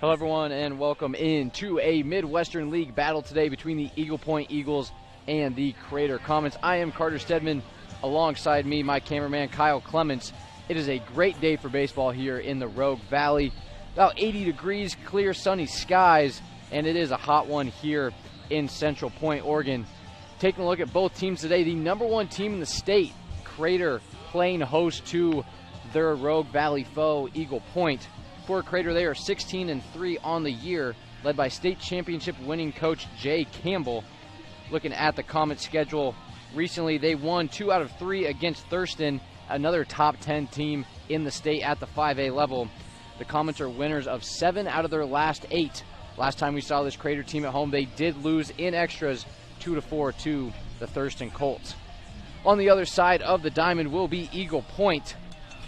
Hello everyone and welcome into a Midwestern League battle today between the Eagle Point Eagles and the Crater Comets. I am Carter Stedman, alongside me my cameraman Kyle Clements. It is a great day for baseball here in the Rogue Valley. About 80 degrees, clear sunny skies, and it is a hot one here in Central Point, Oregon. Taking a look at both teams today, the number one team in the state, Crater, playing host to their Rogue Valley foe, Eagle Point. For Crater, they are 16-3 on the year, led by state championship winning coach Jay Campbell. Looking at the Comets schedule, recently they won 2 out of 3 against Thurston, another top 10 team in the state at the 5A level. The Comets are winners of 7 out of their last 8. Last time we saw this Crater team at home, they did lose in extras 2-4 to the Thurston Colts. On the other side of the diamond will be Eagle Point.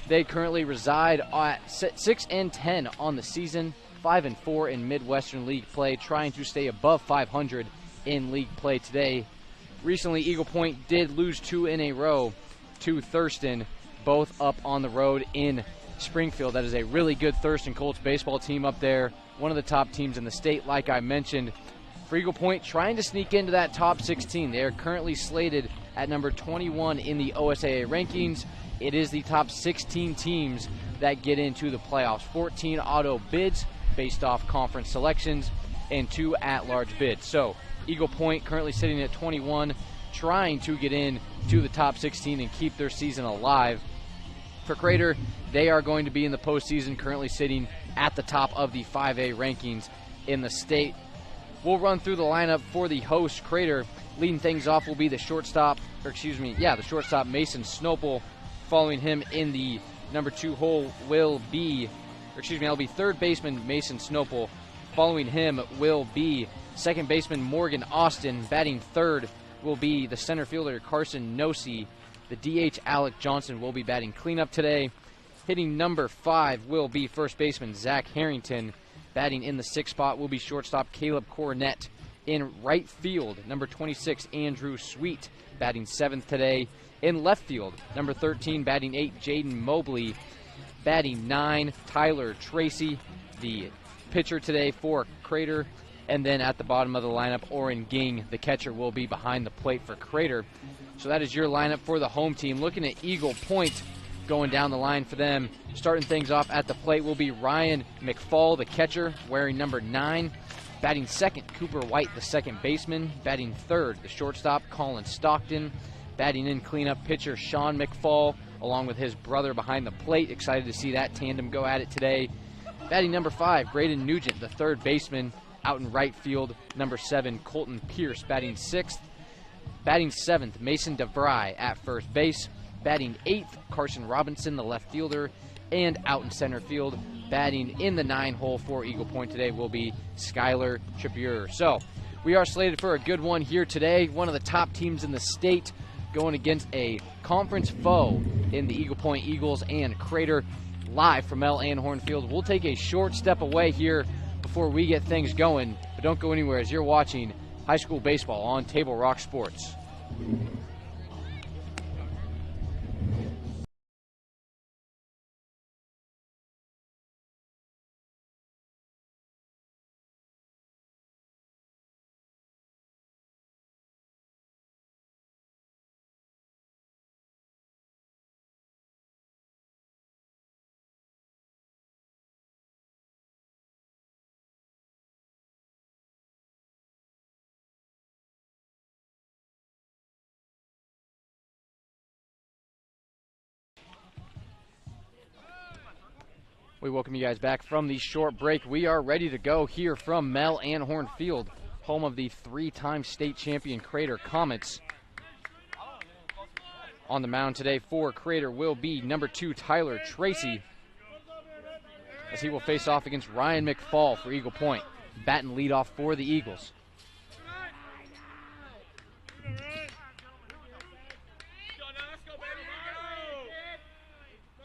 They currently reside at 6-10 on the season, 5-4 in Midwestern League play, trying to stay above 500 in league play today. Recently, Eagle Point did lose 2 in a row to Thurston, both up on the road in Springfield. That is a really good Thurston Colts baseball team up there, one of the top teams in the state, like I mentioned. For Eagle Point, trying to sneak into that top 16. They are currently slated at number 21 in the OSAA rankings. It is the top 16 teams that get into the playoffs. 14 auto bids based off conference selections and 2 at-large bids. So Eagle Point currently sitting at 21, trying to get in to the top 16 and keep their season alive. For Crater, they are going to be in the postseason, currently sitting at the top of the 5A rankings in the state. We'll run through the lineup for the host, Crater. Leading things off will be the shortstop Mason Snopel. Following him in the number 2 hole will be third baseman Mason Snopel. Following him will be second baseman Morgan Austin. Batting third will be the center fielder Carson Nosey. The DH Alec Johnson will be batting cleanup today. Hitting number 5 will be first baseman Zach Harrington. Batting in the 6th spot will be shortstop Caleb Cornett. In right field, number 26 Andrew Sweet, batting 7th today. In left field, number 13, batting 8, Jaden Mobley. Batting 9, Tyler Tracy, the pitcher today for Crater. And then at the bottom of the lineup, Oren Ging, the catcher, will be behind the plate for Crater. So that is your lineup for the home team. Looking at Eagle Point, going down the line for them. Starting things off at the plate will be Ryan McFall, the catcher, wearing number 9. Batting second, Cooper White, the second baseman. Batting third, the shortstop, Colin Stockton. Batting in cleanup pitcher Sean McFall, along with his brother behind the plate. Excited to see that tandem go at it today. Batting number 5, Braden Nugent, the third baseman. Out in right field, number 7, Colton Pierce, batting 6th. Batting 7th, Mason DeVry at first base. Batting 8th, Carson Robinson, the left fielder. And out in center field, batting in the 9 hole for Eagle Point today will be Skylar Tribure. So we are slated for a good one here today. One of the top teams in the state, going against a conference foe in the Eagle Point Eagles and Crater, live from Mel Anhorn Field. We'll take a short step away here before we get things going, but don't go anywhere as you're watching high school baseball on Table Rock Sports. We welcome you guys back from the short break. We are ready to go here from Mel Anhorn Field, home of the 3-time state champion Crater Comets. On the mound today for Crater will be number 2 Tyler Tracy, as he will face off against Ryan McFall for Eagle Point, batting leadoff for the Eagles.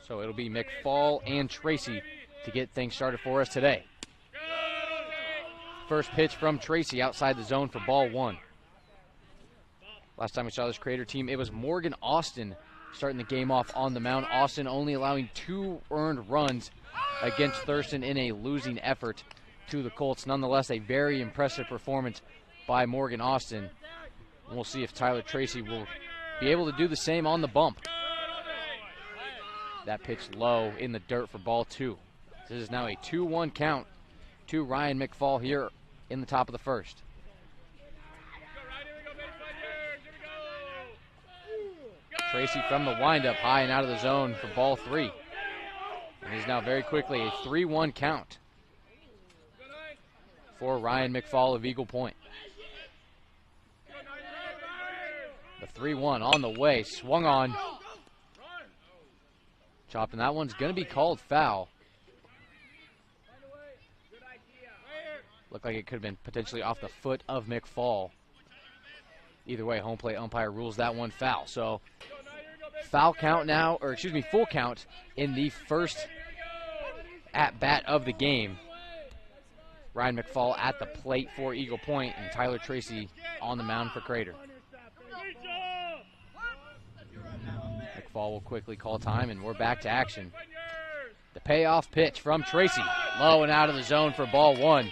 So it'll be McFall and Tracy to get things started for us today. First pitch from Tracy outside the zone for ball 1. Last time we saw this Crater team, it was Morgan Austin starting the game off on the mound. Austin only allowing 2 earned runs against Thurston in a losing effort. to the Colts. Nonetheless, a very impressive performance by Morgan Austin. We'll see if Tyler Tracy will be able to do the same on the bump. That pitch low in the dirt for ball 2. This is now a 2-1 count to Ryan McFall here in the top of the first. Tracy from the windup, high and out of the zone for ball 3. And it is now very quickly a 3-1 count for Ryan McFall of Eagle Point. The 3-1 on the way, swung on. Chopped, and that one's going to be called foul. Looked like it could have been potentially off the foot of McFall. Either way, home plate umpire rules that one foul. So foul count now, or excuse me, full count in the first at-bat of the game. Ryan McFall at the plate for Eagle Point, and Tyler Tracy on the mound for Crater. McFall will quickly call time, and we're back to action. The payoff pitch from Tracy, low and out of the zone for ball 1.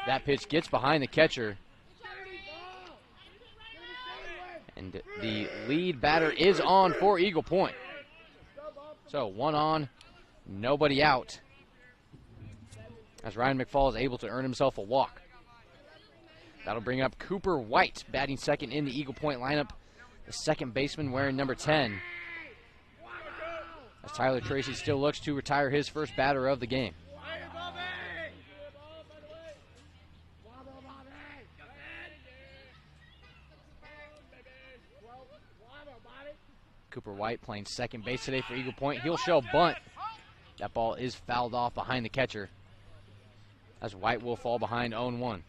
That pitch gets behind the catcher. And the lead batter is on for Eagle Point. So 1 on, nobody out, as Ryan McFall is able to earn himself a walk. That'll bring up Cooper White, batting second in the Eagle Point lineup, the second baseman wearing number 10. As Tyler Tracy still looks to retire his first batter of the game. Cooper White playing second base today for Eagle Point. He'll show bunt. That ball is fouled off behind the catcher, as White will fall behind 0-1.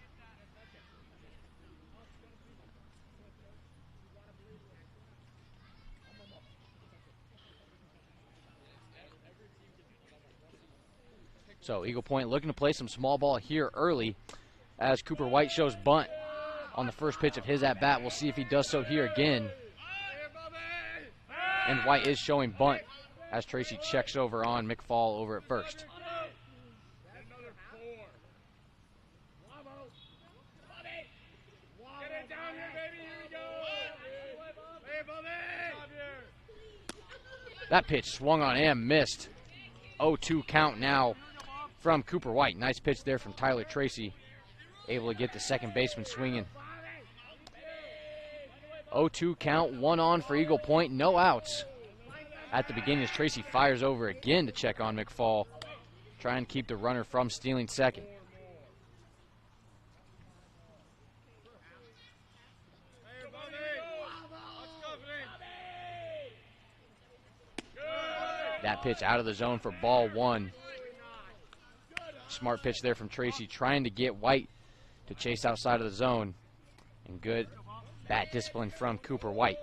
So Eagle Point looking to play some small ball here early, as Cooper White shows bunt on the first pitch of his at-bat. We'll see if he does so here again. And White is showing bunt as Tracy checks over on McFall over at first. That pitch swung on and missed. 0-2 count now from Cooper White. Nice pitch there from Tyler Tracy. Able to get the second baseman swinging. 0-2 count, 1 on for Eagle Point, no outs. At the beginning as Tracy fires over again to check on McFall, try and keep the runner from stealing second. That pitch out of the zone for ball 1. Smart pitch there from Tracy, trying to get White to chase outside of the zone. And good bat discipline from Cooper White.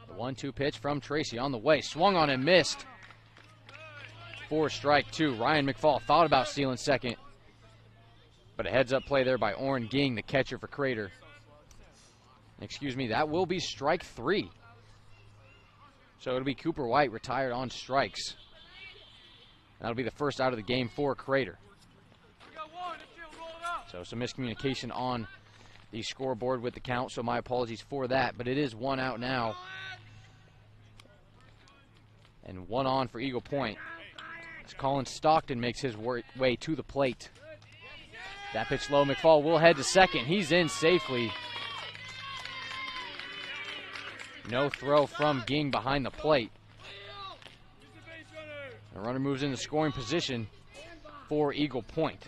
The 1-2 pitch from Tracy on the way. Swung on and missed. For strike 2. Ryan McFall thought about stealing second, but a heads-up play there by Oren Ging, the catcher for Crater. Excuse me, that will be strike 3. So it'll be Cooper White retired on strikes. That'll be the first out of the game for Crater. So some miscommunication on the scoreboard with the count, so my apologies for that. But it is 1 out now. And 1 on for Eagle Point, as Colin Stockton makes his way to the plate. That pitch low, McFall will head to second. He's in safely. No throw from Ging behind the plate. The runner moves into scoring position for Eagle Point.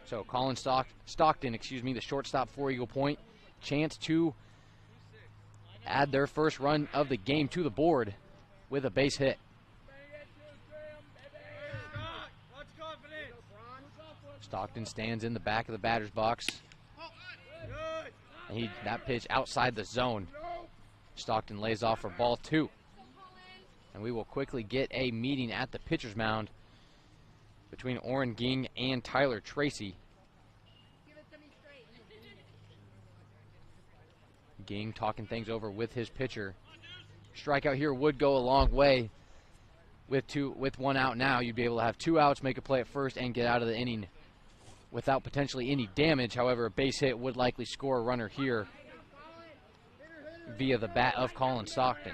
So Colin Stockton, the shortstop for Eagle Point, chance to add their first run of the game to the board with a base hit. Stockton stands in the back of the batter's box. And that pitch outside the zone. Stockton lays off for ball 2. And we will quickly get a meeting at the pitcher's mound between Oren Ging and Tyler Tracy. Ging talking things over with his pitcher. strikeout here would go a long way. With one out now, you'd be able to have 2 outs, make a play at first, and get out of the inning without potentially any damage. However, a base hit would likely score a runner here via the bat of Colin Stockton.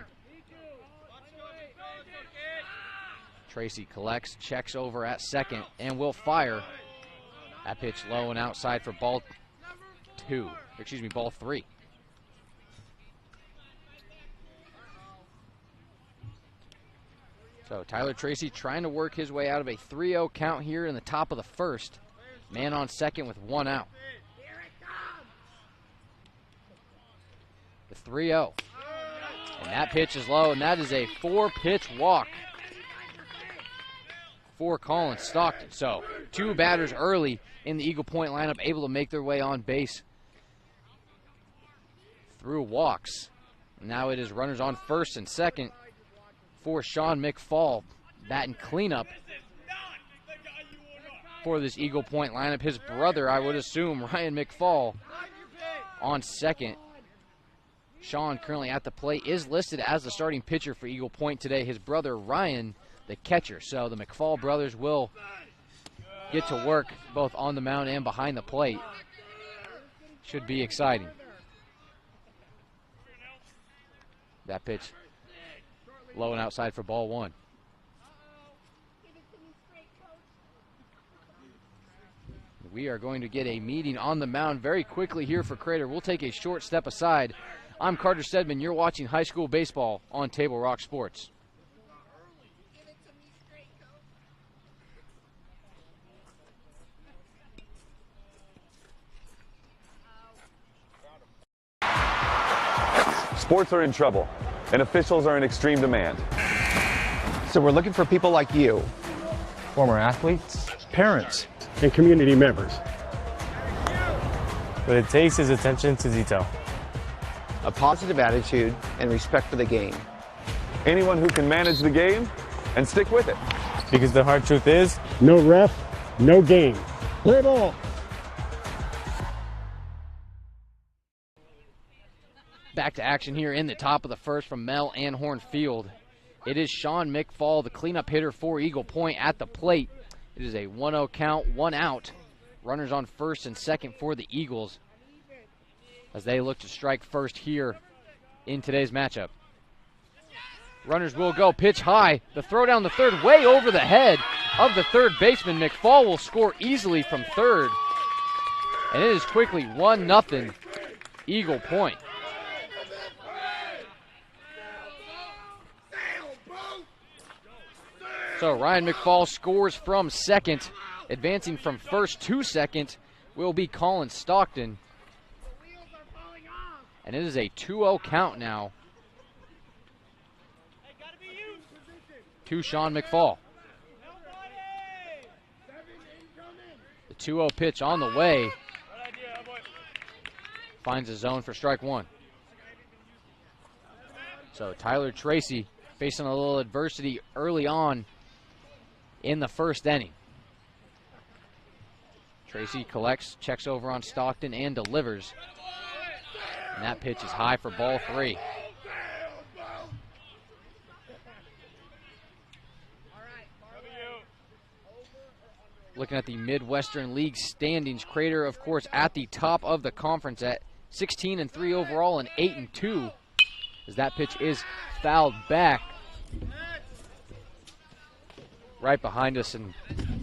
Tracy collects, checks over at second, and will fire. That pitch low and outside for ball 3. So Tyler Tracy trying to work his way out of a 3-0 count here in the top of the first. Man on second with 1 out. The 3-0. And that pitch is low, and that is a 4-pitch walk for Colin Stockton. So 2 batters early in the Eagle Point lineup able to make their way on base through walks. Now it is runners on first and second for Sean McFall, batting cleanup for this Eagle Point lineup. His brother, I would assume, Ryan McFall, on second. Sean, currently at the plate, is listed as the starting pitcher for Eagle Point today. His brother, Ryan, the catcher. So the McFall brothers will get to work both on the mound and behind the plate. Should be exciting. That pitch low and outside for ball 1. We are going to get a meeting on the mound very quickly here for Crater. We'll take a short step aside. I'm Carter Stedman. You're watching high school baseball on Table Rock Sports. Sports are in trouble, and officials are in extreme demand. So we're looking for people like you. Former athletes, parents, and community members. what it takes is attention to detail. A positive attitude and respect for the game. Anyone who can manage the game and stick with it. Because the hard truth is, No ref, no game. Play ball. Back to action here in the top of the first from Mel Anhorn Field. It is Sean McFall, the cleanup hitter for Eagle Point, at the plate. It is a 1-0 count, 1 out. Runners on first and second for the Eagles as they look to strike first here in today's matchup. Runners will go, pitch high. The throw down the third, way over the head of the third baseman. McFall will score easily from third. And it is quickly 1-0 Eagle Point. So Ryan McFall scores from second. Advancing from first to second will be Colin Stockton. And it is a 2-0 count now to Sean McFall. The 2-0 pitch on the way. Finds a zone for strike 1. So Tyler Tracy facing a little adversity early on in the first inning. Tracy collects, checks over on Stockton, and delivers. And that pitch is high for ball 3. Looking at the Midwestern League standings, Crater, of course, at the top of the conference at 16-3 overall and 8-2. As that pitch is fouled back right behind us and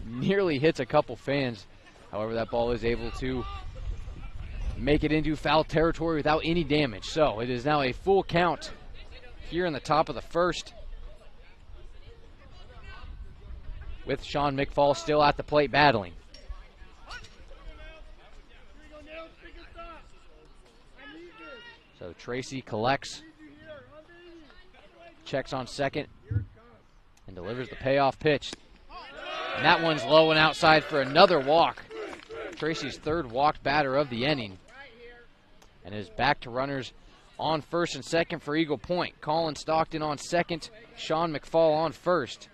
nearly hits a couple fans. However, that ball is able to make it into foul territory without any damage. So it is now a full count here in the top of the first, with Sean McFall still at the plate battling. So Tracy collects, checks on second, and delivers the payoff pitch. And that one's low and outside for another walk. Tracy's third walked batter of the inning. And it is back to runners on first and second for Eagle Point. Colin Stockton on second, Sean McFall on first.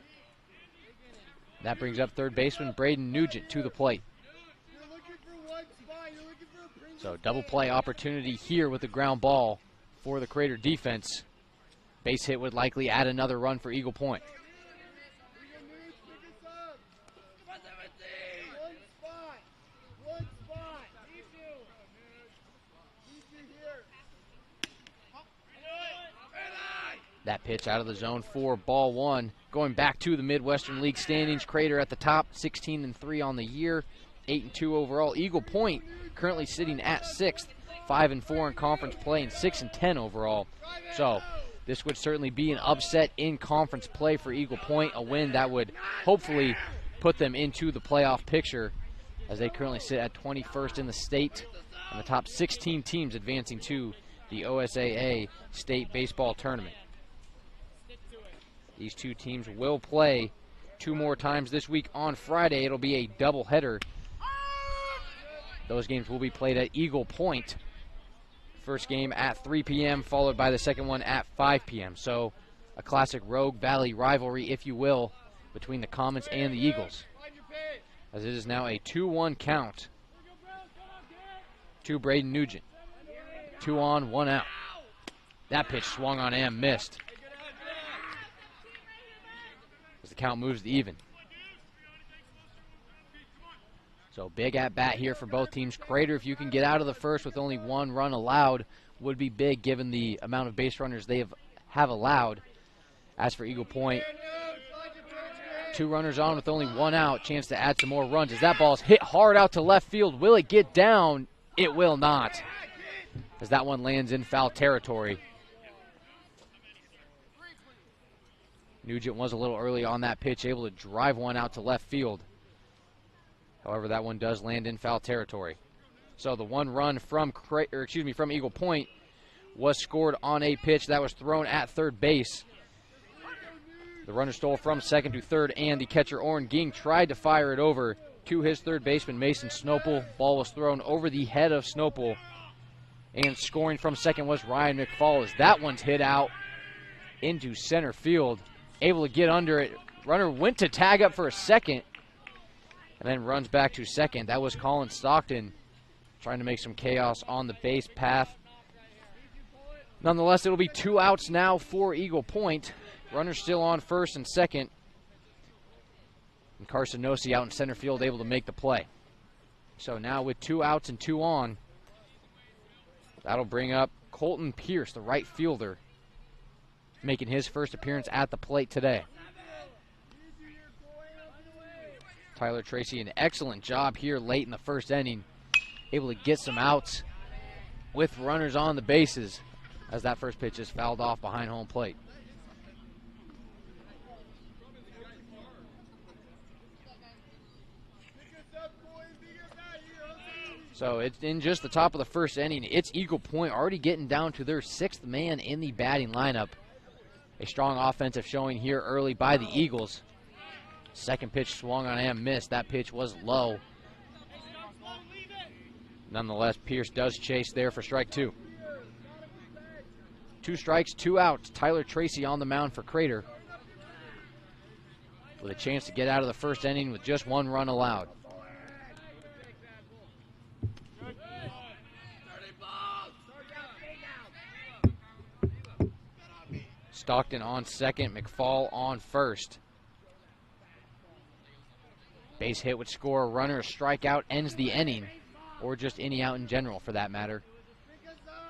That brings up third baseman Braden Nugent to the plate. So double play opportunity here with the ground ball for the Crater defense. Base hit would likely add another run for Eagle Point. That pitch out of the zone for ball one. Going back to the Midwestern League standings, Crater at the top, 16-3 on the year, 8-2 overall. Eagle Point currently sitting at 6th, 5-4 in conference play, and 6-10 overall. So this would certainly be an upset in conference play for Eagle Point, a win that would hopefully put them into the playoff picture, as they currently sit at 21st in the state, and the top 16 teams advancing to the OSAA State Baseball Tournament. These two teams will play 2 more times this week. On Friday, it'll be a doubleheader. Those games will be played at Eagle Point. First game at 3 p.m., followed by the second one at 5 p.m. So a classic Rogue Valley rivalry, if you will, between the Comets and the Eagles, as it is now a 2-1 count to Braden Nugent. 2 on, 1 out. That pitch swung on and missed, as the count moves to even. So big at bat here for both teams. Crater, if you can get out of the first with only 1 run allowed, would be big given the amount of base runners they have allowed. As for Eagle Point, 2 runners on with only 1 out, chance to add some more runs. As that ball's hit hard out to left field, will it get down? It will not, as that one lands in foul territory. Nugent was a little early on that pitch, able to drive one out to left field. However, that one does land in foul territory. So the 1 run from Eagle Point was scored on a pitch that was thrown at third base. The runner stole from second to third, and the catcher, Oren Ging, tried to fire it over to his third baseman, Mason Snopel. Ball was thrown over the head of Snopel, and scoring from second was Ryan McFall, as that one's hit out into center field. Able to get under it. Runner went to tag up for a second, and then runs back to second. That was Colin Stockton trying to make some chaos on the base path. Nonetheless, it'll be 2 outs now for Eagle Point. Runners still on first and second. And Carson Nosey out in center field, able to make the play. So now with 2 outs and 2 on, that'll bring up Colton Pierce, the right fielder, making his first appearance at the plate today. Tyler Tracy, an excellent job here late in the first inning, able to get some outs with runners on the bases, as that first pitch is fouled off behind home plate. So it's in just the top of the first inning. It's Eagle Point already getting down to their 6th man in the batting lineup. A strong offensive showing here early by the Eagles. Second pitch swung on and missed. That pitch was low. Nonetheless, Pierce does chase there for strike 2. 2 strikes, 2 outs. Tyler Tracy on the mound for Crater, with a chance to get out of the first inning with just 1 run allowed. Stockton on second, McFall on first. Base hit would score a runner, a strikeout ends the inning, or just any out in general for that matter.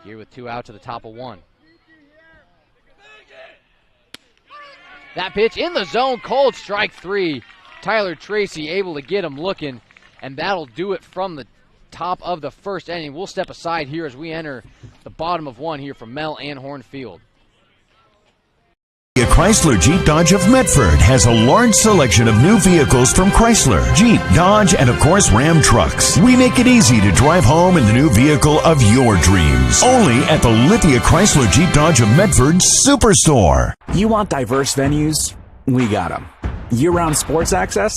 Here with 2 outs to the top of 1. That pitch in the zone, called strike 3. Tyler Tracy able to get him looking, and that'll do it from the top of the first inning. We'll step aside here as we enter the bottom of 1 here from Mel Anhorn Field. Chrysler Jeep Dodge of Medford has a large selection of new vehicles from Chrysler, Jeep, Dodge, and of course Ram trucks. We make it easy to drive home in the new vehicle of your dreams. Only at the Lithia Chrysler Jeep Dodge of Medford Superstore. You want diverse venues? We got them. Year-round sports access?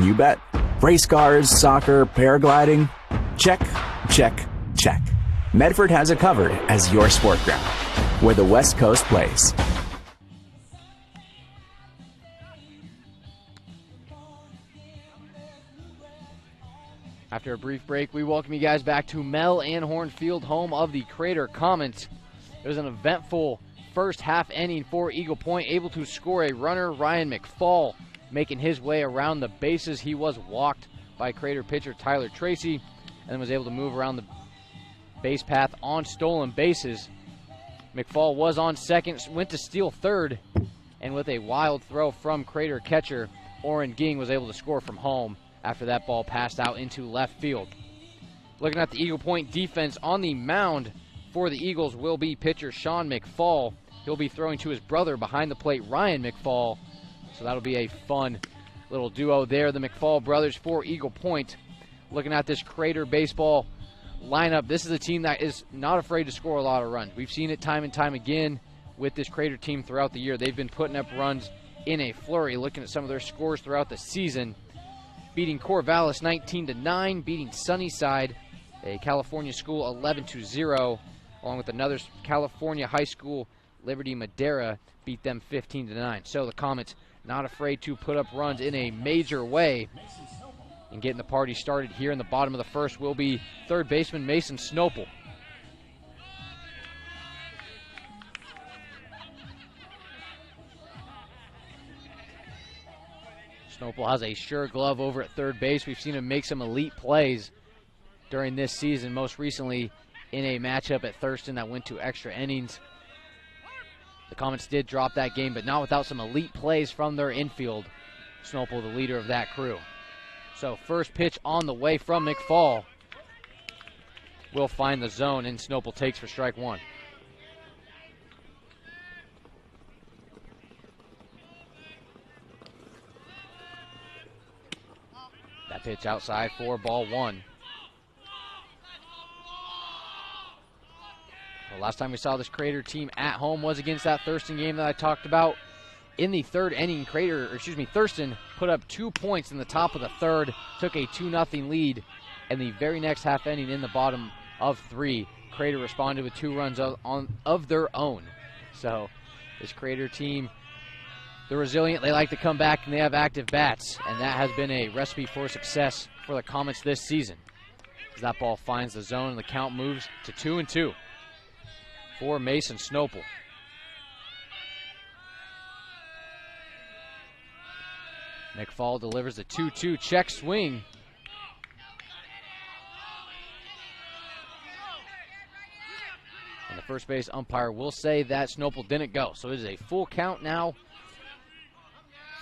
You bet. Race cars, soccer, paragliding? Check, check, check. Medford has it covered as your sport ground, where the West Coast plays. After a brief break, we welcome you guys back to Mel Anhorn Field, home of the Crater Comets. It was an eventful first half inning for Eagle Point, able to score a runner, Ryan McFall, making his way around the bases. He was walked by Crater pitcher Tyler Tracy, and then was able to move around the base path on stolen bases. McFall was on second, went to steal third, and with a wild throw from Crater catcher Oren Ging was able to score from home after that ball passed out into left field. Looking at the Eagle Point defense, on the mound for the Eagles will be pitcher Sean McFall. He'll be throwing to his brother behind the plate, Ryan McFall. So that'll be a fun little duo there, the McFall brothers for Eagle Point. Looking at this Crater baseball lineup, this is a team that is not afraid to score a lot of runs. We've seen it time and time again with this Crater team throughout the year. They've been putting up runs in a flurry. Looking at some of their scores throughout the season, beating Corvallis 19-9, beating Sunnyside, a California school, 11-0, along with another California high school, Liberty Madera, beat them 15-9. So the Comets not afraid to put up runs in a major way. And getting the party started here in the bottom of the first will be third baseman Mason Snopel. Snopel has a sure glove over at third base. We've seen him make some elite plays during this season, most recently in a matchup at Thurston that went to extra innings. The Comets did drop that game, but not without some elite plays from their infield. Snopel, the leader of that crew. So first pitch on the way from McFall will find the zone, and Snopel takes for strike one. That pitch outside for ball one. The last time we saw this Crater team at home was against that Thurston game that I talked about. In the third inning, Thurston put up 2 points in the top of the third, took a 2-0 lead, and the very next half inning in the bottom of three, Crater responded with 2 runs of their own. So this Crater team, they're resilient, they like to come back, and they have active bats, and that has been a recipe for success for the Comets this season. As that ball finds the zone, and the count moves to 2-2 for Mason Snopel. McFall delivers a 2-2 check swing. And the first base umpire will say that Snopel didn't go. So it is a full count now.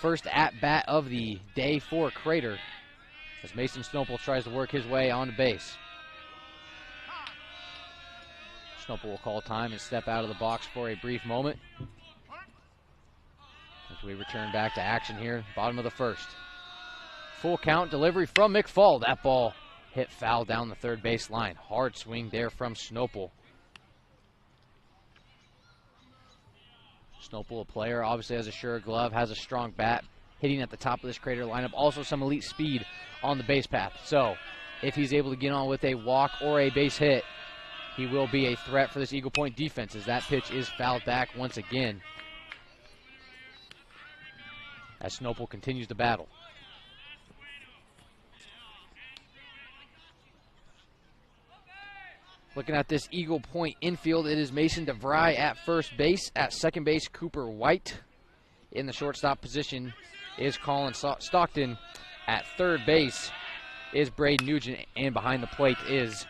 First at-bat of the day for Crater, as Mason Snopel tries to work his way onto base. Snopel will call time and step out of the box for a brief moment. As we return back to action here, bottom of the first. Full count delivery from McFall. That ball hit foul down the third base line. Hard swing there from Snopel. Snopel, a player, obviously has a sure glove, has a strong bat, hitting at the top of this Crater lineup. Also some elite speed on the base path. So if he's able to get on with a walk or a base hit, he will be a threat for this Eagle Point defense, as that pitch is fouled back once again, as Snopel continues to battle. Looking at this Eagle Point infield, it is Mason DeVry at first base. At second base, Cooper White. In the shortstop position is Colin Stockton. At third base is Braden Nugent, and behind the plate is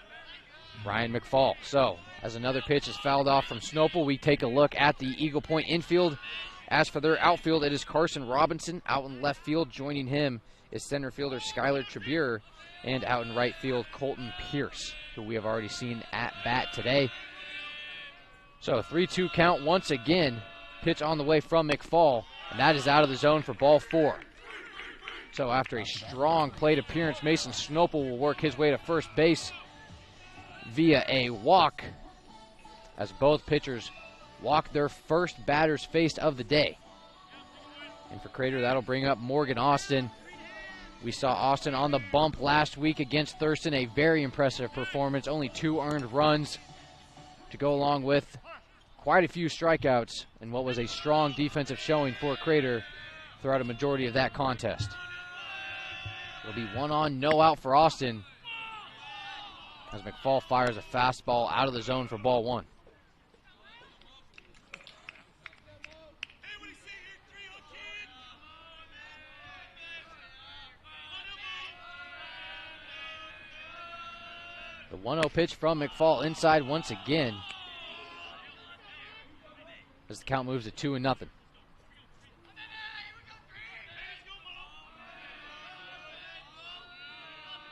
Ryan McFall. So, as another pitch is fouled off from Snopel, we take a look at the Eagle Point infield. As for their outfield, it is Carson Robinson out in left field. Joining him is center fielder Skylar Trebure, and out in right field, Colton Pierce, who we have already seen at bat today. So 3-2 count once again. Pitch on the way from McFall, and that is out of the zone for ball 4. So after a strong plate appearance, Mason Snopel will work his way to first base via a walk, as both pitchers walk their first batters faced of the day. And for Crater, that'll bring up Morgan Austin. We saw Austin on the bump last week against Thurston, a very impressive performance. Only 2 earned runs to go along with quite a few strikeouts and what was a strong defensive showing for Crater throughout a majority of that contest. It'll be 1 on, no out for Austin, as McFall fires a fastball out of the zone for ball 1. The 1-0 pitch from McFall inside once again, as the count moves to 2-0.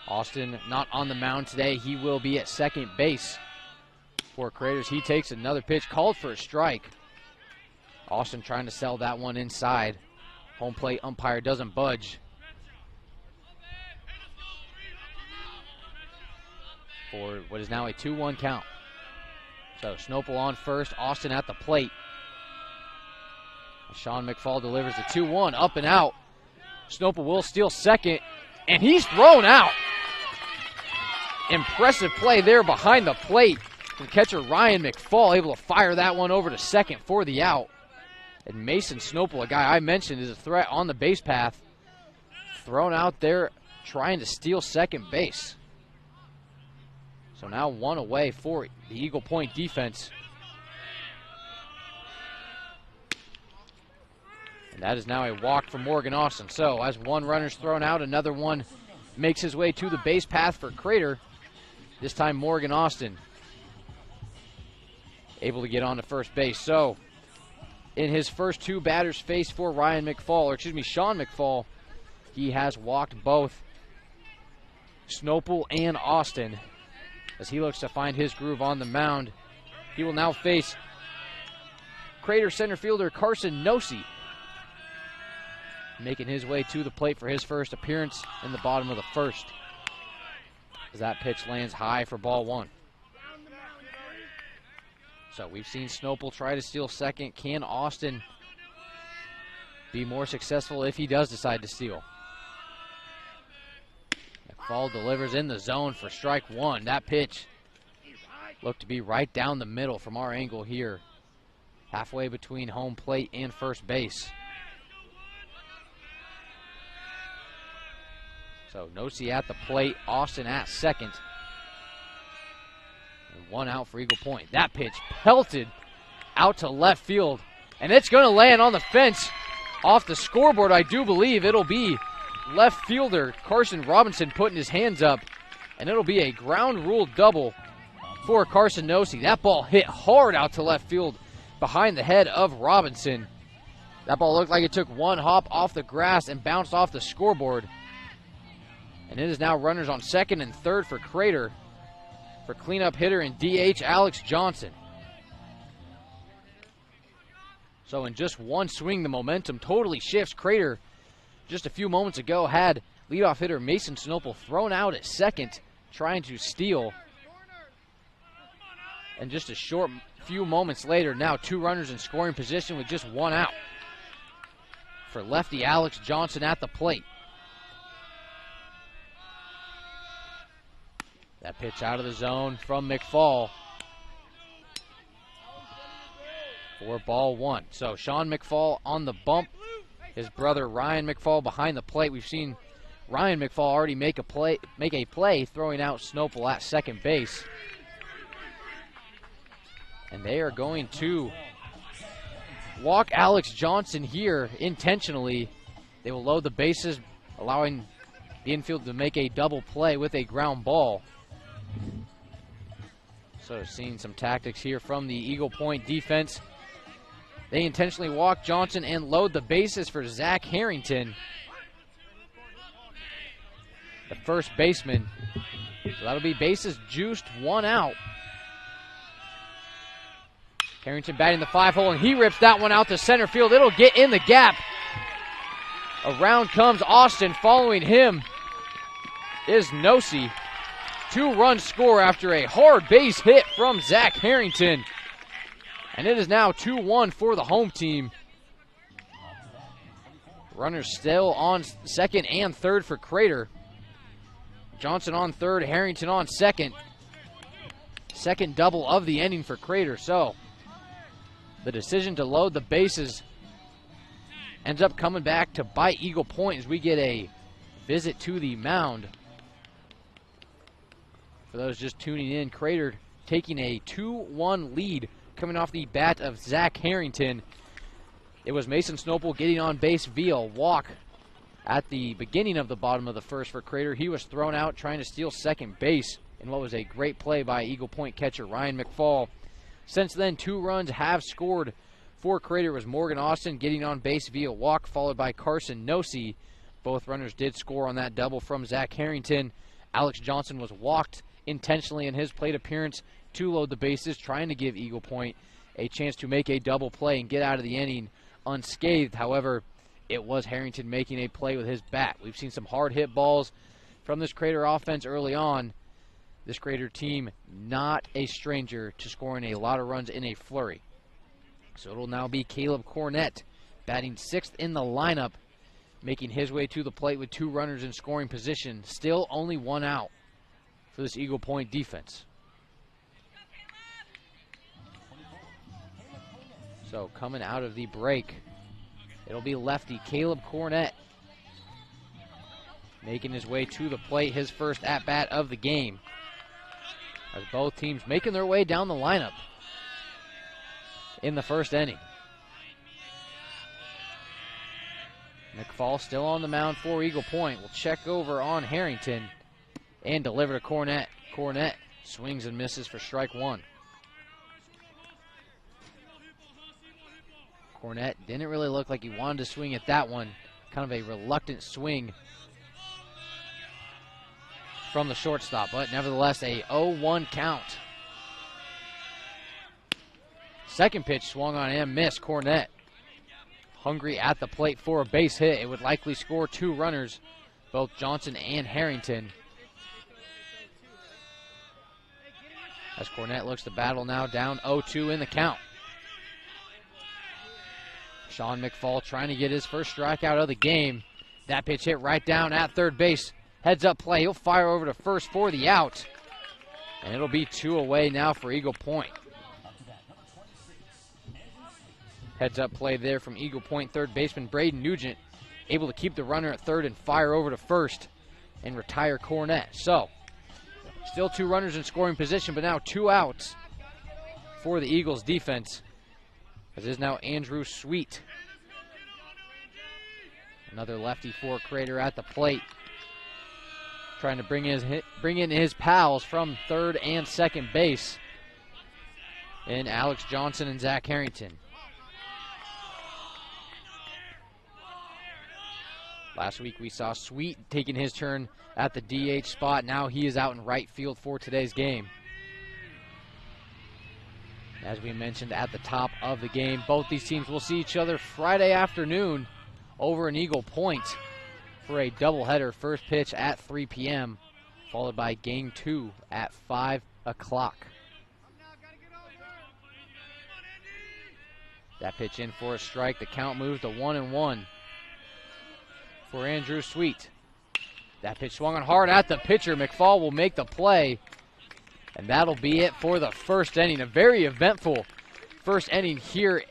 Austin not on the mound today. He will be at second base for Craters. He takes another pitch, called for a strike. Austin trying to sell that one inside. Home plate umpire doesn't budge. For what is now a 2-1 count. So Snopel on first, Austin at the plate. Sean McFall delivers the 2-1, up and out. Snopel will steal second, and he's thrown out. Impressive play there behind the plate from catcher Ryan McFall, able to fire that one over to second for the out. And Mason Snopel, a guy I mentioned is a threat on the base path, thrown out there trying to steal second base. So now one away for the Eagle Point defense. And that is now a walk for Morgan Austin. So as one runner's thrown out, another one makes his way to the base path for Crater. This time Morgan Austin able to get on to first base. So in his first two batters faced for Sean McFall, he has walked both Snopel and Austin as he looks to find his groove on the mound. He will now face Crater center fielder Carson Nosey, making his way to the plate for his first appearance in the bottom of the first, as that pitch lands high for ball one. So we've seen Snopel try to steal second. Can Austin be more successful if he does decide to steal? McFall delivers in the zone for strike one. That pitch looked to be right down the middle from our angle here, halfway between home plate and first base. So Nosey at the plate, Austin at second. And one out for Eagle Point. That pitch pelted out to left field, and it's going to land on the fence off the scoreboard. I do believe it'll be left fielder Carson Robinson putting his hands up, and it'll be a ground rule double for Carson Nosey. That ball hit hard out to left field behind the head of Robinson. That ball looked like it took one hop off the grass and bounced off the scoreboard. And it is now runners on second and third for Crater for cleanup hitter and DH Alex Johnson. So in just one swing, the momentum totally shifts. Crater just a few moments ago had leadoff hitter Mason Snopel thrown out at second, trying to steal. And just a short few moments later, now two runners in scoring position with just one out for lefty Alex Johnson at the plate. That pitch out of the zone from McFall for ball one. So Sean McFall on the bump. His brother Ryan McFall behind the plate. We've seen Ryan McFall already make a play throwing out Snopel at second base. And they are going to walk Alex Johnson here intentionally. They will load the bases, allowing the infield to make a double play with a ground ball. So seeing some tactics here from the Eagle Point defense. They intentionally walk Johnson and load the bases for Zach Harrington, the first baseman. So that'll be bases juiced, one out. Harrington batting the 5-hole, and he rips that one out to center field. It'll get in the gap. Around comes Austin. Following him is Nosey. Two-run score after a hard base hit from Zach Harrington. And it is now 2-1 for the home team. Runners still on second and third for Crater. Johnson on third, Harrington on second. Second double of the inning for Crater. So the decision to load the bases ends up coming back to bite Eagle Point as we get a visit to the mound. For those just tuning in, Crater taking a 2-1 lead coming off the bat of Zach Harrington. It was Mason Snopel getting on base via walk at the beginning of the bottom of the first for Crater. He was thrown out trying to steal second base. in what was a great play by Eagle Point catcher Ryan McFall. Since then, 2 runs have scored for Crater. Was Morgan Austin getting on base via walk, followed by Carson Nosey. Both runners did score on that double from Zach Harrington. Alex Johnson was walked intentionally in his plate appearance to load the bases, trying to give Eagle Point a chance to make a double play and get out of the inning unscathed. However, it was Harrington making a play with his bat. We've seen some hard hit balls from this Crater offense early on. This Crater team not a stranger to scoring a lot of runs in a flurry. So it'll now be Caleb Cornett batting 6th in the lineup, making his way to the plate with 2 runners in scoring position. Still only 1 out for this Eagle Point defense. So coming out of the break, it'll be lefty Caleb Cornett making his way to the plate, his first at-bat of the game, as both teams making their way down the lineup in the first inning. McFall still on the mound for Eagle Point. Will check over on Harrington and deliver to Cornett. Cornett swings and misses for strike 1. Cornett didn't really look like he wanted to swing at that one. Kind of a reluctant swing from the shortstop, but nevertheless a 0-1 count. Second pitch swung on and missed. Cornett hungry at the plate for a base hit. It would likely score 2 runners, both Johnson and Harrington. As Cornett looks to battle now, down 0-2 in the count. Sean McFall trying to get his first strikeout of the game. That pitch hit right down at third base. Heads up play. He'll fire over to first for the out. And it'll be 2 away now for Eagle Point. Heads up play there from Eagle Point third baseman Braden Nugent, able to keep the runner at third and fire over to first and retire Cornett. So, still 2 runners in scoring position, but now 2 outs for the Eagles defense. As is now Andrew Sweet. Another lefty for Crater at the plate, trying to bring in his pals from third and second base in Alex Johnson and Zach Harrington. Last week we saw Sweet taking his turn at the DH spot. Now he is out in right field for today's game. As we mentioned at the top of the game, both these teams will see each other Friday afternoon over in Eagle Point for a doubleheader. First pitch at 3 p.m., followed by game 2 at 5 o'clock. That pitch in for a strike. The count moves to 1-1 for Andrew Sweet. That pitch swung on hard at the pitcher. McFall will make the play. And that'll be it for the first inning. A very eventful first inning here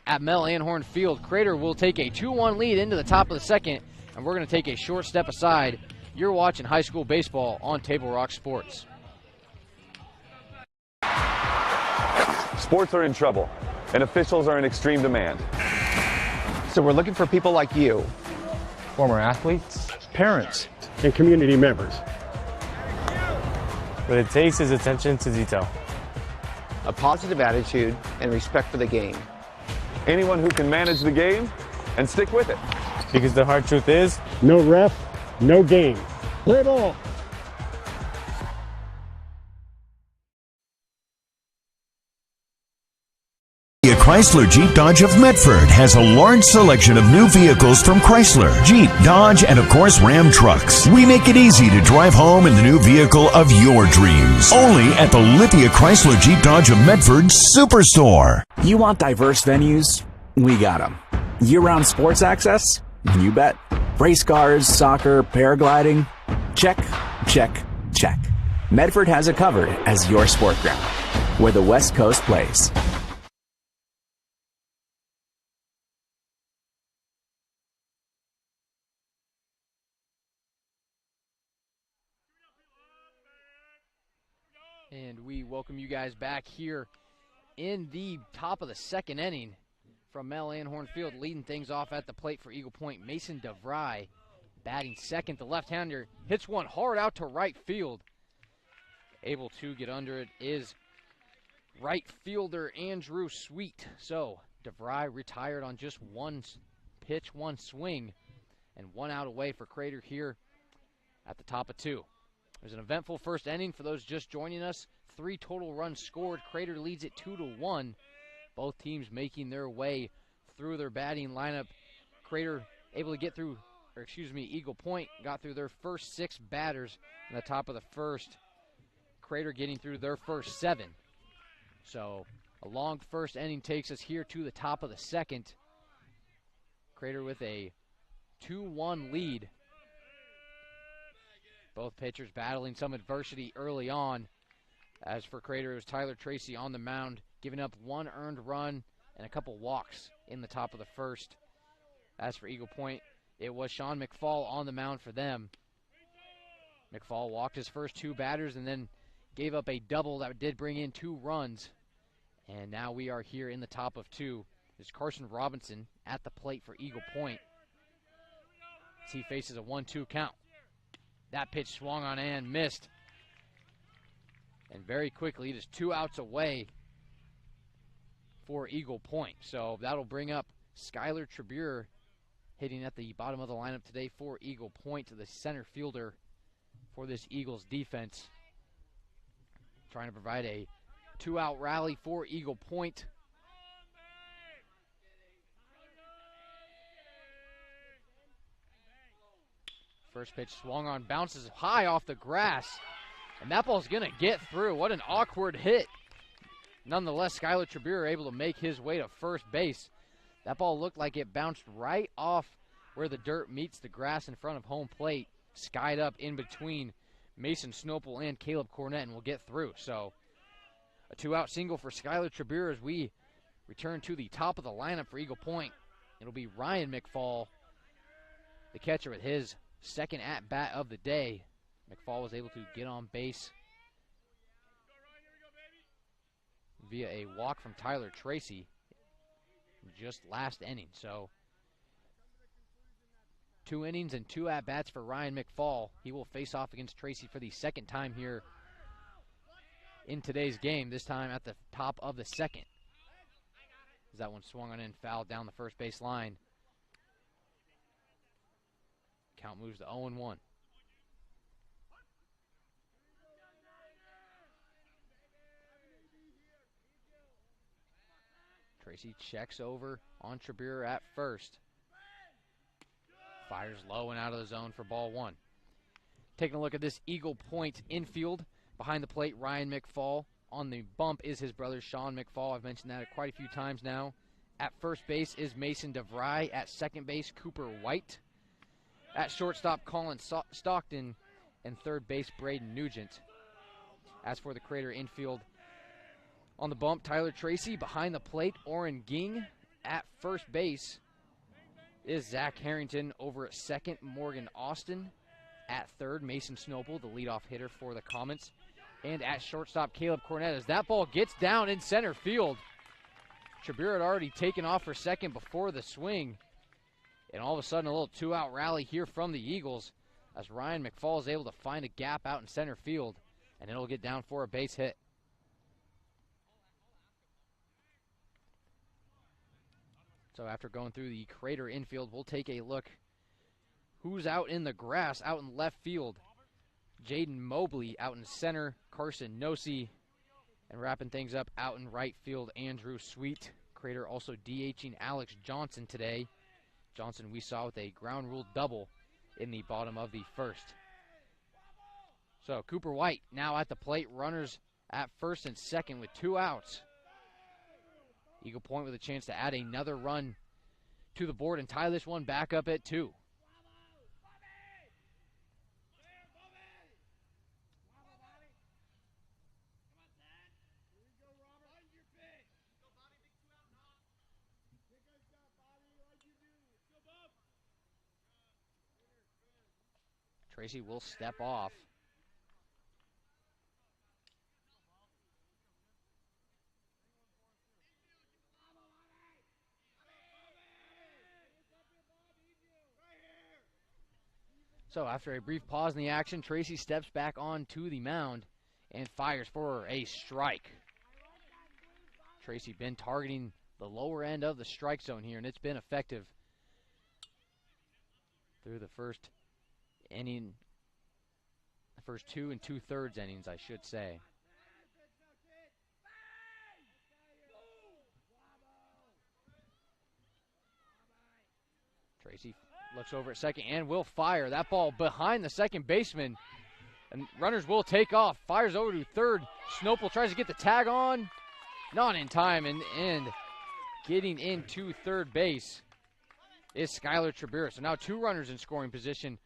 at Mel Anhorn Field. Crater will take a 2-1 lead into the top of the second, and we're going to take a short step aside. You're watching high school baseball on Table Rock Sports. Sports are in trouble, and officials are in extreme demand. So we're looking for people like you, Former athletes. Parents and community members. What it takes is attention to detail. a positive attitude, and respect for the game. Anyone who can manage the game and stick with it. Because the hard truth is, No ref, no game. Play ball. Chrysler Jeep Dodge of Medford has a large selection of new vehicles from Chrysler, Jeep, Dodge, and of course Ram trucks. We make it easy to drive home in the new vehicle of your dreams. Only at the Lithia Chrysler Jeep Dodge of Medford Superstore. You want diverse venues? We got them. Year-round sports access? You bet. Race cars, soccer, paragliding? Check, check, check. Medford has it covered as your sport ground, where the West Coast plays. And we welcome you guys back here in the top of the second inning from Mel Anhorn Field. Leading things off at the plate for Eagle Point, Mason DeVry batting second. The left-hander hits one hard out to right field. able to get under it is right fielder Andrew Sweet. So DeVry retired on just one pitch, one swing, and 1 out away for Crater here at the top of 2. It was an eventful first inning for those just joining us. 3 total runs scored. Crater leads it 2-1. Both teams making their way through their batting lineup. Crater able to get through, Eagle Point got through their first 6 batters in the top of the first. Crater getting through their first 7. So a long first inning takes us here to the top of the second. Crater with a 2-1 lead. Both pitchers battling some adversity early on. As for Crater, it was Tyler Tracy on the mound, giving up 1 earned run and a couple walks in the top of the first. As for Eagle Point, it was Sean McFall on the mound for them. McFall walked his first 2 batters and then gave up a double that did bring in 2 runs. And now we are here in the top of 2. There's Carson Robinson at the plate for Eagle Point as he faces a 1-2 count. That pitch swung on and missed. And very quickly, it is 2 outs away for Eagle Point. So that'll bring up Skylar Tribure hitting at the bottom of the lineup today for Eagle Point, to the center fielder for this Eagles defense. Trying to provide a 2-out rally for Eagle Point. First pitch swung on, bounces high off the grass, and that ball's going to get through. What an awkward hit. Nonetheless, Skylar Tribure able to make his way to first base. That ball looked like it bounced right off where the dirt meets the grass in front of home plate, skied up in between Mason Snopel and Caleb Cornett, and will get through. So a 2-out single for Skylar Tribure as we return to the top of the lineup for Eagle Point. It'll be Ryan McFall, the catcher, with his second at-bat of the day. McFall was able to get on base via a walk from Tyler Tracy just last inning. So 2 innings and 2 at-bats for Ryan McFall. He will face off against Tracy for the second time here in today's game, this time at the top of the second. As that one swung on in, fouled down the first base line. Count moves to 0-1. Tracy checks over on Tribure at first. Fires low and out of the zone for ball 1. Taking a look at this Eagle Point infield. Behind the plate, Ryan McFall. On the bump is his brother, Sean McFall. I've mentioned that quite a few times now. At first base is Mason DeVry. At second base, Cooper White. At shortstop, Colin Stockton. And third base, Braden Nugent. As for the Crater infield, on the bump, Tyler Tracy. Behind the plate, Orrin Ging. At first base is Zach Harrington. Over at second, Morgan Austin. At third, Mason Snopel, the leadoff hitter for the Comets. And at shortstop, Caleb Cornett, as that ball gets down in center field. Tribure had already taken off for second before the swing. And all of a sudden, a little 2-out rally here from the Eagles as Ryan McFall is able to find a gap out in center field. And it'll get down for a base hit. So after going through the Crater infield, we'll take a look who's out in the grass, out in left field. Jaden Mobley out in center, Carson Nosey, and wrapping things up out in right field, Andrew Sweet. Crater also DHing Alex Johnson today. Johnson we saw with a ground rule double in the bottom of the first. So Cooper White now at the plate, runners at first and second with 2 outs. Eagle Point with a chance to add another run to the board and tie this one back up at 2. Tracy will step off. So after a brief pause in the action, Tracy steps back onto the mound. and fires for a strike. Tracy been targeting the lower end of the strike zone here, and it's been effective through the first inning, the first 2 2/3 innings, I should say. Tracy looks over at second and will fire. That ball behind the second baseman, and runners will take off. Fires over to third. Snopel tries to get the tag on. Not in time, and getting into third base is Skylar Trabir. So now 2 runners in scoring position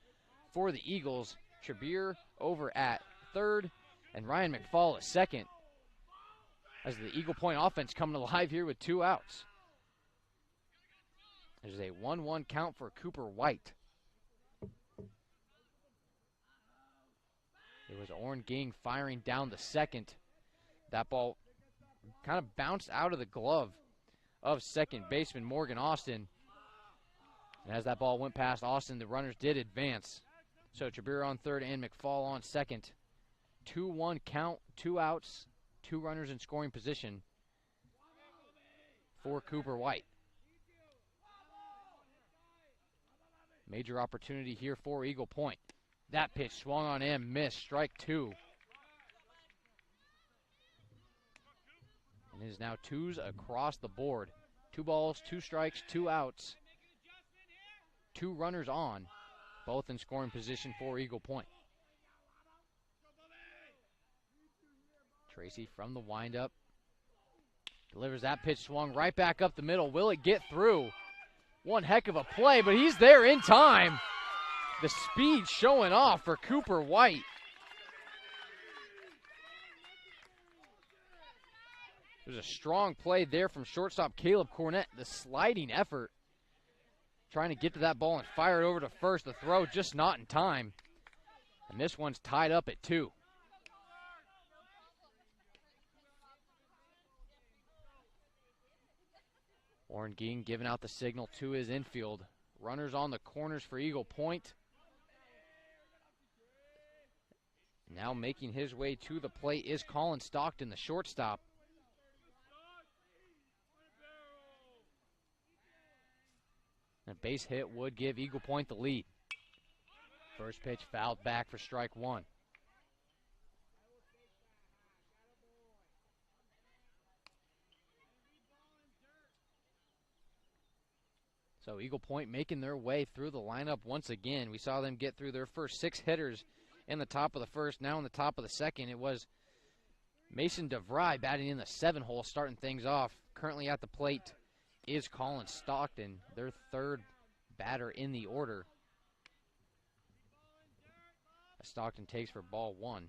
for the Eagles. Trabir over at third, and Ryan McFall at second, as the Eagle Point offense coming alive here with 2 outs. There's a 1-1 count for Cooper White. It was Orrin Ging firing down the second. That ball kind of bounced out of the glove of second baseman Morgan Austin. And as that ball went past Austin, the runners did advance. So Trabir on third and McFall on second. 2-1 count, 2 outs, 2 runners in scoring position for Cooper White. Major opportunity here for Eagle Point. That pitch swung on and missed. Strike 2. And it is now 2s across the board. 2 balls, 2 strikes, 2 outs. 2 runners on, both in scoring position for Eagle Point. Tracy from the windup delivers that pitch, swung right back up the middle. Will it get through? One heck of a play, but he's there in time. The speed showing off for Cooper White. There's a strong play there from shortstop Caleb Cornett. The sliding effort, trying to get to that ball and fire it over to first. The throw just not in time. And this one's tied up at 2. Orrin Ging giving out the signal to his infield. Runners on the corners for Eagle Point. Now making his way to the plate is Colin Stockton, the shortstop. A base hit would give Eagle Point the lead. First pitch fouled back for strike 1. So Eagle Point making their way through the lineup once again. We saw them get through their first 6 hitters in the top of the first. Now in the top of the second, it was Mason DeVry batting in the 7 hole, starting things off. Currently at the plate is Colin Stockton, their 3rd batter in the order. Stockton takes for ball 1.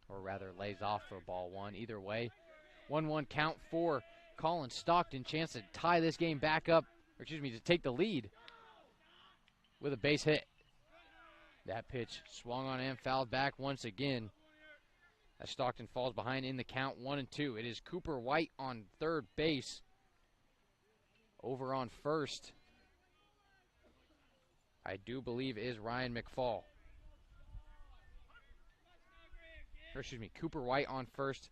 Or rather lays off for ball 1. Either way, 1-1 count for Colin Stockton. Chance to tie this game back up, or excuse me, to take the lead with a base hit. That pitch swung on and fouled back once again, as Stockton falls behind in the count 1-2. It is Cooper White on third base. Over on first, I do believe, is Ryan McFall. Or excuse me, Cooper White on first,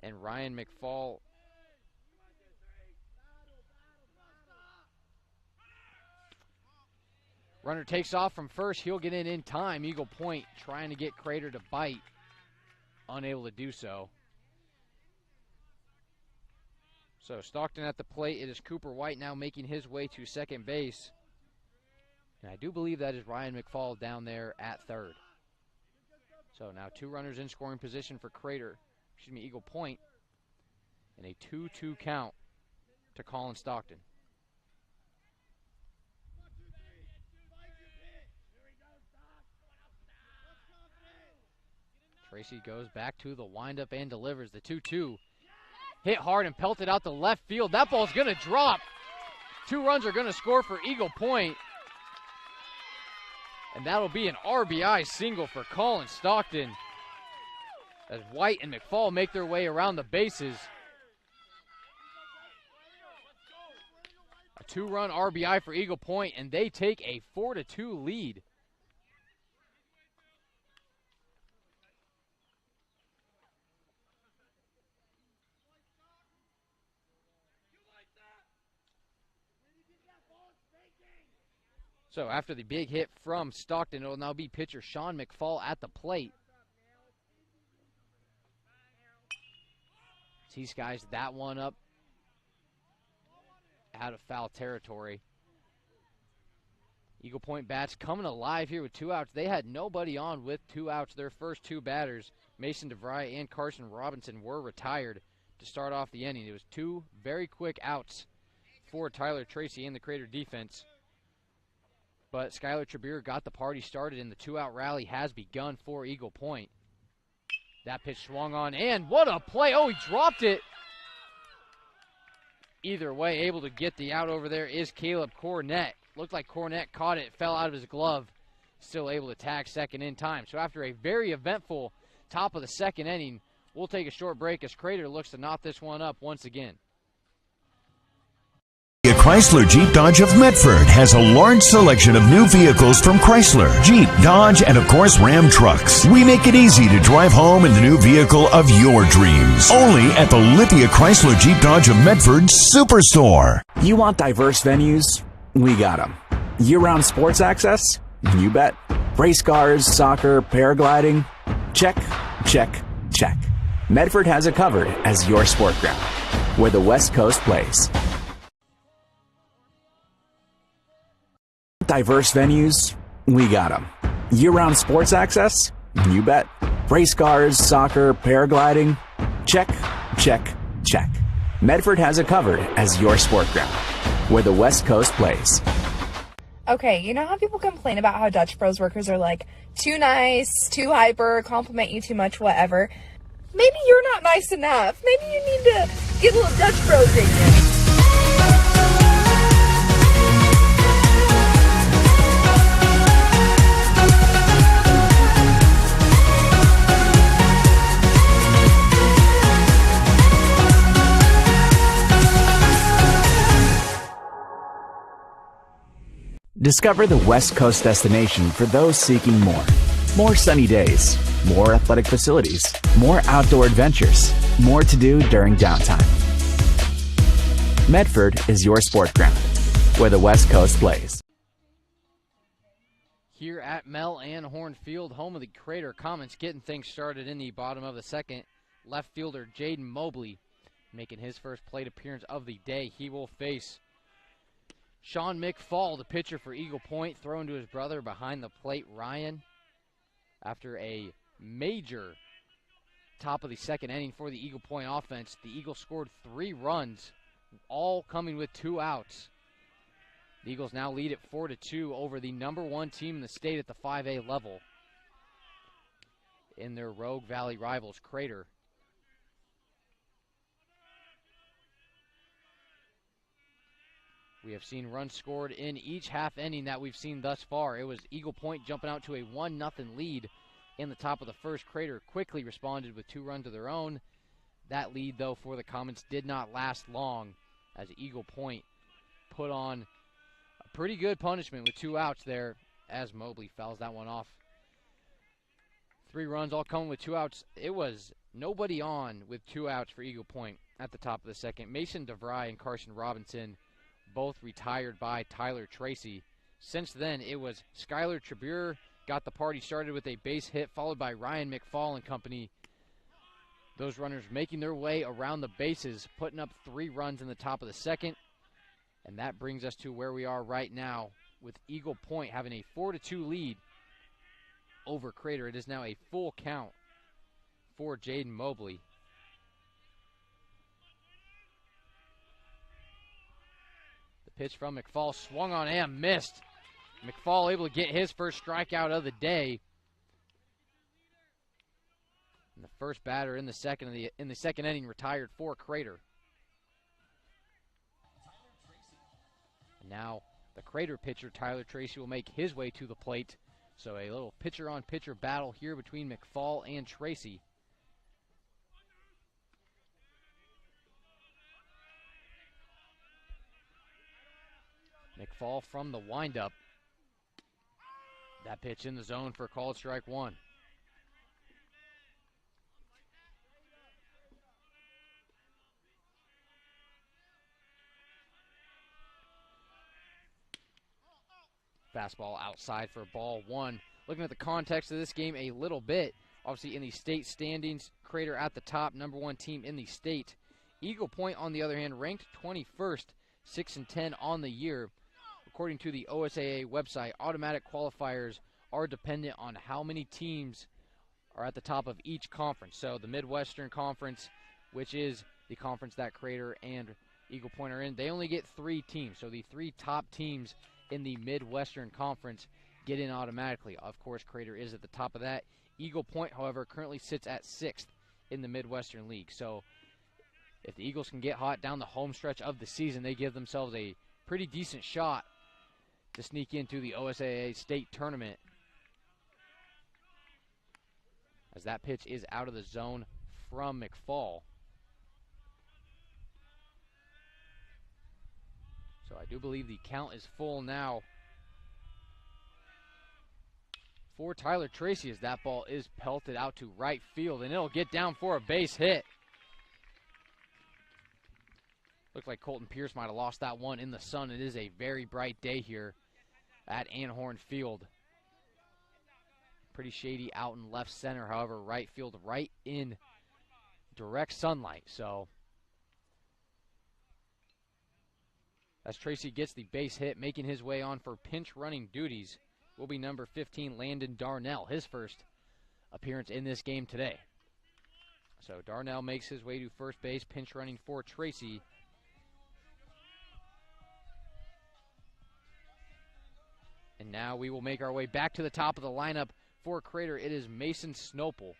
and Ryan McFall runner takes off from first. He'll get in time. Eagle Point trying to get Crater to bite. Unable to do so. So Stockton at the plate. It is Cooper White now making his way to second base. And I do believe that is Ryan McFall down there at third. So now 2 runners in scoring position for Eagle Point. And a 2-2 count to Colin Stockton. Tracy goes back to the windup and delivers the 2-2. Hit hard and pelted out to left field. That ball's going to drop. 2 runs are going to score for Eagle Point. And that'll be an RBI single for Colin Stockton, as White and McFall make their way around the bases. A 2-run RBI for Eagle Point, and they take a 4-2 lead So after the big hit from Stockton, it will now be pitcher Sean McFall at the plate. He skies that one up out of foul territory. Eagle Point bats coming alive here with 2 outs. They had nobody on with 2 outs. Their first 2 batters, Mason DeVry and Carson Robinson, were retired to start off the inning. It was 2 very quick outs for Tyler Tracy and the Crater defense. But Skylar Trabure got the party started, and the 2-out rally has begun for Eagle Point. That pitch swung on, and what a play. Oh, he dropped it. Either way, able to get the out over there is Caleb Cornett. Looked like Cornett caught it, fell out of his glove. Still able to tag second in time. So after a very eventful top of the second inning, we'll take a short break as Crater looks to knot this one up once again. Chrysler Jeep Dodge of Medford has a large selection of new vehicles from Chrysler, Jeep, Dodge, and of course Ram trucks. We make it easy to drive home in the new vehicle of your dreams. Only at the Lithia Chrysler Jeep Dodge of Medford Superstore. You want diverse venues? We got them. Year-round sports access? You bet. Race cars, soccer, paragliding? Check, check, check. Medford has it covered as your sport ground, where the West Coast plays. Diverse venues? We got them. Year-round sports access? You bet. Race cars, soccer, paragliding? Check, check, check. Medford has it covered as your sport ground, where the West Coast plays. Okay, you know how people complain about how Dutch Bros workers are like too nice, too hyper, compliment you too much, whatever? Maybe you're not nice enough. Maybe you need to get a little Dutch Bros in you. Discover the West Coast destination for those seeking more. More sunny days, more athletic facilities, more outdoor adventures, more to do during downtime. Medford is your sport ground, where the West Coast plays. Here at Mel and Horn Field, home of the Crater Comets, getting things started in the bottom of the second. Left fielder Jaden Mobley making his first plate appearance of the day. He will face Sean McFall, the pitcher for Eagle Point, thrown to his brother behind the plate, Ryan. After a major top of the second inning for the Eagle Point offense, the Eagles scored 3 runs, all coming with 2 outs. The Eagles now lead at 4-2 over the #1 team in the state at the 5A level in their Rogue Valley rivals, Crater. We have seen runs scored in each half inning that we've seen thus far. It was Eagle Point jumping out to a 1-0 lead in the top of the first. Crater quickly responded with 2 runs of their own. That lead, though, for the Comets did not last long as Eagle Point put on a pretty good punishment with 2 outs there as Mobley fouls that one off. 3 runs all coming with 2 outs. It was nobody on with 2 outs for Eagle Point at the top of the second. Mason DeVry and Carson Robinson both retired by Tyler Tracy. Since then, it was Skylar Trabure got the party started with a base hit, followed by Ryan McFall and company. Those runners making their way around the bases, putting up 3 runs in the top of the second. And that brings us to where we are right now with Eagle Point having a 4-2 lead over Crater. It is now a full count for Jaden Mobley. Pitch from McFall, swung on and missed. McFall able to get his first strikeout of the day. And the first batter in the second inning retired for Crater. And now the Crater pitcher Tyler Tracy will make his way to the plate. So a little pitcher-on-pitcher battle here between McFall and Tracy. McFall from the windup. That pitch in the zone for called strike 1. Fastball outside for ball one. Looking at the context of this game a little bit, obviously in the state standings, Crater at the top, #1 team in the state. Eagle Point, on the other hand, ranked 21st, 6-10 on the year. According to the OSAA website, automatic qualifiers are dependent on how many teams are at the top of each conference. So the Midwestern Conference, which is the conference that Crater and Eagle Point are in, they only get 3 teams. So the 3 top teams in the Midwestern Conference get in automatically. Of course, Crater is at the top of that. Eagle Point, however, currently sits at 6th in the Midwestern League. So if the Eagles can get hot down the home stretch of the season, they give themselves a pretty decent shot to sneak into the OSAA state tournament. As that pitch is out of the zone from McFall. So I do believe the count is full now for Tyler Tracy, as that ball is pelted out to right field, and it'll get down for a base hit. Looks like Colton Pierce might have lost that one in the sun. It is a very bright day here at Anhorn Field. Pretty shady out in left center, however, right field right in direct sunlight. So as Tracy gets the base hit, making his way on for pinch running duties will be number 15, Landon Darnell, his first appearance in this game today. So Darnell makes his way to first base, pinch running for Tracy. And now we will make our way back to the top of the lineup for Crater. It is Mason Snopel.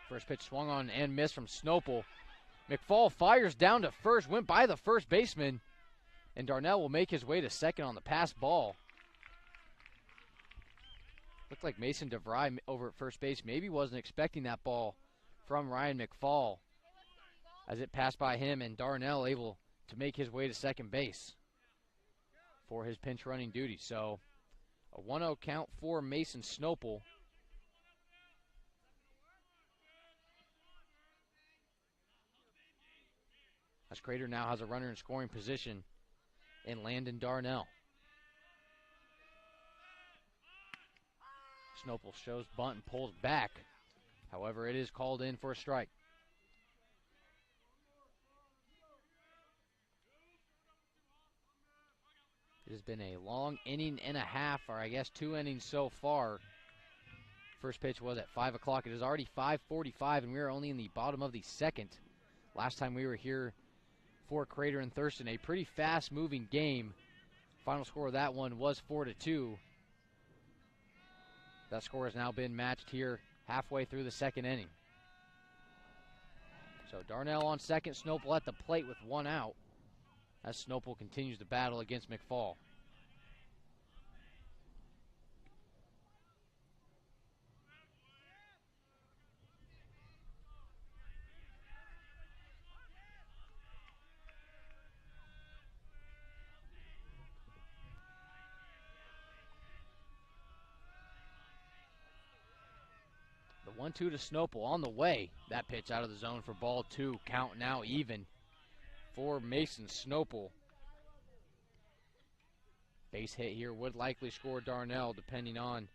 First pitch swung on and missed from Snopel. McFall fires down to first, went by the first baseman, and Darnell will make his way to second on the pass ball. Looked like Mason DeVry over at first base maybe wasn't expecting that ball from Ryan McFall, as it passed by him, and Darnell able to make his way to second base for his pinch running duty. So a 1-0 count for Mason Snopel. As Crater now has a runner in scoring position in Landon Darnell. Snopel shows bunt and pulls back. However, it is called in for a strike. It has been a long inning and a half, or I guess 2 innings so far. First pitch was at 5 o'clock. It is already 5:45, and we are only in the bottom of the second. Last time we were here for Crater and Thurston, a pretty fast-moving game. Final score of that one was 4-2. That score has now been matched here halfway through the second inning. So Darnell on second, Snopel at the plate with 1 out, as Snopel continues to battle against McFall. The 1-2 to Snopel on the way. That pitch out of the zone for ball 2. Count now even for Mason Snopel. Base hit here would likely score Darnell, depending on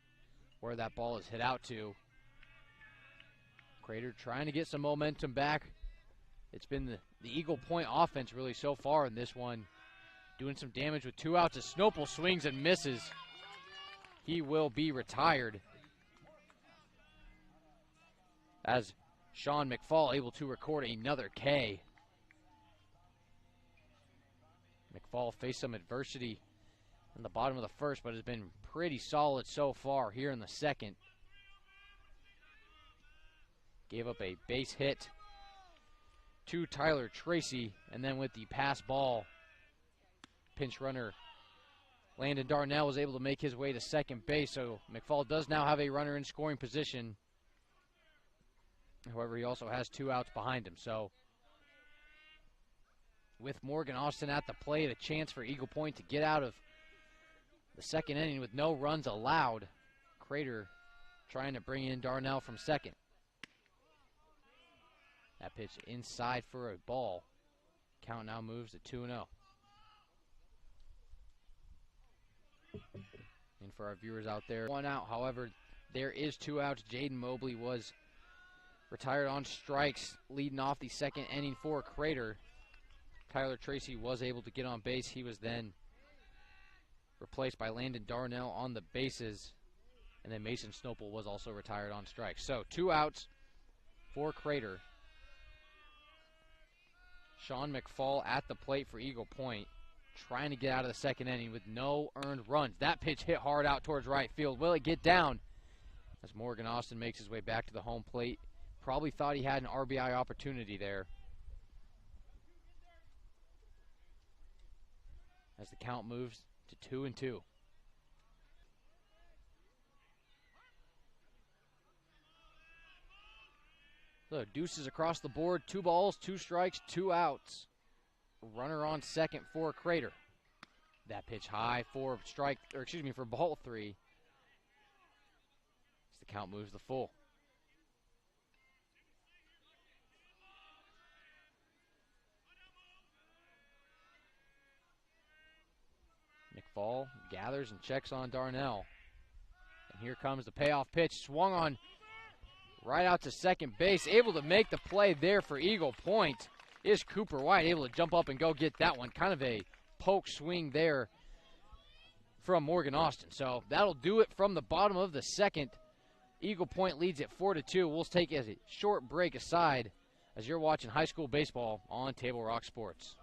where that ball is hit out to. Crater trying to get some momentum back. It's been the Eagle Point offense really so far in this one, doing some damage with 2 outs as Snopel swings and misses. He will be retired, as Sean McFall able to record another K. McFall faced some adversity in the bottom of the first, but has been pretty solid so far here in the second. Gave up a base hit to Tyler Tracy, and then with the pass ball, pinch runner Landon Darnell was able to make his way to second base, so McFall does now have a runner in scoring position. However, he also has 2 outs behind him. So with Morgan Austin at the plate, a chance for Eagle Point to get out of the second inning with no runs allowed. Crater trying to bring in Darnell from second. That pitch inside for a ball. Count now moves to 2-0. And for our viewers out there, 1 out. However, there is 2 outs. Jaden Mobley was retired on strikes, leading off the second inning for Crater. Tyler Tracy was able to get on base. He was then replaced by Landon Darnell on the bases. And then Mason Snopel was also retired on strikes. So 2 outs for Crater. Sean McFall at the plate for Eagle Point, trying to get out of the second inning with no earned runs. That pitch hit hard out towards right field. Will it get down? As Morgan Austin makes his way back to the home plate. Probably thought he had an RBI opportunity there. As the count moves to 2-2. So deuces across the board, 2 balls, 2 strikes, 2 outs. Runner on second for Crater. That pitch high for for ball 3. As the count moves the full. McFall gathers and checks on Darnell. And here comes the payoff pitch, swung on right out to second base, able to make the play there for Eagle Point. Is Cooper White able to jump up and go get that one? Kind of a poke swing there from Morgan Austin. So that'll do it from the bottom of the second. Eagle Point leads at 4-2. We'll take a short break aside as you're watching high school baseball on Table Rock Sports.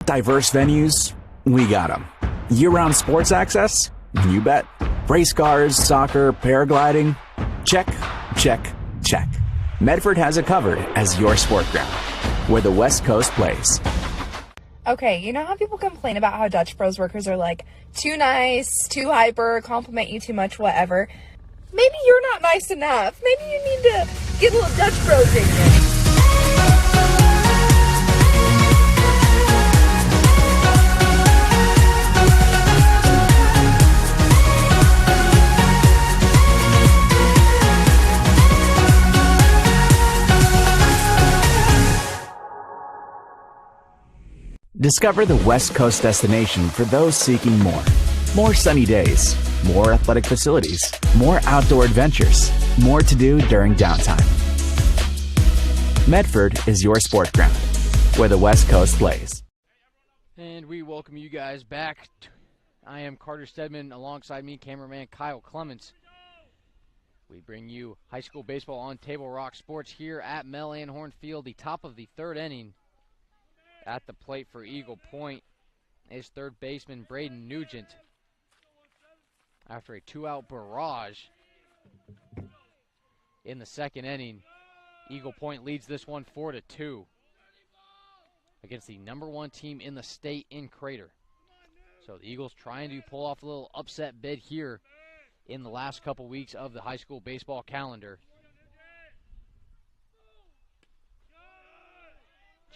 Diverse venues, we got them. Year-round sports access? You bet. Race cars, soccer, paragliding? Check, check, check. Medford has it covered as your sport ground, where the West Coast plays. Okay, you know how people complain about how Dutch Bros workers are like too nice, too hyper, compliment you too much, whatever? Maybe you're not nice enough. Maybe you need to get a little Dutch Bros in you. Discover the West Coast destination for those seeking more. More sunny days, more athletic facilities, more outdoor adventures, more to do during downtime. Medford is your sport ground, where the West Coast plays. And we welcome you guys back. I am Carter Stedman, alongside me, cameraman Kyle Clements. We bring you high school baseball on Table Rock Sports here at Mel Anhorn Field, the top of the third inning. At the plate for Eagle Point is third baseman Braden Nugent. After a 2-out barrage in the second inning, Eagle Point leads this one 4-2 against the #1 team in the state in Crater. So the Eagles trying to pull off a little upset bid here in the last couple weeks of the high school baseball calendar.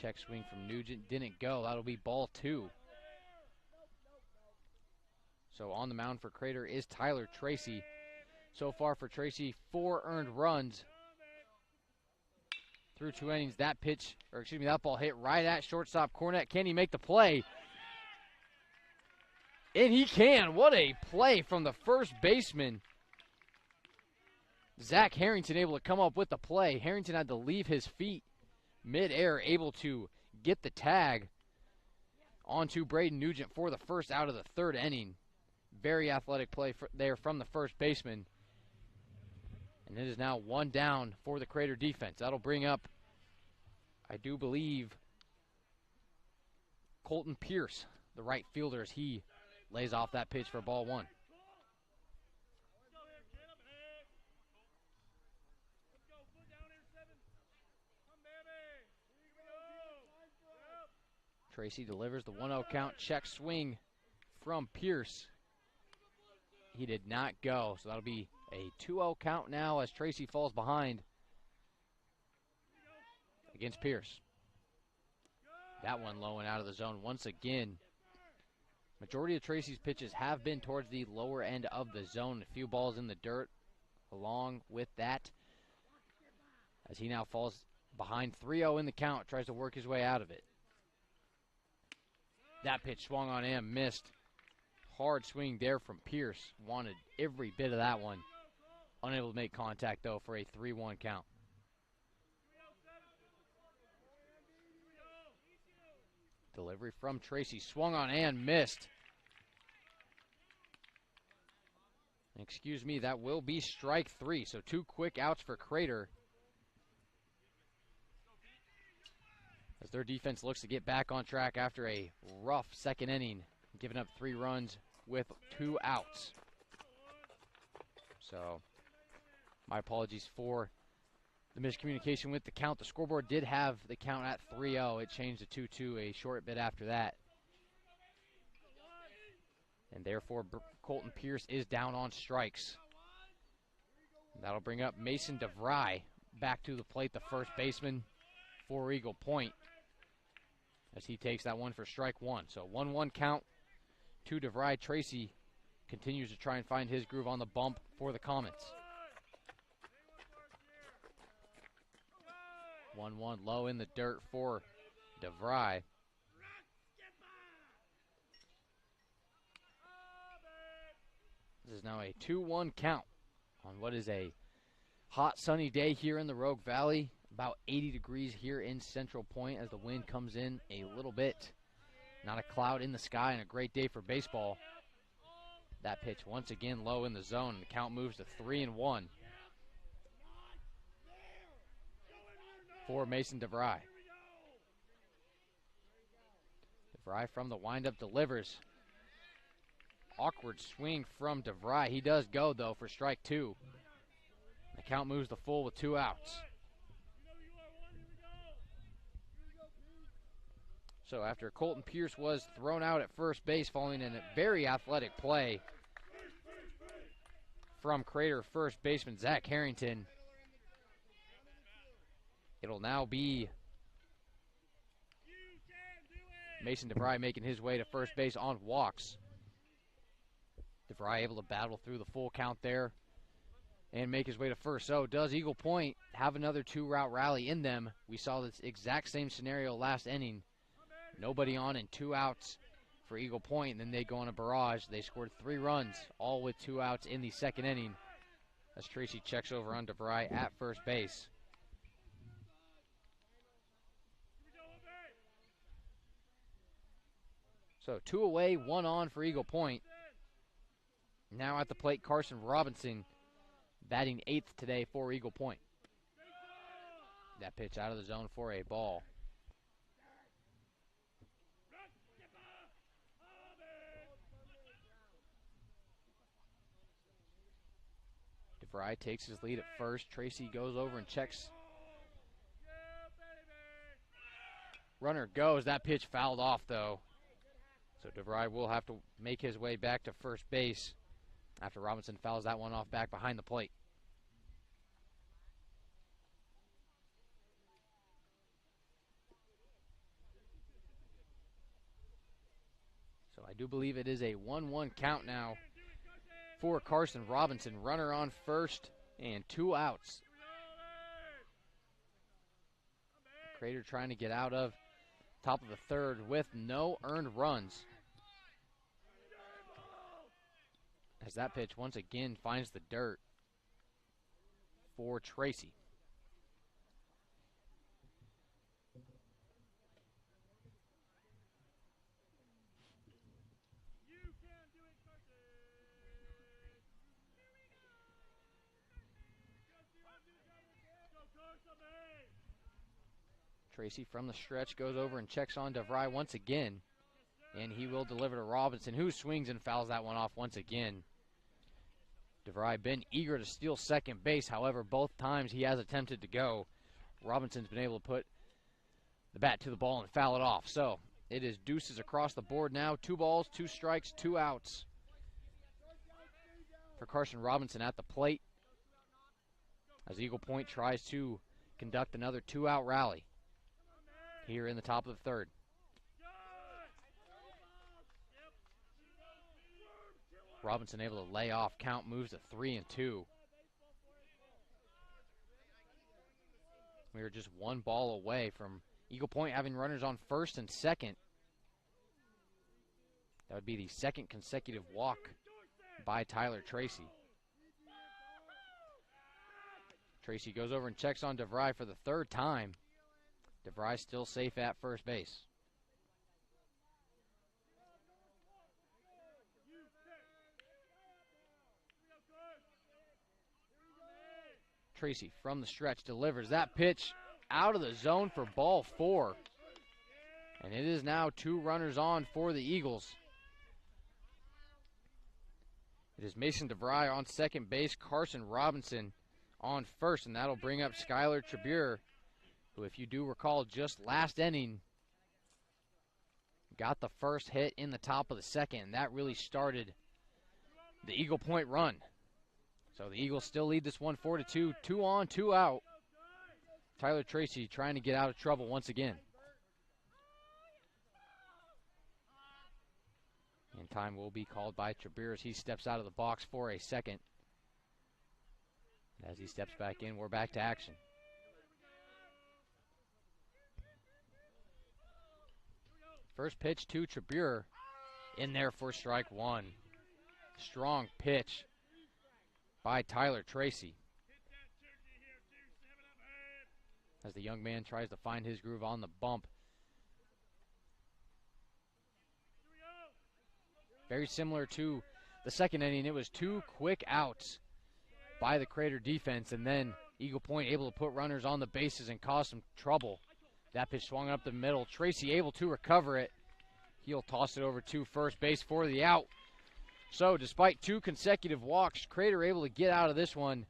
Check swing from Nugent didn't go. That'll be ball 2. So on the mound for Crater is Tyler Tracy. So far for Tracy, 4 earned runs through 2 innings. That ball hit right at shortstop Cornett. Can he make the play? And he can. What a play from the first baseman. Zach Harrington able to come up with the play. Harrington had to leave his feet mid-air, able to get the tag onto Braden Nugent for the first out of the third inning. Very athletic play there from the first baseman. And it is now 1 down for the Crater defense. That'll bring up, I do believe, Colton Pierce, the right fielder, as he lays off that pitch for ball 1. Tracy delivers the 1-0 count. Check swing from Pierce. He did not go, so that'll be a 2-0 count now as Tracy falls behind against Pierce. That one low and out of the zone once again. Majority of Tracy's pitches have been towards the lower end of the zone. A few balls in the dirt along with that, as he now falls behind 3-0 in the count, tries to work his way out of it. That pitch swung on and missed. Hard swing there from Pierce. Wanted every bit of that one. Unable to make contact, though, for a 3-1 count. Delivery from Tracy. Swung on and missed. Excuse me, that will be strike 3. So 2 quick outs for Crater. As their defense looks to get back on track after a rough second inning, giving up 3 runs with 2 outs. So, my apologies for the miscommunication with the count. The scoreboard did have the count at 3-0. It changed to 2-2 a short bit after that. And therefore, Colton Pierce is down on strikes. That'll bring up Mason DeVry back to the plate, the first baseman for Eagle Point, as he takes that one for strike 1. So 1-1 count to DeVry. Tracy continues to try and find his groove on the bump for the Comets. 1-1 low in the dirt for DeVry. This is now a 2-1 count on what is a hot sunny day here in the Rogue Valley. About 80 degrees here in Central Point as the wind comes in a little bit. Not a cloud in the sky and a great day for baseball. That pitch once again low in the zone, and the count moves to 3-1 for Mason DeVry. DeVry from the windup delivers. Awkward swing from DeVry. He does go, though, for strike 2. The count moves to full with 2 outs. So after Colton Pierce was thrown out at first base following a very athletic play from Crater first baseman Zach Harrington, it'll now be Mason DeVry making his way to first base on walks. DeVry able to battle through the full count there and make his way to first. So does Eagle Point have another 2-route rally in them? We saw this exact same scenario last inning. Nobody on and 2 outs for Eagle Point. And then they go on a barrage. They scored 3 runs, all with 2 outs in the second inning, as Tracy checks over on DeVry at first base. So 2 away, 1 on for Eagle Point. Now at the plate, Carson Robinson, batting 8th today for Eagle Point. That pitch out of the zone for a ball. DeVry takes his lead at first. Tracy goes over and checks. Runner goes. That pitch fouled off, though. So DeVry will have to make his way back to first base after Robinson fouls that one off back behind the plate. So I do believe it is a 1-1 count now for Carson Robinson. Runner on first and 2 outs. Crater trying to get out of top of the third with no earned runs, as that pitch once again finds the dirt for Tracy. Tracy from the stretch goes over and checks on DeVry once again, and he will deliver to Robinson, who swings and fouls that one off once again. DeVry been eager to steal second base. However, both times he has attempted to go, Robinson's been able to put the bat to the ball and foul it off. So it is deuces across the board now. 2 balls, 2 strikes, 2 outs for Carson Robinson at the plate, as Eagle Point tries to conduct another 2-out rally here in the top of the third. Robinson able to lay off. Count moves to 3-2. We are just one ball away from Eagle Point having runners on first and second. That would be the second consecutive walk by Tyler Tracy. Tracy goes over and checks on DeVry for the third time. DeVry still safe at first base. Tracy from the stretch delivers that pitch out of the zone for ball 4. And it is now 2 runners on for the Eagles. It is Mason DeVry on second base, Carson Robinson on first, and that'll bring up Skylar Trabure, who, if you do recall, just last inning got the first hit in the top of the second, and that really started the Eagle Point run. So the Eagles still lead this one 4-2, 2 on, 2 out. Tyler Tracy trying to get out of trouble once again. And time will be called by Trabure as he steps out of the box for a second. As he steps back in, we're back to action. First pitch to Trabure, in there for strike 1. Strong pitch by Tyler Tracy. As the young man tries to find his groove on the bump. Very similar to the second inning. It was 2 quick outs by the Crater defense, and then Eagle Point able to put runners on the bases and cause some trouble. That pitch swung up the middle. Tracy able to recover it. He'll toss it over to first base for the out. So despite 2 consecutive walks, Crater able to get out of this one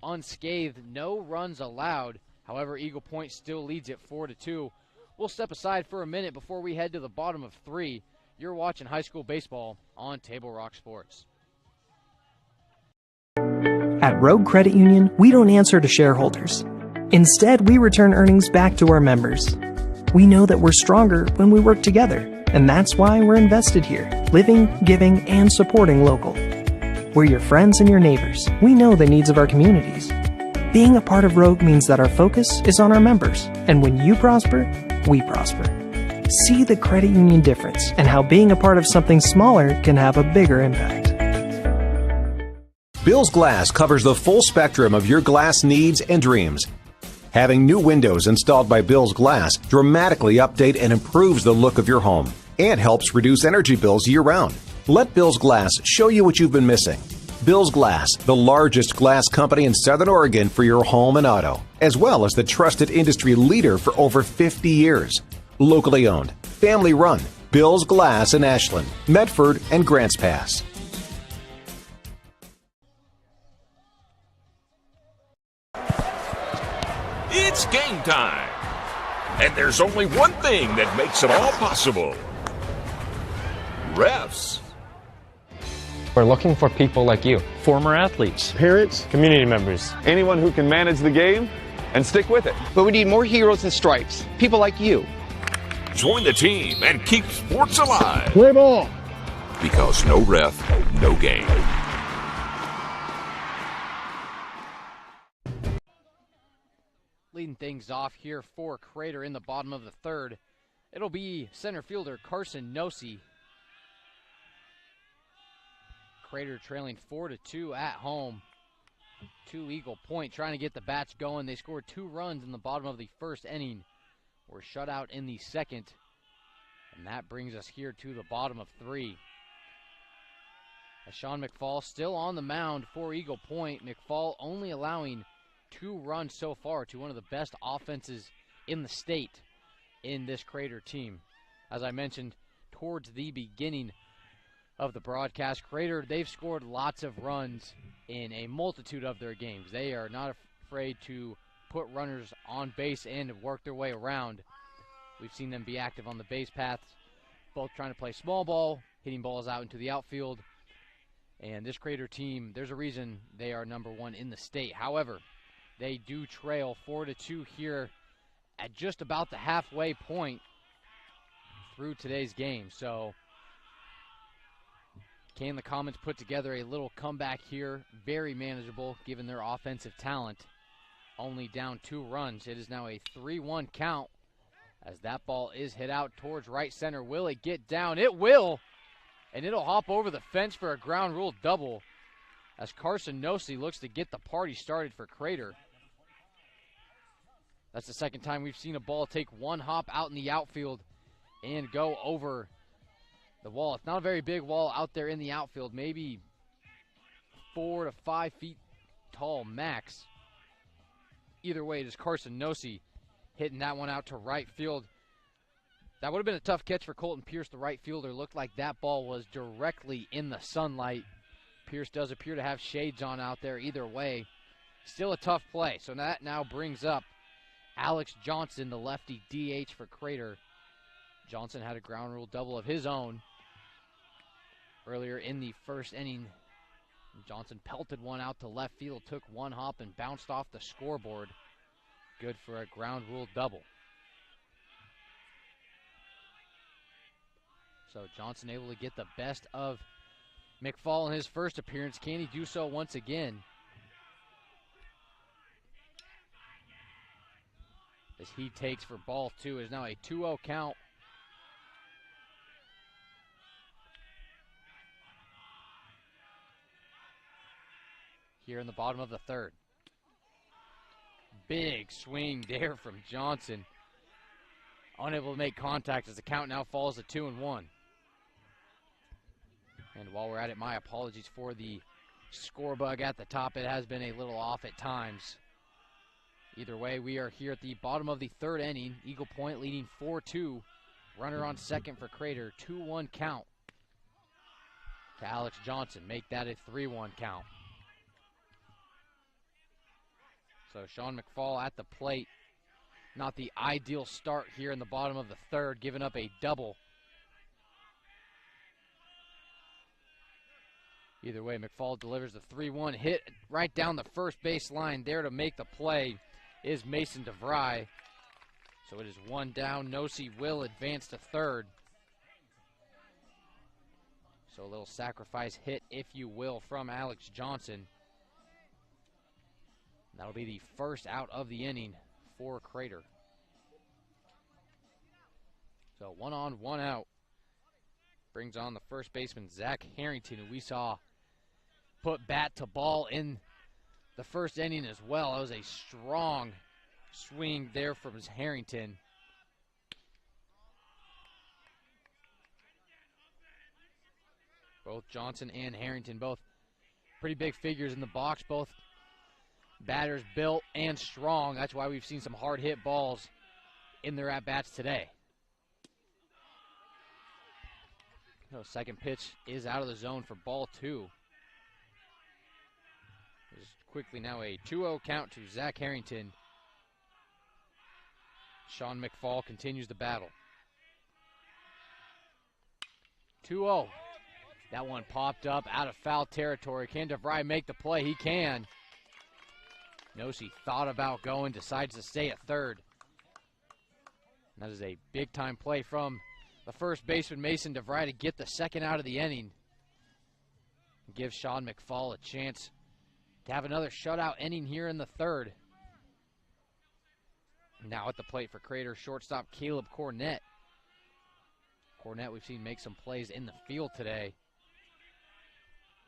unscathed. No runs allowed. However, Eagle Point still leads it 4-2. We'll step aside for a minute before we head to the bottom of 3. You're watching high school baseball on Table Rock Sports. At Rogue Credit Union, we don't answer to shareholders. Instead, we return earnings back to our members. We know that we're stronger when we work together, and that's why we're invested here, living, giving, and supporting local. We're your friends and your neighbors. We know the needs of our communities. Being a part of Rogue means that our focus is on our members, and when you prosper, we prosper. See the credit union difference and how being a part of something smaller can have a bigger impact. Bill's Glass covers the full spectrum of your glass needs and dreams. Having new windows installed by Bill's Glass dramatically update and improves the look of your home and helps reduce energy bills year-round. Let Bill's Glass show you what you've been missing. Bill's Glass, the largest glass company in Southern Oregon for your home and auto, as well as the trusted industry leader for over 50 years. Locally owned, family run, Bill's Glass in Ashland, Medford, and Grants Pass. It's game time. And there's only one thing that makes it all possible. Refs. We're looking for people like you. Former athletes, parents, Community members. Anyone who can manage the game and stick with it. But we need more heroes and stripes, people like you. Join the team and keep sports alive. play ball. Because no ref, no game. Leading things off here for Crater in the bottom of the 3rd. It'll be center fielder Carson Nosey. Crater trailing 4-2 at home to Eagle Point, trying to get the bats going. They scored 2 runs in the bottom of the 1st inning. Were shut out in the 2nd. And that brings us here to the bottom of 3. As Sean McFall still on the mound for Eagle Point. McFall only allowing 2 runs so far to one of the best offenses in the state in this Crater team. As I mentioned towards the beginning of the broadcast, Crater, they've scored lots of runs in a multitude of their games. They are not afraid to put runners on base and work their way around. We've seen them be active on the base paths, both trying to play small ball, hitting balls out into the outfield. And this Crater team, there's a reason they are number 1 in the state. However, they do trail 4-2 here at just about the halfway point through today's game. So can the Comets put together a little comeback here? Very manageable given their offensive talent. only down 2 runs. It is now a 3-1 count as that ball is hit out towards right center. Will it get down? It will, and it'll hop over the fence for a ground rule double as Carson Nosey looks to get the party started for Crater. That's the second time we've seen a ball take one hop out in the outfield and go over the wall. It's not a very big wall out there in the outfield, maybe 4 to 5 feet tall max. Either way, it is Carson Nosey hitting that one out to right field. That would have been a tough catch for Colton Pierce, the right fielder. Looked like that ball was directly in the sunlight. Pierce does appear to have shades on out there. Either way, still a tough play. So that now brings up Alex Johnson, the lefty DH for Crater. Johnson had a ground rule double of his own earlier in the first inning. Johnson pelted one out to left field, took one hop and bounced off the scoreboard. Good for a ground rule double. So Johnson able to get the best of McFall in his first appearance. Can he do so once again? As he takes for ball 2, is now a 2-0 count. Here in the bottom of the third. Big swing there from Johnson. Unable to make contact as the count now falls to 2-1. And while we're at it, my apologies for the score bug at the top. It has been a little off at times. Either way, we are here at the bottom of the third inning. Eagle Point leading 4-2. Runner on second for Crater. 2-1 count to Alex Johnson. Make that a 3-1 count. So Sean McFall at the plate. Not the ideal start here in the bottom of the third, giving up a double. Either way, McFall delivers the 3-1 hit right down the first base line. There to make the play is Mason DeVry. So it is one down. Nosey will advance to third. So a little sacrifice hit, if you will, from Alex Johnson. That'll be the first out of the inning for Crater. So 1 on, 1 out. Brings on the first baseman, Zach Harrington, who we saw put bat to ball in the first inning as well. That was a strong swing there from Harrington. Both Johnson and Harrington, both pretty big figures in the box, both batters built and strong. That's why we've seen some hard hit balls in their at-bats today. So second pitch is out of the zone for ball 2. There's quickly now a 2-0 count to Zach Harrington. Sean McFall continues the battle. 2-0. That one popped up out of foul territory. Can DeVry make the play? He can. Nosey thought about going, decides to stay at third. That is a big-time play from the first baseman, Mason DeVry, to get the second out of the inning. Give Sean McFall a chance to have another shutout inning here in the third. Now at the plate for Crater, shortstop Caleb Cornett. Cornett we've seen make some plays in the field today.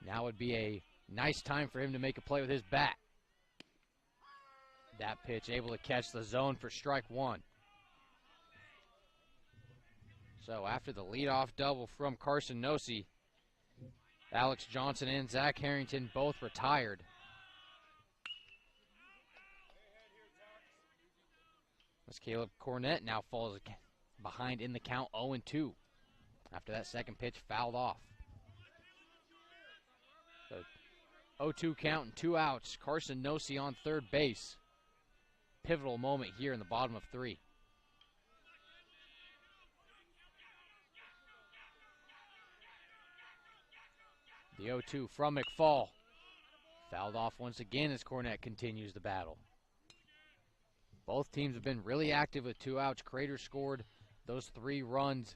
Now would be a nice time for him to make a play with his bat. That pitch able to catch the zone for strike 1. So after the leadoff double from Carson Nosey, Alex Johnson and Zach Harrington both retired. As Caleb Cornett now falls behind in the count 0-2 after that second pitch fouled off. So 0-2 count and 2 outs. Carson Nosey on third base. Pivotal moment here in the bottom of 3. The 0-2 from McFall. Fouled off once again as Cornett continues the battle. Both teams have been really active with 2 outs. Crater scored those 3 runs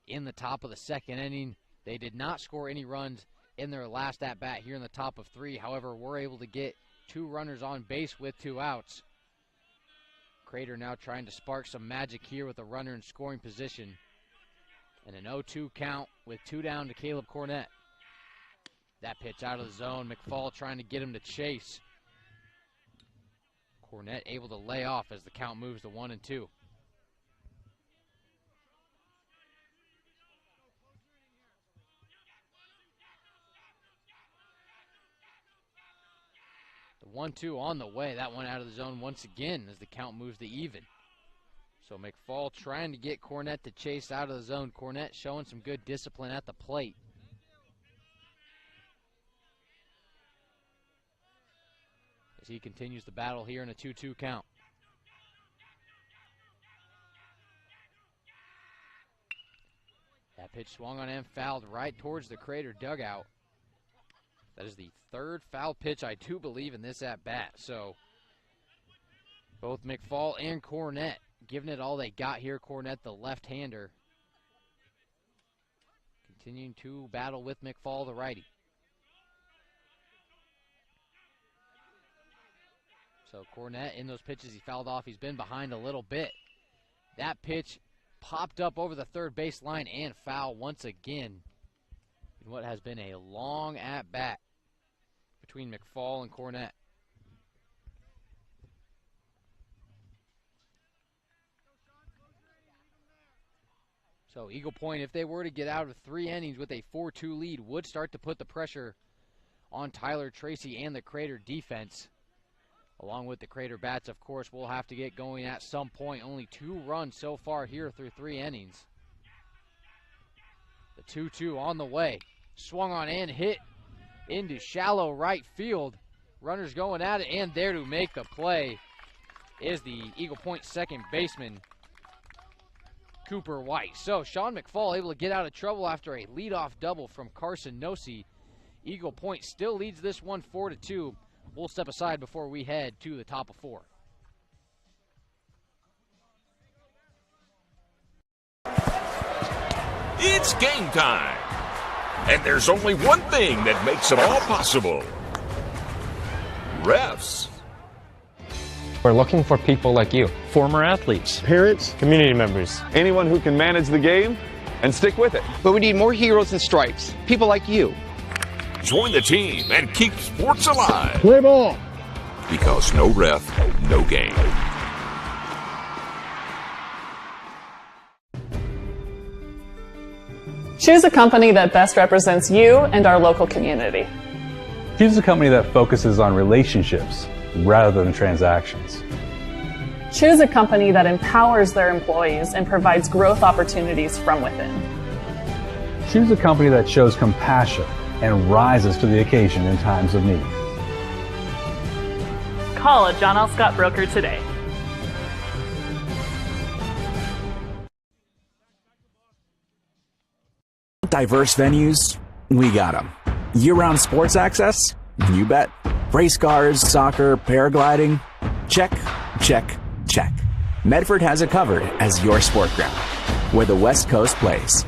in the top of the second inning. They did not score any runs in their last at-bat here in the top of 3. However, were able to get 2 runners on base with 2 outs. Crater now trying to spark some magic here with a runner in scoring position. And an 0-2 count with 2 down to Caleb Cornett. That pitch out of the zone. McFall trying to get him to chase. Cornett able to lay off as the count moves to 1-2. The 1-2 on the way. That one out of the zone once again as the count moves to even. So McFall trying to get Cornett to chase out of the zone. Cornett showing some good discipline at the plate. As he continues the battle here in a 2-2 count. That pitch swung on and fouled right towards the Crater dugout. That is the 3rd foul pitch, I do believe, in this at-bat. So both McFall and Cornett giving it all they got here. Cornett, the left-hander, continuing to battle with McFall, the righty. So Cornett, in those pitches he fouled off, he's been behind a little bit. That pitch popped up over the third base line and foul once again in what has been a long at-bat between McFall and Cornett. So Eagle Point, if they were to get out of 3 innings with a 4-2 lead, would start to put the pressure on Tyler Tracy and the Crater defense. Along with the Crater bats, of course, we'll have to get going at some point. Only 2 runs so far here through 3 innings. The 2-2 on the way. Swung on and hit into shallow right field. Runners going at it, and there to make the play is the Eagle Point second baseman, Cooper White. So Sean McFall able to get out of trouble after a leadoff double from Carson Nosey. Eagle Point still leads this one 4-2. We'll step aside before we head to the top of 4. It's game time. And there's only one thing that makes it all possible. Refs. We're looking for people like you. Former athletes. Parents, Community members. anyone who can manage the game and stick with it. But we need more heroes and stripes. People like you. Join the team and keep sports alive. Play ball. Because no ref, no game. Choose a company that best represents you and our local community. Choose a company that focuses on relationships rather than transactions. Choose a company that empowers their employees and provides growth opportunities from within. Choose a company that shows compassion and rises to the occasion in times of need. Call a John L. Scott broker today. Diverse venues, we got them. Year-round sports access? You bet. Race cars, soccer, paragliding? Check, check, check. Medford has it covered as your sport ground, where the West Coast plays.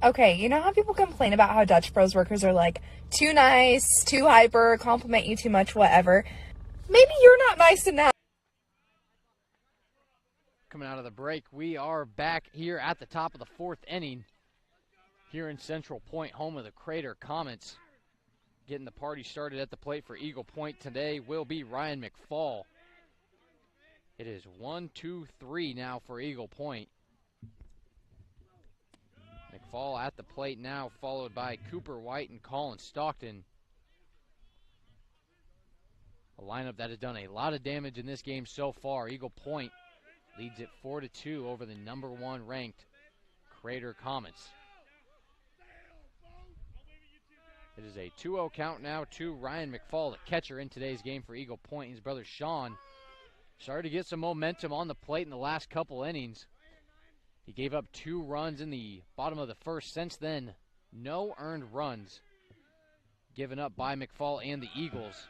Okay, you know how people complain about how Dutch Bros workers are like too nice, too hyper, compliment you too much, whatever? Maybe you're not nice enough. Coming out of the break, we are back here at the top of the 4th inning here in Central Point, home of the Crater Comets. Getting the party started at the plate for Eagle Point today will be Ryan McFall. It is 1-2-3 now for Eagle Point. McFall at the plate now, followed by Cooper White and Colin Stockton. A lineup that has done a lot of damage in this game so far. Eagle Point leads it 4-2 over the number 1 ranked Crater Comets. It is a 2-0 count now to Ryan McFall, the catcher in today's game for Eagle Point. His brother Sean started to get some momentum on the plate in the last couple innings. He gave up 2 runs in the bottom of the first. Since then, no earned runs given up by McFall and the Eagles,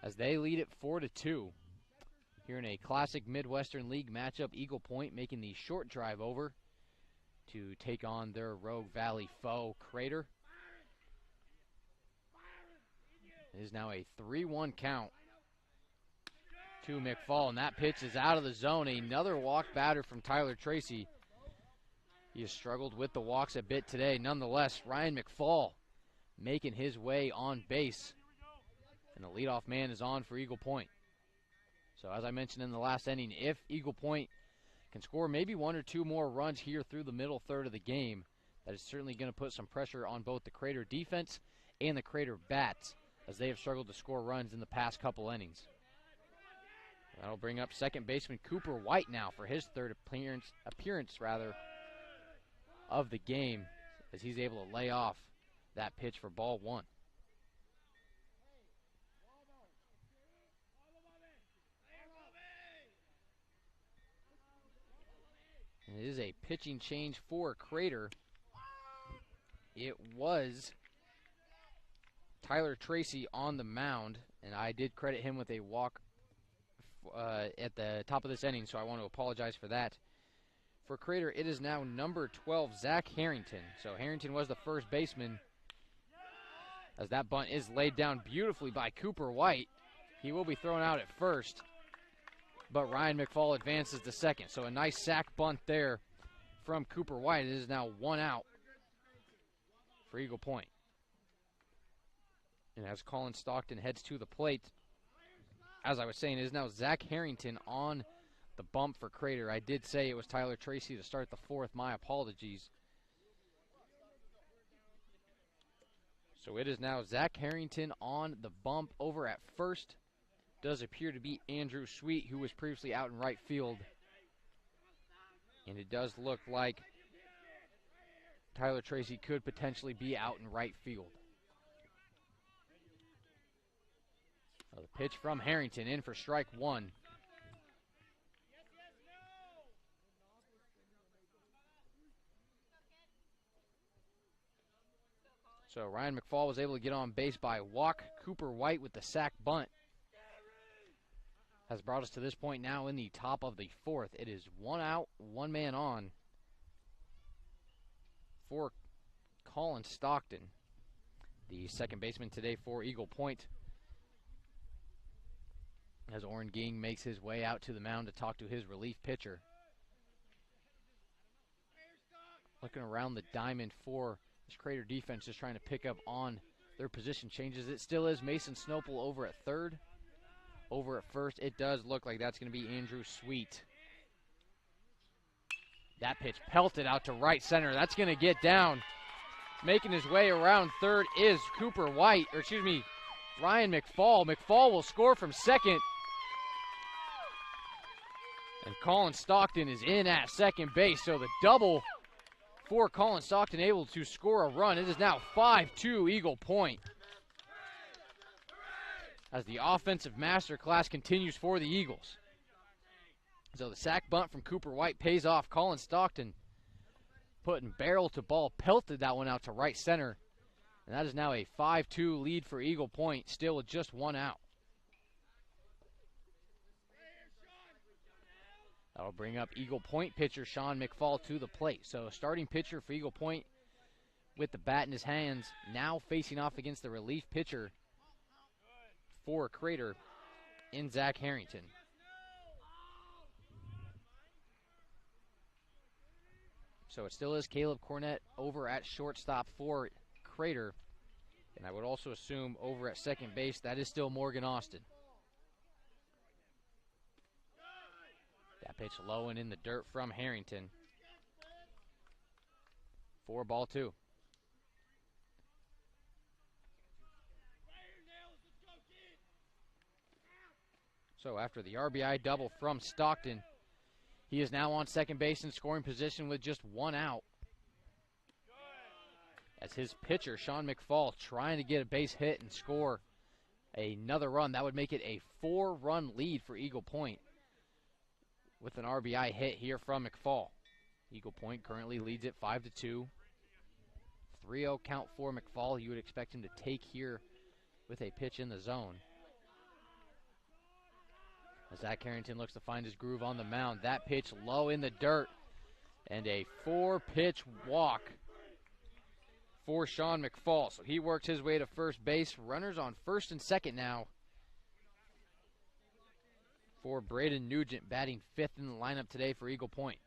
as they lead it 4-2. Here in a classic Midwestern League matchup, Eagle Point making the short drive over to take on their Rogue Valley foe, Crater. It is now a 3-1 count to McFall, and that pitch is out of the zone. Another walk batter from Tyler Tracy. He has struggled with the walks a bit today. Nonetheless, Ryan McFall making his way on base, and the leadoff man is on for Eagle Point. So as I mentioned in the last inning, if Eagle Point can score maybe 1 or 2 more runs here through the middle third of the game, that is certainly going to put some pressure on both the Crater defense and the Crater bats, as they have struggled to score runs in the past couple innings. That'll bring up second baseman Cooper White now for his third appearance of the game, as he's able to lay off that pitch for ball 1. And it is a pitching change for Crater. It was Tyler Tracy on the mound, and I did credit him with a walk at the top of this inning, so I want to apologize for that. For Crater, it is now number 12, Zach Harrington. So Harrington was the first baseman, as that bunt is laid down beautifully by Cooper White. He will be thrown out at first, but Ryan McFall advances to second. So a nice sack bunt there from Cooper White. It is now 1 out for Eagle Point. And as Colin Stockton heads to the plate, as I was saying, it is now Zach Harrington on the bump for Crater. I did say it was Tyler Tracy to start the 4th. My apologies. So it is now Zach Harrington on the bump. Over at first does appear to be Andrew Sweet, who was previously out in right field. And it does look like Tyler Tracy could potentially be out in right field. So the pitch from Harrington in for strike 1. So Ryan McFall was able to get on base by a walk. Cooper White with the sack bunt has brought us to this point now in the top of the 4th. It is 1 out, 1 man on for Colin Stockton, the second baseman today for Eagle Point, as Oren Ging makes his way out to the mound to talk to his relief pitcher. Looking around the diamond for this Crater defense, just trying to pick up on their position changes. It still is Mason Snopel over at third. Over at first, it does look like that's going to be Andrew Sweet. That pitch pelted out to right center. That's going to get down. Making his way around third is Cooper White, or excuse me, Ryan McFall. McFall will score from second. And Colin Stockton is in at second base, so the double for Colin Stockton, able to score a run. It is now 5-2 Eagle Point, as the offensive masterclass continues for the Eagles. So the sack bunt from Cooper White pays off. Colin Stockton putting barrel to ball, pelted that one out to right center. And that is now a 5-2 lead for Eagle Point, still with just 1 out. That'll bring up Eagle Point pitcher Sean McFall to the plate. So starting pitcher for Eagle Point with the bat in his hands, now facing off against the relief pitcher for Crater in Zach Harrington. So it still is Caleb Cornett over at shortstop for Crater. And I would also assume over at second base, that is still Morgan Austin. That pitch low and in the dirt from Harrington. 4-2. So after the RBI double from Stockton, he is now on second base in scoring position with just 1 out, as his pitcher, Sean McFall, trying to get a base hit and score another run. That would make it a 4-run lead for Eagle Point with an RBI hit here from McFall. Eagle Point currently leads it 5-2. 3-0 count for McFall. You would expect him to take here with a pitch in the zone. As Zach Harrington looks to find his groove on the mound. That pitch low in the dirt. And a 4-pitch walk for Sean McFall. So he works his way to first base. Runners on first and second now for Braden Nugent, batting fifth in the lineup today for Eagle Point.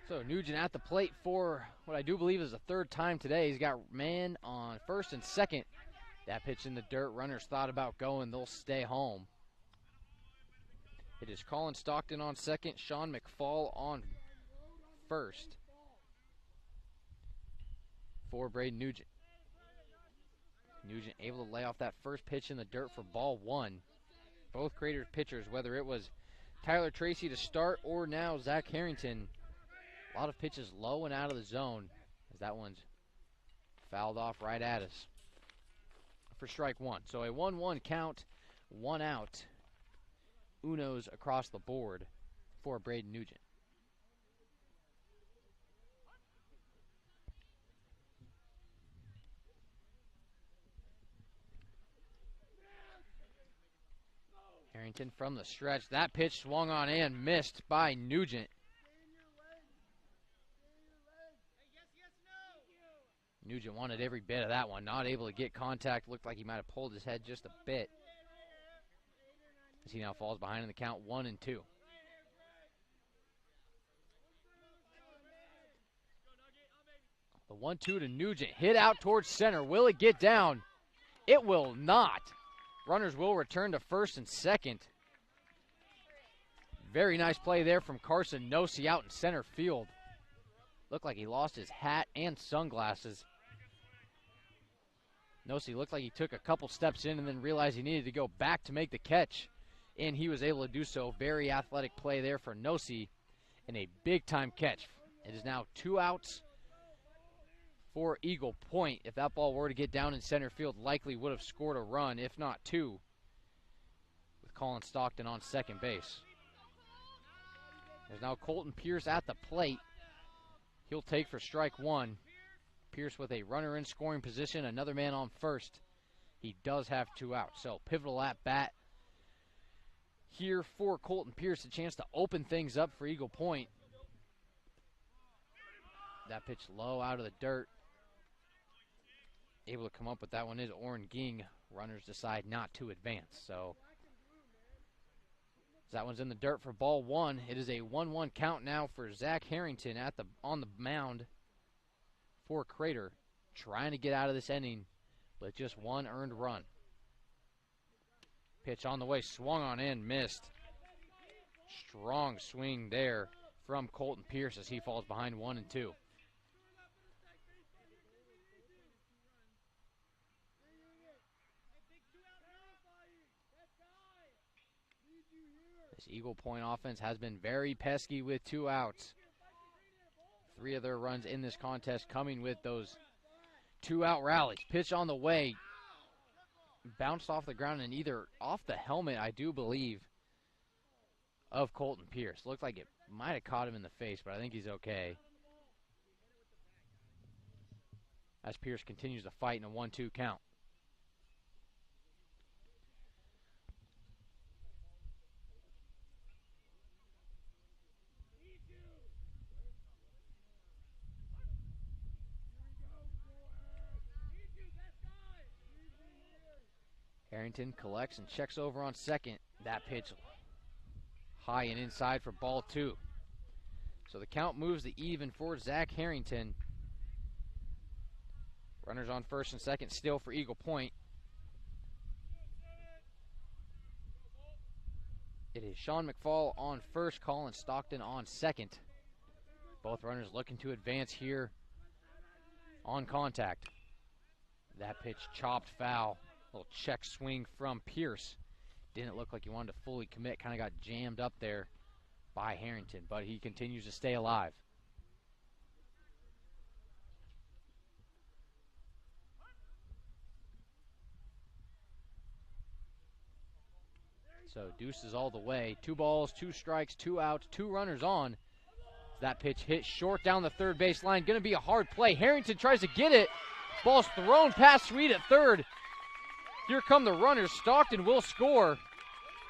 So Nugent at the plate for what I do believe is the third time today. He's got man on first and second. That pitch in the dirt. Runners thought about going. They'll stay home. It is Colin Stockton on second. Sean McFall on first for Braden Nugent. Nugent able to lay off that first pitch in the dirt for ball one. Both Crater's pitchers, whether it was Tyler Tracy to start or now Zach Harrington, a lot of pitches low and out of the zone as that one's fouled off right at us for strike one. So a 1-1 count, 1 out. Unos across the board for Braden Nugent. Harrington from the stretch. That pitch swung on and missed by Nugent. Nugent wanted every bit of that one. Not able to get contact. Looked like he might have pulled his head just a bit. As he now falls behind in the count 1-2. The 1-2 to Nugent. Hit out towards center. Will it get down? It will not. Runners will return to first and second. Very nice play there from Carson Nosey out in center field. Looked like he lost his hat and sunglasses. Nosey looked like he took a couple steps in and then realized he needed to go back to make the catch, and he was able to do so. Very athletic play there for Nosey and a big-time catch. It is now 2 outs for Eagle Point. If that ball were to get down in center field, likely would have scored a run, if not 2, with Colin Stockton on second base. There's now Colton Pierce at the plate. He'll take for strike one. Pierce with a runner in scoring position, another man on first. He does have 2 outs, so pivotal at bat here for Colton Pierce, a chance to open things up for Eagle Point. That pitch low out of the dirt. Able to come up with that one is Oren Ging. Runners decide not to advance, so that one's in the dirt for ball one. It is a 1-1 count now for Zach Harrington on the mound for Crater, trying to get out of this inning with just 1 earned run. Pitch on the way, swung on in, missed. Strong swing there from Colton Pierce as he falls behind 1-2. This Eagle Point offense has been very pesky with 2 outs. 3 of their runs in this contest coming with those 2-out rallies. Pitch on the way. Bounced off the ground and either off the helmet, I do believe, of Colton Pierce. Looked like it might have caught him in the face, but I think he's okay. As Pierce continues to fight in a 1-2 count. Harrington collects and checks over on second. That pitch high and inside for ball 2. So the count moves to even for Zach Harrington. Runners on first and second still for Eagle Point. It is Sean McFall on first, Colin Stockton on second. Both runners looking to advance here on contact. That pitch chopped foul. Little check swing from Pierce. Didn't look like he wanted to fully commit. Kind of got jammed up there by Harrington, but he continues to stay alive. So deuces all the way. 2 balls, 2 strikes, 2 outs, 2 runners on. That pitch hit short down the third base line. Going to be a hard play. Harrington tries to get it. Ball's thrown past Sweet at third. Here come the runners. Stockton will score.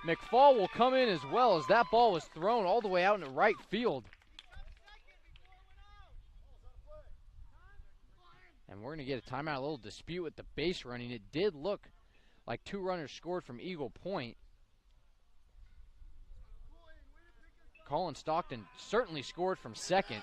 McFall will come in as well, as that ball was thrown all the way out into right field. And we're going to get a timeout, a little dispute with the base running. It did look like 2 runners scored from Eagle Point. Colin Stockton certainly scored from second.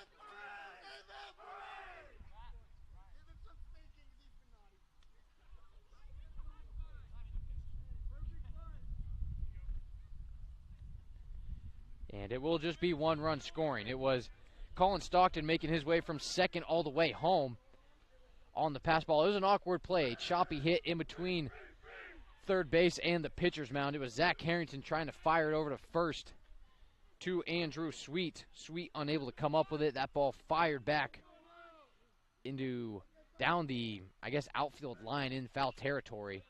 And it will just be 1 run scoring. It was Colin Stockton making his way from second all the way home on the pass ball. It was an awkward play, a choppy hit in between third base and the pitcher's mound. It was Zach Harrington trying to fire it over to first to Andrew Sweet. Sweet unable to come up with it. That ball fired back into down the, I guess, outfield line in foul territory.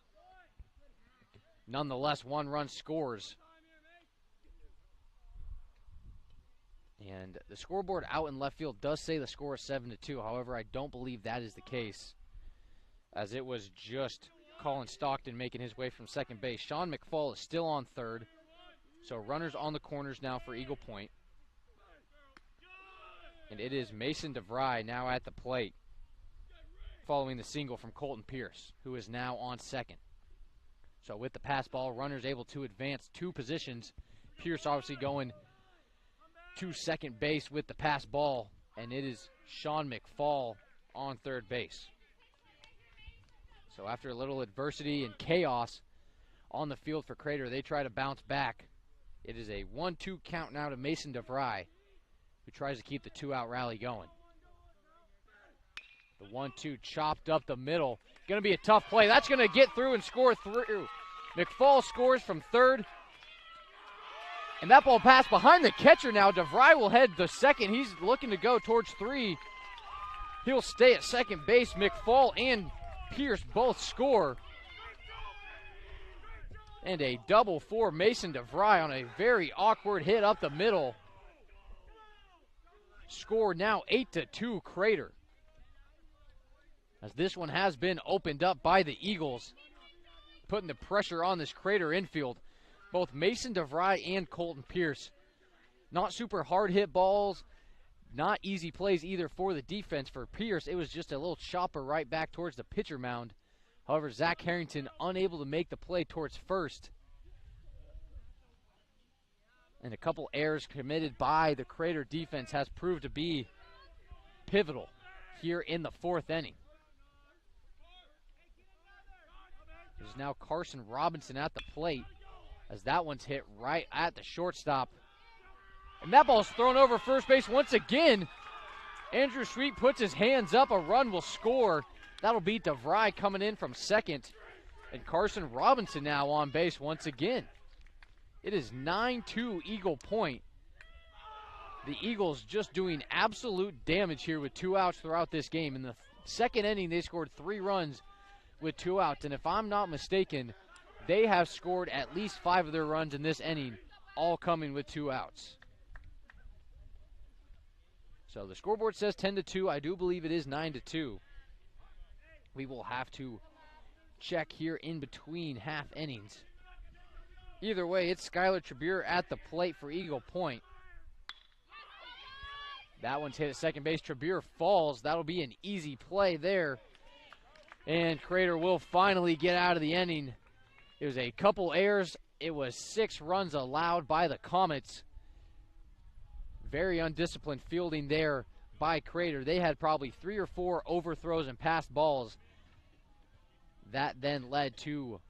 Nonetheless, 1 run scores. And the scoreboard out in left field does say the score is 7-2. However, I don't believe that is the case, as it was just Colin Stockton making his way from second base. Sean McFall is still on third. So runners on the corners now for Eagle Point. And it is Mason DeVry now at the plate, following the single from Colton Pierce, who is now on second. So with the pass ball, runners able to advance 2 positions. Pierce obviously going to second base with the pass ball, and it is Sean McFall on third base. So after a little adversity and chaos on the field for Crater, they try to bounce back. It is a 1-2 count now to Mason DeVry, who tries to keep the 2-out rally going. The 1-2 chopped up the middle. Going to be a tough play. That's going to get through and score through. McFall scores from third. And that ball passed behind the catcher now. DeVry will head to second. He's looking to go towards 3. He'll stay at second base. McFall and Pierce both score. And a double for Mason DeVry on a very awkward hit up the middle. Score now 8-2 Crater, as this one has been opened up by the Eagles, putting the pressure on this Crater infield. Both Mason DeVry and Colton Pierce, not super hard hit balls, not easy plays either for the defense. For Pierce, it was just a little chopper right back towards the pitcher mound. However, Zach Harrington unable to make the play towards first. And a couple errors committed by the Crater defense has proved to be pivotal here in the 4th inning. There's now Carson Robinson at the plate, as that one's hit right at the shortstop. And that ball's thrown over first base once again. Andrew Sweet puts his hands up. A run will score. That'll be DeVry coming in from second. And Carson Robinson now on base once again. It is 9-2 Eagle Point. The Eagles just doing absolute damage here with 2 outs throughout this game. In the 2nd inning, they scored 3 runs with 2 outs. And if I'm not mistaken, they have scored at least 5 of their runs in this inning, all coming with 2 outs. So the scoreboard says 10-2. I do believe it is 9-2. We will have to check here in between half innings. Either way, it's Skylar Trabure at the plate for Eagle Point. That one's hit at second base. Trabure falls. That'll be an easy play there. And Crater will finally get out of the inning. It was a couple errors. It was 6 runs allowed by the Comets. Very undisciplined fielding there by Crater. They had probably 3 or 4 overthrows and passed balls. That then led to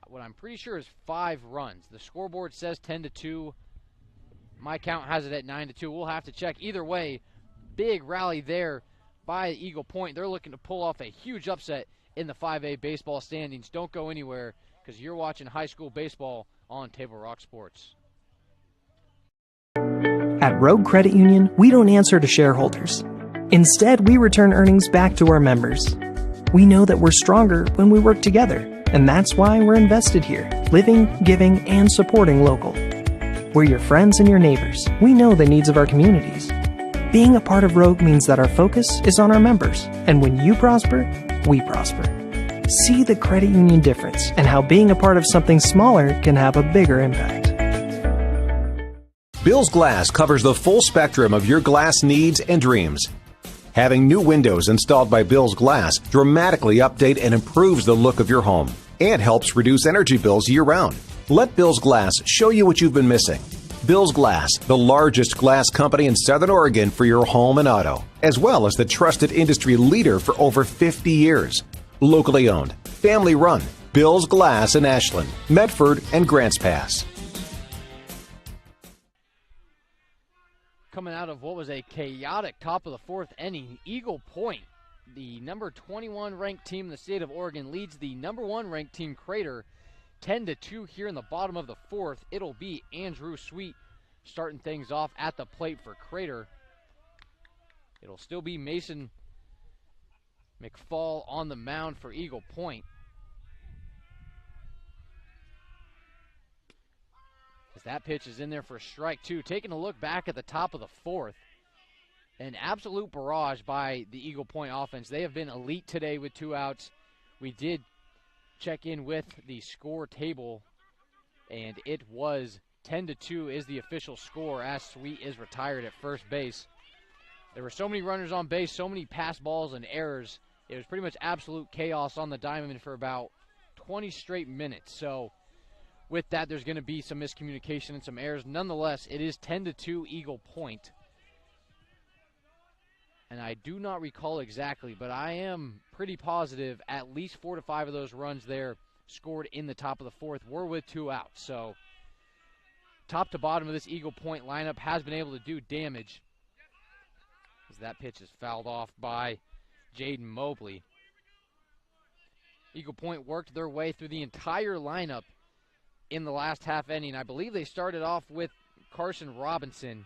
what I'm pretty sure is 5 runs. The scoreboard says 10-2. My count has it at 9-2. We'll have to check. Either way, big rally there by Eagle Point. They're looking to pull off a huge upset in the 5A baseball standings. Don't go anywhere, because you're watching high school baseball on Table Rock Sports. At Rogue Credit Union, we don't answer to shareholders. Instead, we return earnings back to our members. We know that we're stronger when we work together, and that's why we're invested here, living, giving, and supporting local. We're your friends and your neighbors. We know the needs of our communities. Being a part of Rogue means that our focus is on our members, and when you prosper, we prosper. See the credit union difference and how being a part of something smaller can have a bigger impact. Bill's Glass covers the full spectrum of your glass needs and dreams. Having new windows installed by Bill's Glass dramatically update and improves the look of your home and helps reduce energy bills year-round. Let Bill's Glass show you what you've been missing. Bill's Glass, the largest glass company in Southern Oregon for your home and auto, as well as the trusted industry leader for over 50 years. Locally owned, family run, Bill's Glass in Ashland, Medford, and Grants Pass. Coming out of what was a chaotic top of the fourth inning, Eagle Point, the number 21 ranked team in the state of Oregon, leads the number 1 ranked team, Crater, 10-2 here in the bottom of the fourth. It'll be Andrew Sweet starting things off at the plate for Crater. It'll still be Mason McFall on the mound for Eagle Point. As that pitch is in there for strike 2. Taking a look back at the top of the fourth, an absolute barrage by the Eagle Point offense. They have been elite today with 2 outs. We did check in with the score table, and it was 10-2 is the official score as Sweet is retired at first base. There were so many runners on base, so many pass balls and errors. It was pretty much absolute chaos on the diamond for about 20 straight minutes. So with that, there's going to be some miscommunication and some errors. Nonetheless, it is 10-2 Eagle Point. And I do not recall exactly, but I am pretty positive at least 4 to 5 of those runs there scored in the top of the fourth were with 2 outs. So top to bottom of this Eagle Point lineup has been able to do damage, as that pitch is fouled off by Jaden Mobley. Eagle Point worked their way through the entire lineup in the last half inning. I believe they started off with Carson Robinson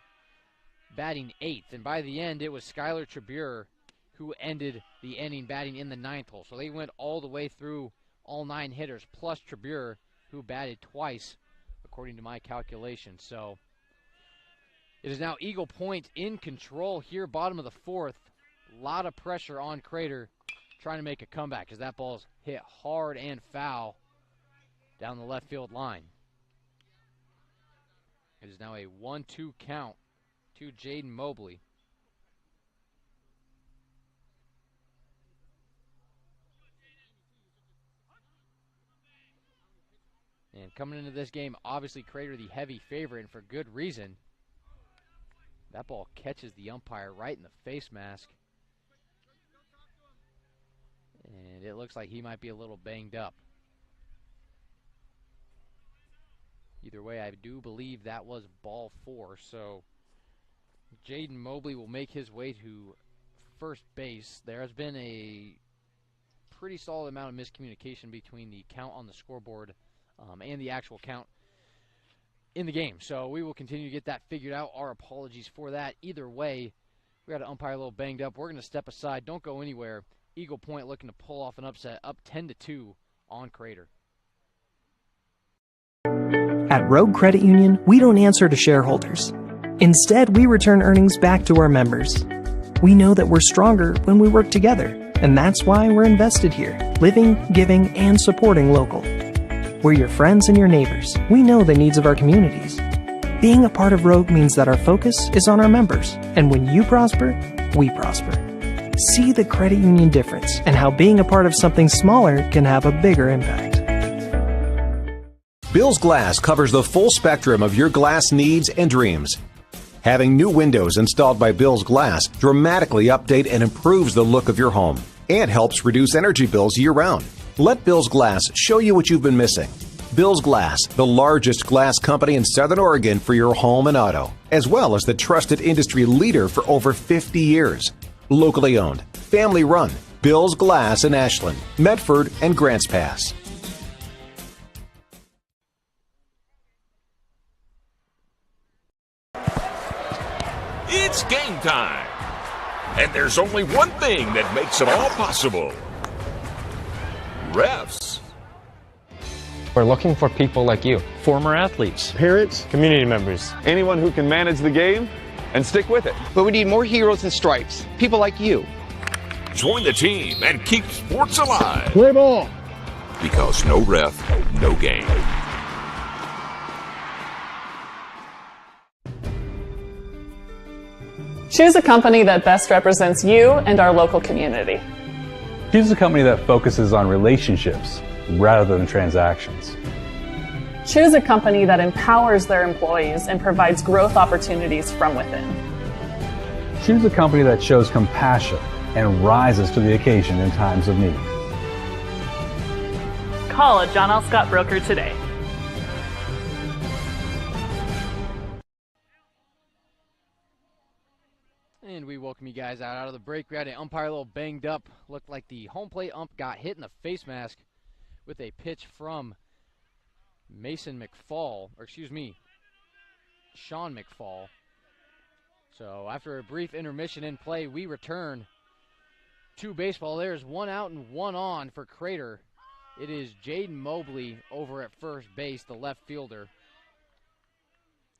batting 8th, and by the end it was Skylar Trabure who ended the inning batting in the 9th hole. So they went all the way through all 9 hitters, plus Trabure, who batted twice according to my calculations. So it is now Eagle Point in control here, bottom of the fourth. A lot of pressure on Crater trying to make a comeback, as that ball's hit hard and foul down the left field line. It is now a 1-2 count to Jaden Mobley. And coming into this game, obviously Crater the heavy favorite, and for good reason. That ball catches the umpire right in the face mask. And it looks like he might be a little banged up. Either way, I do believe that was ball 4. So Jaden Mobley will make his way to first base. There has been a pretty solid amount of miscommunication between the count on the scoreboard and the actual count in the game. So we will continue to get that figured out. Our apologies for that. Either way, we got an umpire a little banged up. We're going to step aside. Don't go anywhere. Eagle Point looking to pull off an upset, up 10-2 on Crater. At Rogue Credit Union, we don't answer to shareholders. Instead, we return earnings back to our members. We know that we're stronger when we work together, and that's why we're invested here, living, giving, and supporting local. We're your friends and your neighbors. We know the needs of our communities. Being a part of Rogue means that our focus is on our members, and when you prosper, we prosper. See the credit union difference and how being a part of something smaller can have a bigger impact. Bill's Glass covers the full spectrum of your glass needs and dreams. Having new windows installed by Bill's Glass dramatically update and improves the look of your home and helps reduce energy bills year-round. Let Bill's Glass show you what you've been missing. Bill's Glass, the largest glass company in Southern Oregon for your home and auto, as well as the trusted industry leader for over 50 years. Locally owned, family run, Bill's Glass in Ashland, Medford, and Grants Pass. It's game time. And there's only one thing that makes it all possible. Refs. We're looking for people like you. Former athletes. Parents, Community members. anyone who can manage the game and stick with it. But we need more heroes and stripes, people like you. Join the team and keep sports alive. Play ball. Because no ref, no game. Choose a company that best represents you and our local community. Choose a company that focuses on relationships rather than transactions. Choose a company that empowers their employees and provides growth opportunities from within. Choose a company that shows compassion and rises to the occasion in times of need. Call a John L. Scott broker today. And we welcome you guys out of the break. We had an umpire a little banged up. Looked like the home plate ump got hit in the face mask with a pitch from Sean McFall. So after a brief intermission in play, we return to baseball. There's one out and one on for Crater. It is Jaden Mobley over at first base, the left fielder.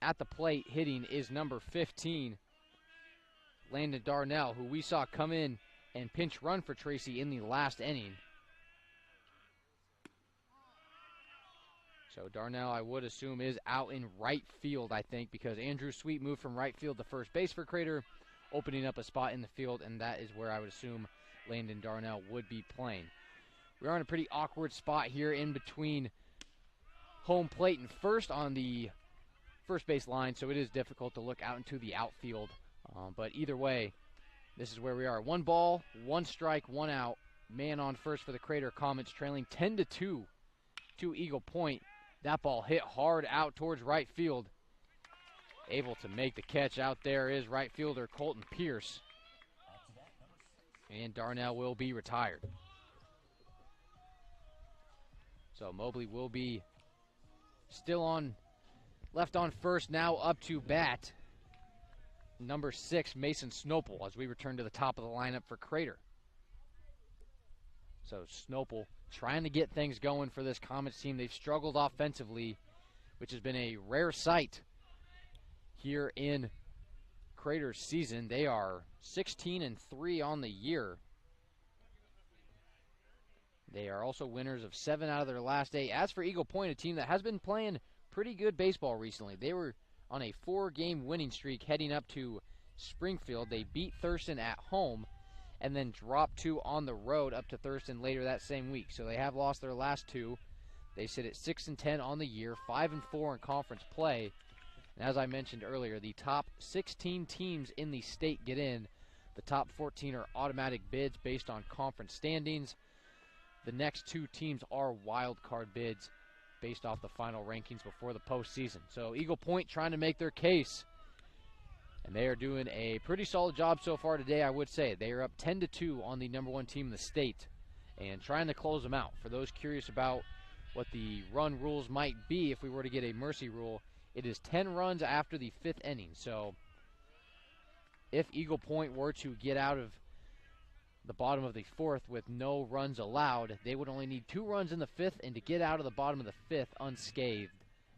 At the plate hitting is number 15, Landon Darnell, who we saw come in and pinch run for Tracy in the last inning. So Darnell, I would assume, is out in right field, I think, because Andrew Sweet moved from right field to first base for Crater, opening up a spot in the field, and that is where I would assume Landon Darnell would be playing. We're in a pretty awkward spot here in between home plate and first on the first base line, so it is difficult to look out into the outfield. But either way, this is where we are. 1 ball, 1 strike, 1 out. Man on first for the Crater Comets, trailing 10-2 to Eagle Point. That ball hit hard out towards right field. Able to make the catch out there is right fielder Colton Pierce. And Darnell will be retired. So Mobley will be still on, left on first, now up to bat. Number 6, Mason Snopel, as we return to the top of the lineup for Crater. So Snopel trying to get things going for this Comets team. They've struggled offensively, which has been a rare sight here in Crater's season. They are 16-3 on the year. They are also winners of 7 out of their last 8. As for Eagle Point, a team that has been playing pretty good baseball recently. They were on a 4-game winning streak heading up to Springfield. They beat Thurston at home and then dropped 2 on the road up to Thurston later that same week. So they have lost their last 2. They sit at 6-10 on the year, 5-4 in conference play. And as I mentioned earlier, the top 16 teams in the state get in. The top 14 are automatic bids based on conference standings. The next 2 teams are wild card bids based off the final rankings before the postseason. So Eagle Point trying to make their case. And they are doing a pretty solid job so far today, I would say. They are up 10-2 on the number 1 team in the state and trying to close them out. For those curious about what the run rules might be if we were to get a mercy rule, it is 10 runs after the 5th inning. So if Eagle Point were to get out of the bottom of the 4th with no runs allowed, they would only need 2 runs in the 5th and to get out of the bottom of the 5th unscathed,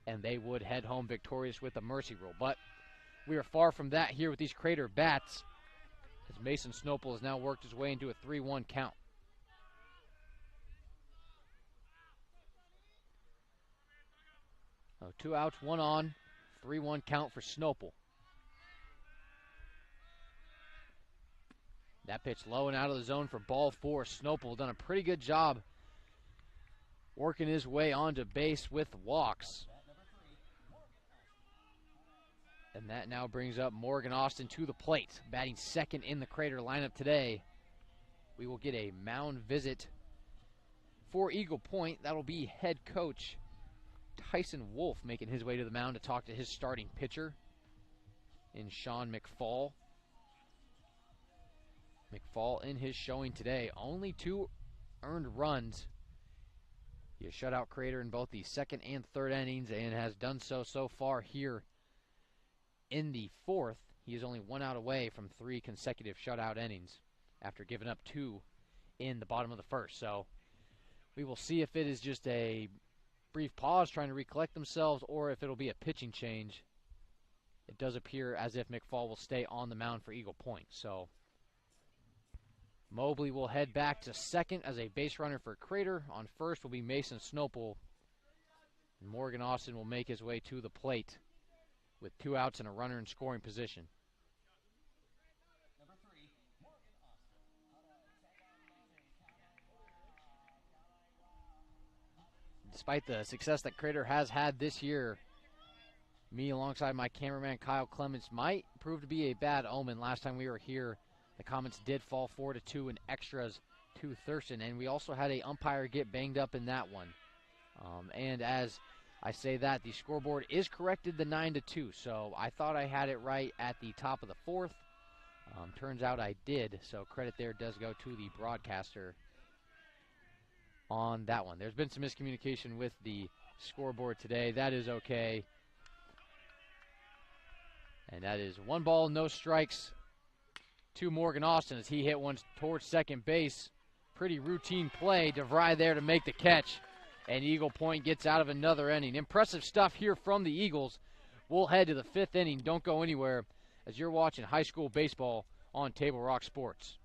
and they would head home victorious with a mercy rule. But we are far from that here with these Crater bats, as Mason Snopel has now worked his way into a 3-1 count. So 2 outs, 1 on, 3-1 count for Snopel. That pitch low and out of the zone for ball 4. Snopel done a pretty good job working his way onto base with walks. And that now brings up Morgan Austin to the plate, batting second in the Crater lineup today. We will get a mound visit for Eagle Point. That'll be head coach Tyson Wolf making his way to the mound to talk to his starting pitcher in Sean McFall. McFall in his showing today, only 2 earned runs. He has shut out Crater in both the 2nd and 3rd innings and has done so far here in the 4th. He is only 1 out away from 3 consecutive shutout innings after giving up 2 in the bottom of the 1st. So we will see if it is just a brief pause trying to recollect themselves, or if it'll be a pitching change. It does appear as if McFall will stay on the mound for Eagle Point. So Mobley will head back to second as a base runner for Crater. On first will be Mason Snopel. And Morgan Austin will make his way to the plate with 2 outs and a runner in scoring position. Despite the success that Crater has had this year, me alongside my cameraman Kyle Clements might prove to be a bad omen. Last time we were here, the Comets did fall 4-2 in extras to Thurston, and we also had an umpire get banged up in that one. And as I say that, the scoreboard is corrected to 9-2, so I thought I had it right at the top of the fourth. Turns out I did, so credit there does go to the broadcaster on that one. There's been some miscommunication with the scoreboard today. That is okay. And that is 1 ball, no strikes to Morgan Austin as he hit one towards second base. Pretty routine play. DeVry there to make the catch. And Eagle Point gets out of another inning. Impressive stuff here from the Eagles. We'll head to the 5th inning. Don't go anywhere as you're watching high school baseball on Table Rock Sports.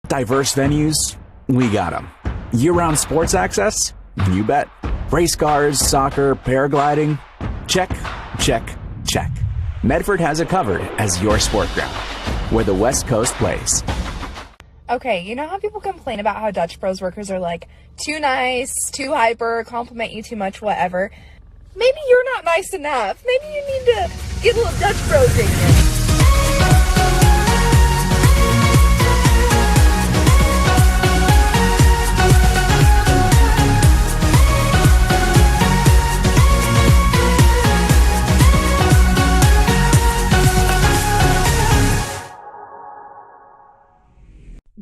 Diverse venues, we got them. Year-round sports access? You bet. Race cars, soccer, paragliding? Check, check, check. Medford has it covered as your sport ground, where the West Coast plays. Okay, you know how people complain about how Dutch Bros workers are like too nice, too hyper, compliment you too much, whatever? Maybe you're not nice enough. Maybe you need to get a little Dutch Bros in you.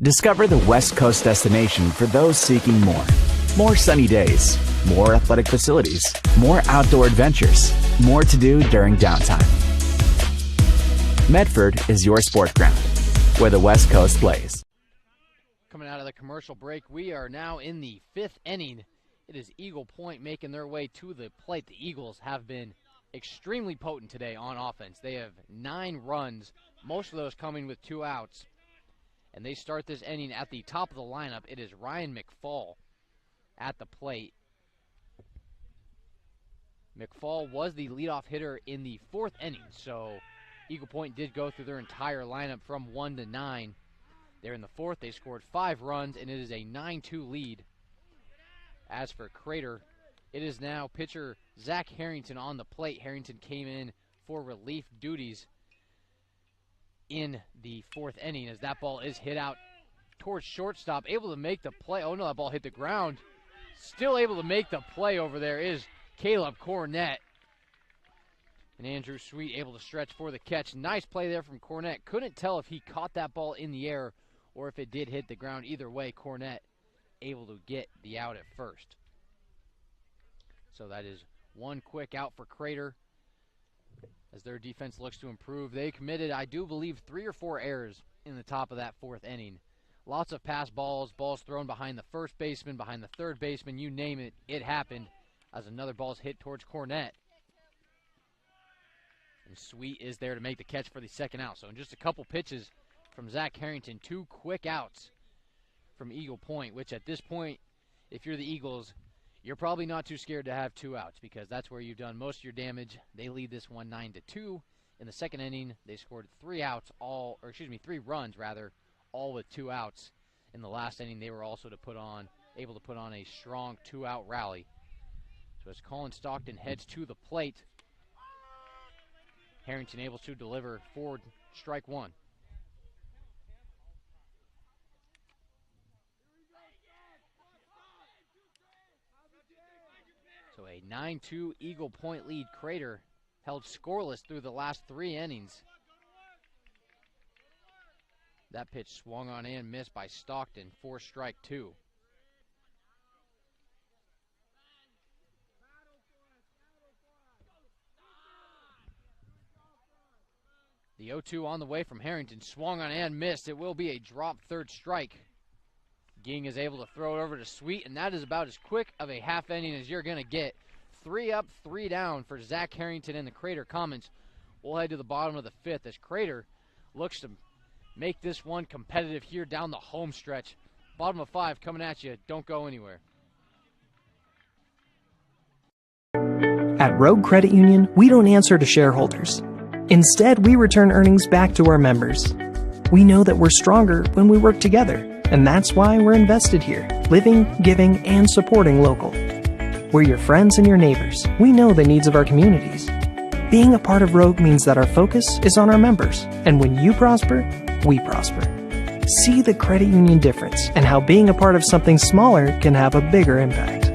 Discover the West Coast destination for those seeking more. More sunny days, more athletic facilities, more outdoor adventures, more to do during downtime. Medford is your sport ground, where the West Coast plays. Coming out of the commercial break, we are now in the 5th inning. It is Eagle Point making their way to the plate. The Eagles have been extremely potent today on offense. They have 9 runs, most of those coming with 2 outs. And they start this inning at the top of the lineup. It is Ryan McFall at the plate. McFall was the leadoff hitter in the 4th inning, so Eagle Point did go through their entire lineup from 1 to 9. There in the 4th, they scored 5 runs, and it is a 9-2 lead. As for Crater, it is now pitcher Zach Harrington on the plate. Harrington came in for relief duties in the 4th inning as that ball is hit out towards shortstop, able to make the play. Oh no, that ball hit the ground. Still able to make the play over there is Caleb Cornett. And Andrew Sweet able to stretch for the catch. Nice play there from Cornett. Couldn't tell if he caught that ball in the air or if it did hit the ground. Either way, Cornett able to get the out at first. So that is 1 quick out for Crater as their defense looks to improve. They committed, I do believe, 3 or 4 errors in the top of that 4th inning. Lots of pass balls, balls thrown behind the first baseman, behind the third baseman, you name it, it happened as another ball is hit towards Cornett. And Sweet is there to make the catch for the 2nd out. So in just a couple pitches from Zach Harrington, 2 quick outs from Eagle Point, which at this point, if you're the Eagles, you're probably not too scared to have 2 outs because that's where you've done most of your damage. They lead this one 9-2. In the 2nd inning, they scored 3 runs, all with 2 outs. In the last inning, they were also able to put on a strong 2-out rally. So as Colin Stockton heads to the plate, Harrington able to deliver for strike 1. So a 9-2 Eagle Point lead. Crater held scoreless through the last 3 innings. That pitch swung on and missed by Stockton for strike 2. The 0-2 on the way from Harrington, swung on and missed. It will be a drop 3rd strike Ging is able to throw it over to Sweet, and that is about as quick of a half inning as you're going to get. 3 up, 3 down for Zach Harrington and the Crater Commons. We'll head to the bottom of the 5th as Crater looks to make this one competitive here down the home stretch. Bottom of 5 coming at you. Don't go anywhere. At Rogue Credit Union, we don't answer to shareholders. Instead, we return earnings back to our members. We know that we're stronger when we work together, and that's why we're invested here, living, giving, and supporting local. We're your friends and your neighbors. We know the needs of our communities. Being a part of Rogue means that our focus is on our members, and when you prosper, we prosper. See the credit union difference and how being a part of something smaller can have a bigger impact.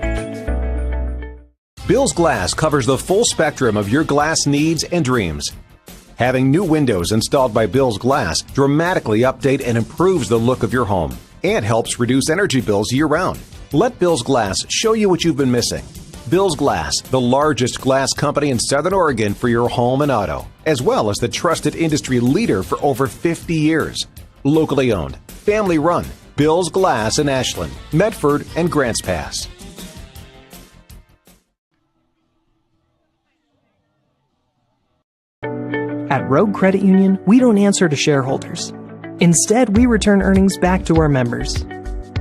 Bill's Glass covers the full spectrum of your glass needs and dreams. Having new windows installed by Bill's Glass dramatically update and improves the look of your home and helps reduce energy bills year-round. Let Bill's Glass show you what you've been missing. Bill's Glass, the largest glass company in Southern Oregon for your home and auto, as well as the trusted industry leader for over 50 years. Locally owned, family run, Bill's Glass in Ashland, Medford, and Grants Pass. At Rogue Credit Union, we don't answer to shareholders. Instead, we return earnings back to our members.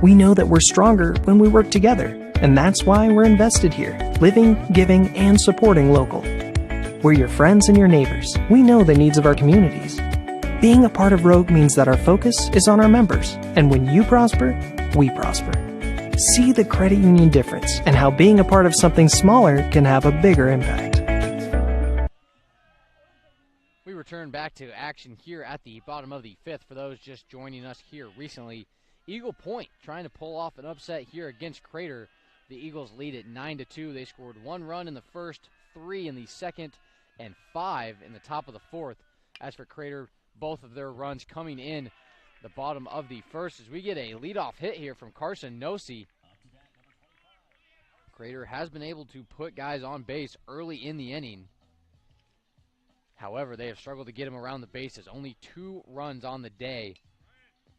We know that we're stronger when we work together, and that's why we're invested here, living, giving, and supporting local. We're your friends and your neighbors. We know the needs of our communities. Being a part of Rogue means that our focus is on our members, and when you prosper, we prosper. See the credit union difference and how being a part of something smaller can have a bigger impact. We return back to action here at the bottom of the 5th. For those just joining us here recently, Eagle Point trying to pull off an upset here against Crater. The Eagles lead at 9-2. They scored 1 run in the first, 3 in the second, and 5 in the top of the 4th. As for Crater, both of their runs coming in the bottom of the 1st as we get a leadoff hit here from Carson Nosey. Crater has been able to put guys on base early in the inning. However, they have struggled to get him around the bases. Only 2 runs on the day.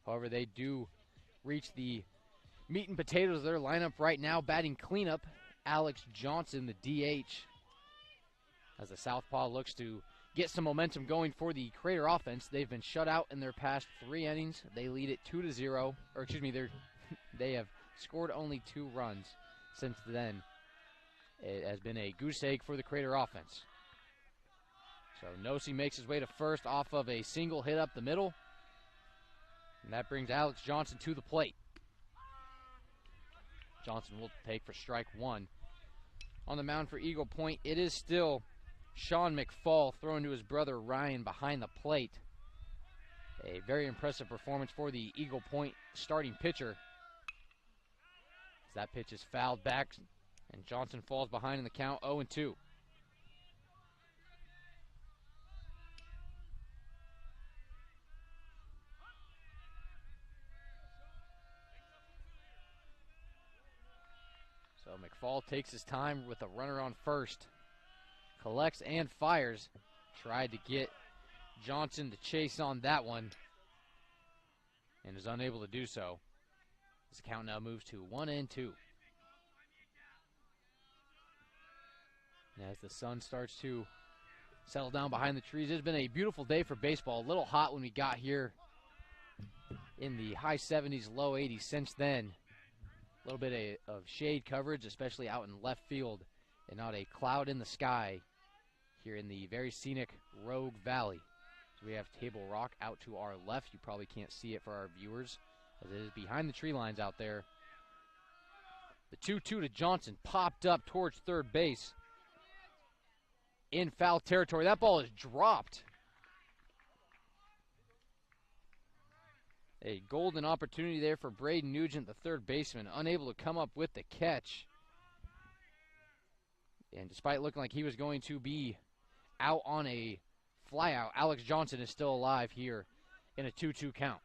However, they do reach the meat and potatoes of their lineup right now. Batting cleanup, Alex Johnson, the DH. As the Southpaw looks to get some momentum going for the Crater offense. They've been shut out in their past 3 innings. They lead it 2-0. Or excuse me, they have scored only 2 runs since then. It has been a goose egg for the Crater offense. So Nosey makes his way to first off of a single hit up the middle. And that brings Alex Johnson to the plate. Johnson will take for strike 1. On the mound for Eagle Point, it is still Sean McFall throwing to his brother Ryan behind the plate. A very impressive performance for the Eagle Point starting pitcher. As that pitch is fouled back, and Johnson falls behind in the count 0-2. So McFall takes his time with a runner on first. Collects and fires. Tried to get Johnson to chase on that one. And is unable to do so. This count now moves to 1-2. As the sun starts to settle down behind the trees, it's been a beautiful day for baseball. A little hot when we got here in the high 70s, low 80s. Since then, a little bit of shade coverage, especially out in left field, and not a cloud in the sky here in the very scenic Rogue Valley. So we have Table Rock out to our left. You probably can't see it for our viewers, as it is behind the tree lines out there. The 2-2 to Johnson, popped up towards third base. In foul territory. That ball is dropped. A golden opportunity there for Braden Nugent, the third baseman, unable to come up with the catch. And despite looking like he was going to be out on a flyout, Alex Johnson is still alive here in a 2-2 count.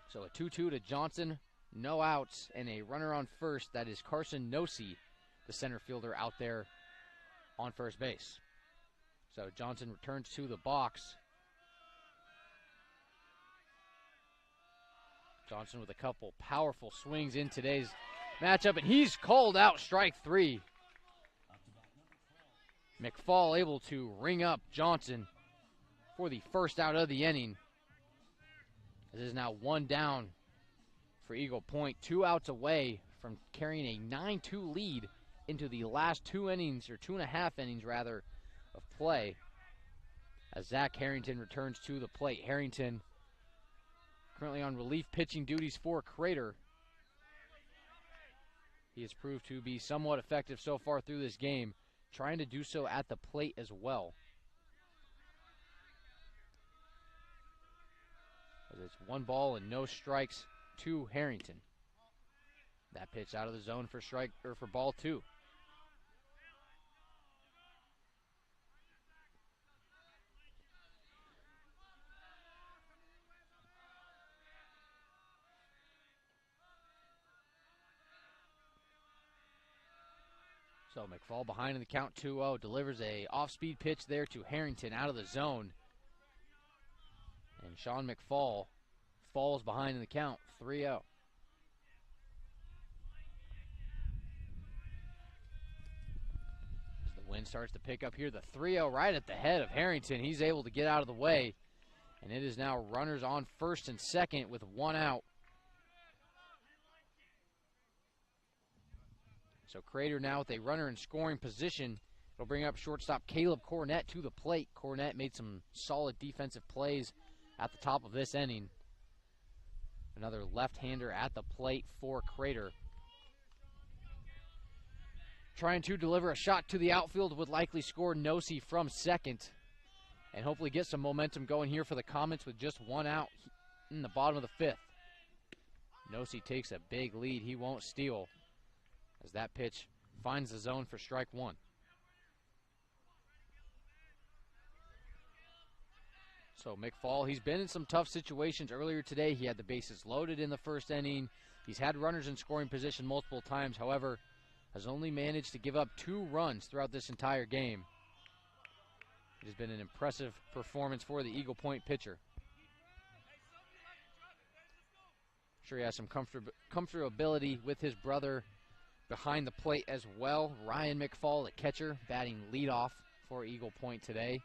So a 2-2 to Johnson, no outs, and a runner on first. That is Carson Nosey, the center fielder out there on first base. So Johnson returns to the box. Johnson with a couple powerful swings in today's matchup, and he's called out strike 3. McFall able to ring up Johnson for the first out of the inning. This is now 1 down for Eagle Point, 2 outs away from carrying a 9-2 lead into the last 2 innings, or 2.5 innings rather, of play, as Zach Harrington returns to the plate. Harrington currently on relief pitching duties for Crater. He has proved to be somewhat effective so far through this game, trying to do so at the plate as well. As it's 1 ball and no strikes to Harrington. That pitch out of the zone for strike, or for ball 2. So McFall behind in the count, 2-0, delivers a off-speed pitch there to Harrington out of the zone. And Sean McFall falls behind in the count, 3-0. As the wind starts to pick up here, the 3-0 right at the head of Harrington. He's able to get out of the way. And it is now runners on first and second with 1 out. So Crater now with a runner in scoring position. It'll bring up shortstop Caleb Cornett to the plate. Cornett made some solid defensive plays at the top of this inning. Another left-hander at the plate for Crater. Trying to deliver a shot to the outfield would likely score Nosey from second. And hopefully get some momentum going here for the Comets with just 1 out in the bottom of the 5th. Nosey takes a big lead. He won't steal, as that pitch finds the zone for strike 1. So McFall, he's been in some tough situations earlier today. He had the bases loaded in the first inning. He's had runners in scoring position multiple times, however, has only managed to give up 2 runs throughout this entire game. It has been an impressive performance for the Eagle Point pitcher. Sure, he has some comfortability with his brother behind the plate as well. Ryan McFall, the catcher, batting leadoff for Eagle Point today.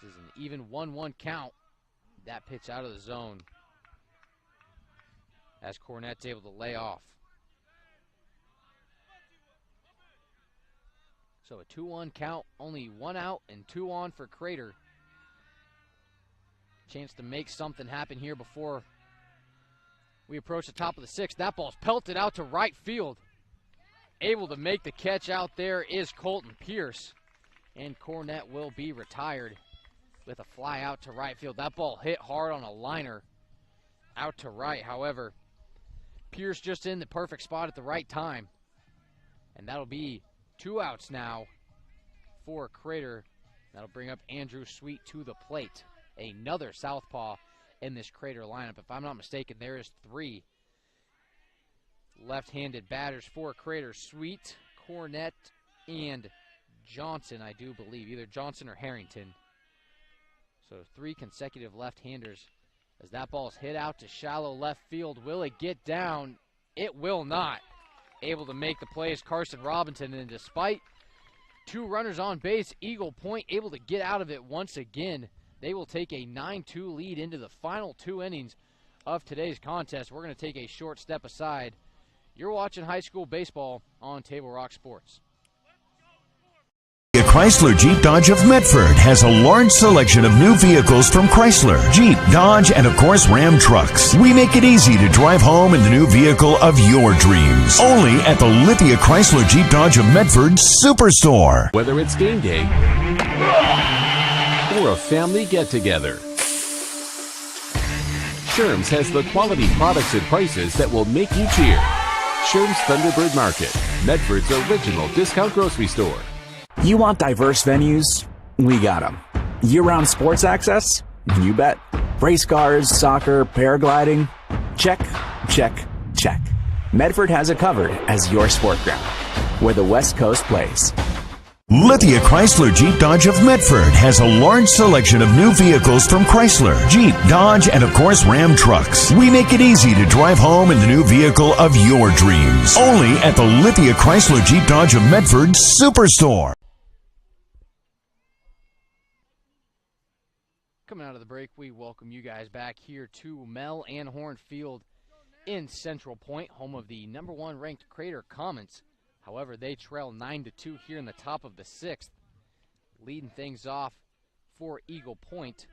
This is an even 1-1 count. That pitch out of the zone, as Cornett's able to lay off. So a 2-1 count, only 1 out and 2 on for Crater. Chance to make something happen here before we approach the top of the 6th. That ball's pelted out to right field. Able to make the catch out there is Colton Pierce. And Cornett will be retired with a fly out to right field. That ball hit hard on a liner out to right. However, Pierce just in the perfect spot at the right time. And that'll be 2 outs now for Crater. That'll bring up Andrew Sweet to the plate. Another southpaw in this Crater lineup. If I'm not mistaken, there is 3 left-handed batters for Crater. Sweet, Cornett, and Johnson, I do believe. Either Johnson or Harrington. So 3 consecutive left-handers. As that ball is hit out to shallow left field. Will it get down? It will not. Able to make the play is Carson Robinson, and despite 2 runners on base, Eagle Point able to get out of it once again. They will take a 9-2 lead into the final 2 innings of today's contest. We're going to take a short step aside. You're watching high school baseball on Table Rock Sports. Chrysler Jeep Dodge of Medford has a large selection of new vehicles from Chrysler, Jeep, Dodge, and of course Ram trucks. We make it easy to drive home in the new vehicle of your dreams. Only at the Lithia Chrysler Jeep Dodge of Medford Superstore. Whether it's game day or a family get-together, Sherm's has the quality products and prices that will make you cheer. Sherm's Thunderbird Market, Medford's original discount grocery store. You want diverse venues? We got them. Year-round sports access? You bet. Race cars, soccer, paragliding? Check, check, check. Medford has it covered as your sport ground, where the West Coast plays. Lithia Chrysler Jeep Dodge of Medford has a large selection of new vehicles from Chrysler, Jeep, Dodge, and of course Ram trucks. We make it easy to drive home in the new vehicle of your dreams. Only at the Lithia Chrysler Jeep Dodge of Medford Superstore. Coming out of the break, we welcome you guys back here to Mel and Horn Field in Central Point, home of the #1 ranked Crater Comets. However, they trail 9-2 here in the top of the 6th. Leading things off for Eagle Point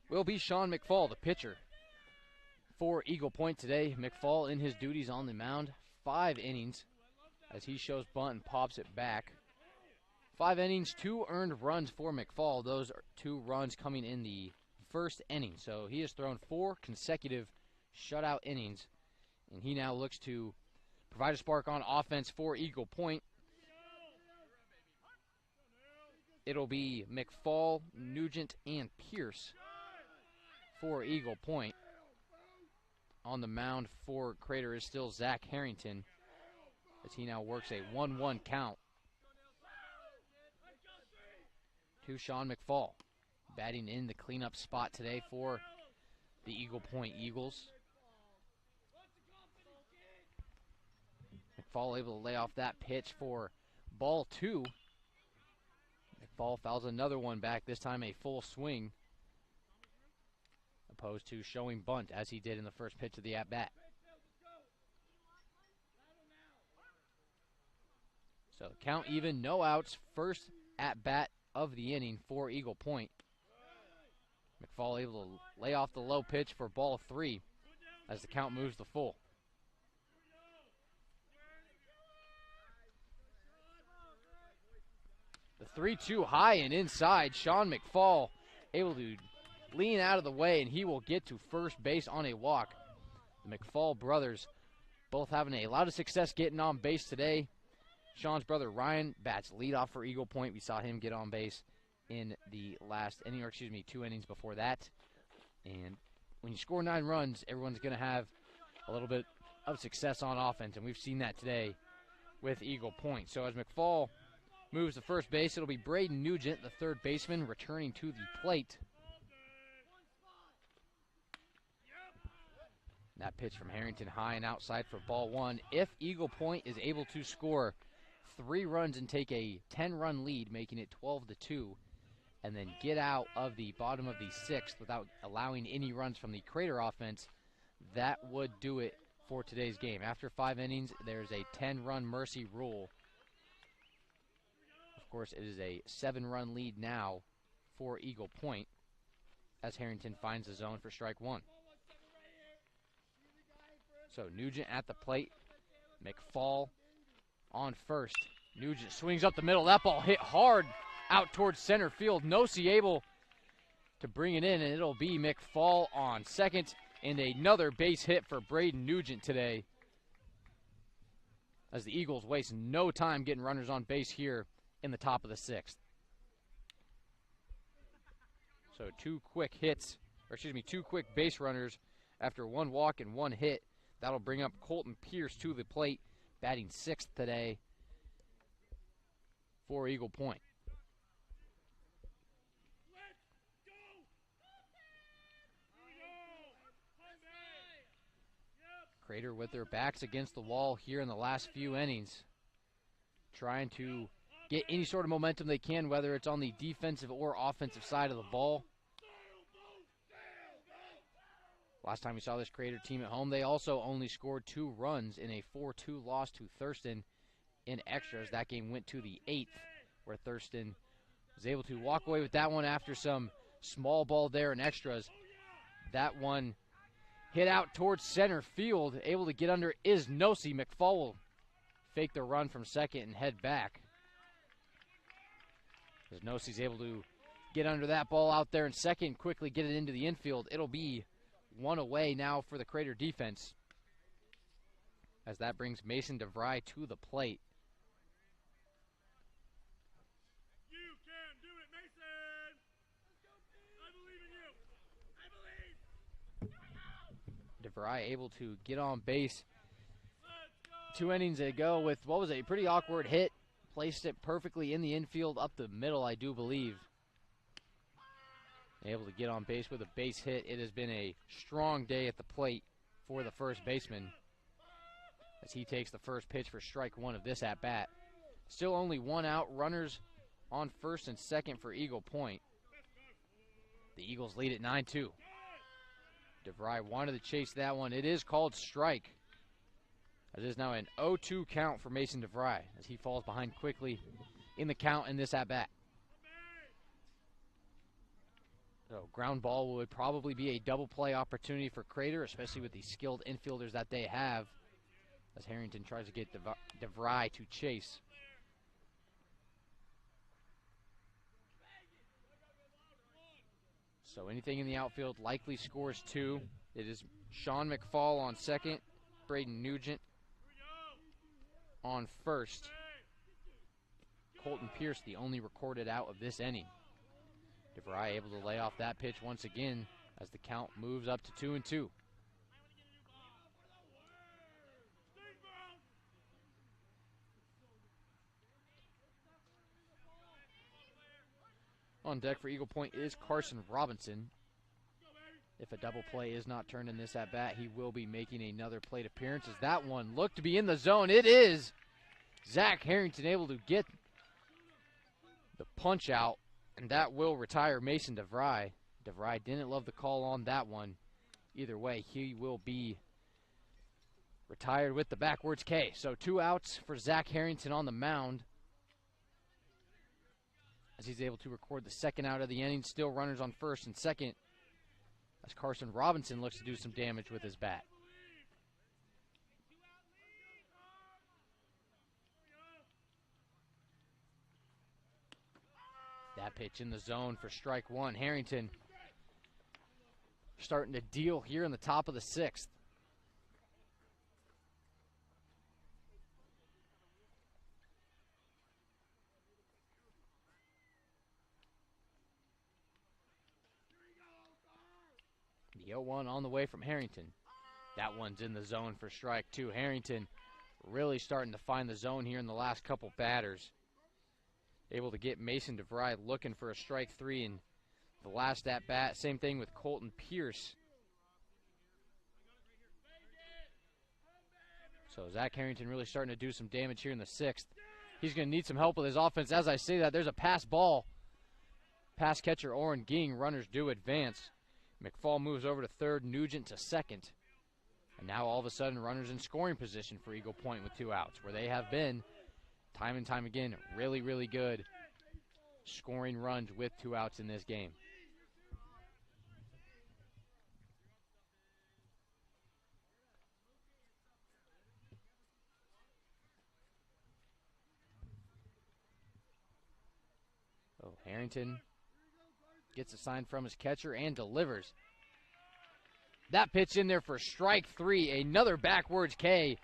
will be Sean McFall, the pitcher. For Eagle Point today, McFall in his duties on the mound, 5 innings as he shows bunt and pops it back. 5 innings, 2 earned runs for McFall. Those are 2 runs coming in the first inning. So he has thrown 4 consecutive shutout innings, and he now looks to provide a spark on offense for Eagle Point. It'll be McFall, Nugent, and Pierce for Eagle Point. On the mound for Crater is still Zach Harrington as he now works a 1-1 count to Sean McFall. Batting in the cleanup spot today for the Eagle Point Eagles. McFall able to lay off that pitch for ball 2. McFall fouls another one back, this time a full swing, opposed to showing bunt as he did in the first pitch of the at-bat. So count even, no outs, first at-bat of the inning for Eagle Point. McFall able to lay off the low pitch for ball 3 as the count moves to full. The 3-2 high and inside. Sean McFall able to lean out of the way, and he will get to first base on a walk. The McFall brothers both having a lot of success getting on base today. Sean's brother Ryan bats leadoff for Eagle Point. We saw him get on base in the last inning, or 2 innings before that. And when you score 9 runs, everyone's going to have a little bit of success on offense, and we've seen that today with Eagle Point. So as McFall moves to first base, it'll be Braden Nugent, the third baseman, returning to the plate. That pitch from Harrington high and outside for ball 1. If Eagle Point is able to score 3 runs and take a 10-run lead, making it 12-2, and then get out of the bottom of the 6th without allowing any runs from the Crater offense, that would do it for today's game. After 5 innings, there's a 10-run mercy rule. Of course, it is a 7-run lead now for Eagle Point as Harrington finds the zone for strike 1. So Nugent at the plate, McFall on first. Nugent swings up the middle. That ball hit hard out towards center field. Nosey able to bring it in, and it'll be McFall on second, and another base hit for Braden Nugent today as the Eagles waste no time getting runners on base here in the top of the 6th. So 2 quick base runners after 1 walk and 1 hit. That'll bring up Colton Pierce to the plate, batting 6th today for Eagle Point. Crater with their backs against the wall here in the last few innings, trying to get any sort of momentum they can, whether it's on the defensive or offensive side of the ball. Last time we saw this Crater team at home, they also only scored 2 runs in a 4-2 loss to Thurston in extras. That game went to the 8th, where Thurston was able to walk away with that one after some small ball there in extras. That one hit out towards center field, able to get under is Nosey. McFall will fake the run from second and head back, as Nosey's able to get under that ball out there in second, quickly get it into the infield. It'll be 1 away now for the Crater defense, as that brings Mason DeVry to the plate. You can do it, Mason! I believe in you! DeVry able to get on base 2 innings ago with what was a pretty awkward hit placed it perfectly in the infield up the middle, I do believe. Able to get on base with a base hit. It has been a strong day at the plate for the first baseman as he takes the first pitch for strike one of this at-bat. Still only one out. Runners on first and second for Eagle Point. The Eagles lead at 9-2. DeVry wanted to chase that one. It is called strike. It is now an 0-2 count for Mason DeVry as he falls behind quickly in the count in this at-bat. So ground ball would probably be a double play opportunity for Crater, especially with the skilled infielders that they have, as Harrington tries to get DeVry to chase. So anything in the outfield likely scores two. It is Sean McFall on second, Braden Nugent on first. Colton Pierce, the only recorded out of this inning. DeVry able to lay off that pitch once again as the count moves up to 2-2. On deck for Eagle Point is Carson Robinson. If a double play is not turned in this at-bat, he will be making another plate appearance as that one looked to be in the zone. It is Zach Harrington able to get the punch out, and that will retire Mason DeVry. DeVry didn't love the call on that one. Either way, he will be retired with the backwards K. So 2 outs for Zach Harrington on the mound, as he's able to record the second out of the inning. Still runners on first and second as Carson Robinson looks to do some damage with his bat. That pitch in the zone for strike one. Harrington starting to deal here in the top of the sixth. The 0-1 on the way from Harrington. That one's in the zone for strike two. Harrington really starting to find the zone here in the last couple batters. Able to get Mason DeVry looking for a strike three in the last at-bat. Same thing with Colton Pierce. So Zach Harrington really starting to do some damage here in the sixth. He's going to need some help with his offense. As I say that, there's a pass ball. Pass catcher Oren Ging. Runners do advance. McFall moves over to third, Nugent to second. And now all of a sudden runners in scoring position for Eagle Point with 2 outs, where they have been time and time again really, really good scoring runs with 2 outs in this game. Oh, Harrington gets a sign from his catcher and delivers. That pitch in there for strike three. Another backwards K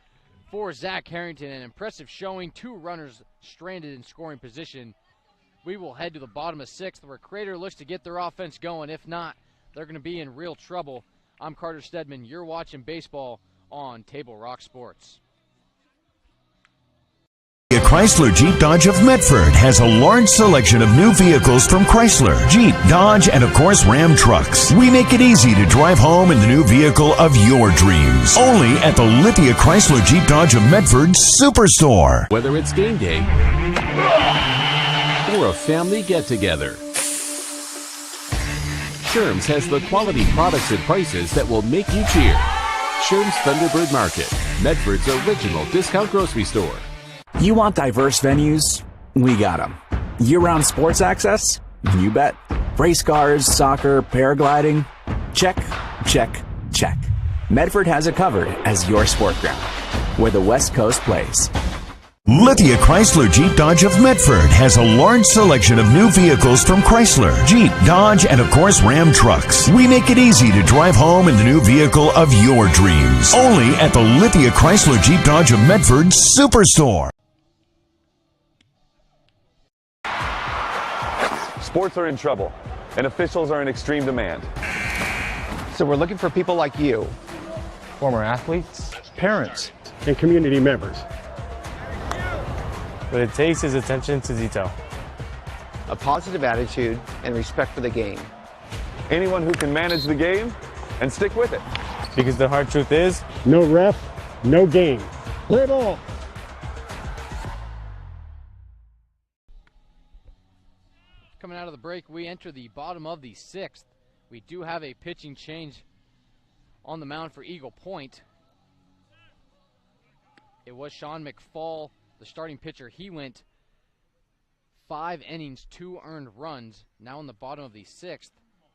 for Zach Harrington. An impressive showing. 2 runners stranded in scoring position. We will head to the bottom of sixth, where Crater looks to get their offense going. If not, they're going to be in real trouble. I'm Carter Stedman. You're watching baseball on Table Rock Sports. Chrysler Jeep Dodge of Medford has a large selection of new vehicles from Chrysler, Jeep, Dodge, and of course Ram trucks. We make it easy to drive home in the new vehicle of your dreams. Only at the Lithia Chrysler Jeep Dodge of Medford Superstore. Whether it's game day or a family get-together, Sherm's has the quality products and prices that will make you cheer. Sherm's Thunderbird Market, Medford's original discount grocery store. You want diverse venues? We got them. Year-round sports access? You bet. Race cars, soccer, paragliding? Check, check, check. Medford has it covered as your sport ground, where the West Coast plays. Lithia Chrysler Jeep Dodge of Medford has a large selection of new vehicles from Chrysler, Jeep, Dodge, and of course Ram trucks. We make it easy to drive home in the new vehicle of your dreams. Only at the Lithia Chrysler Jeep Dodge of Medford Superstore. Sports are in trouble, and officials are in extreme demand. So we're looking for people like you. Former athletes, parents, and community members What it takes is attention to detail. A positive attitude and respect for the game. Anyone who can manage the game and stick with it. Because the hard truth is, no ref, no game. Play ball. Coming out of the break, we enter the bottom of the 6th. We do have a pitching change on the mound for Eagle Point. It was Sean McFall, the starting pitcher. He went 5 innings, 2 earned runs. Now in the bottom of the 6th,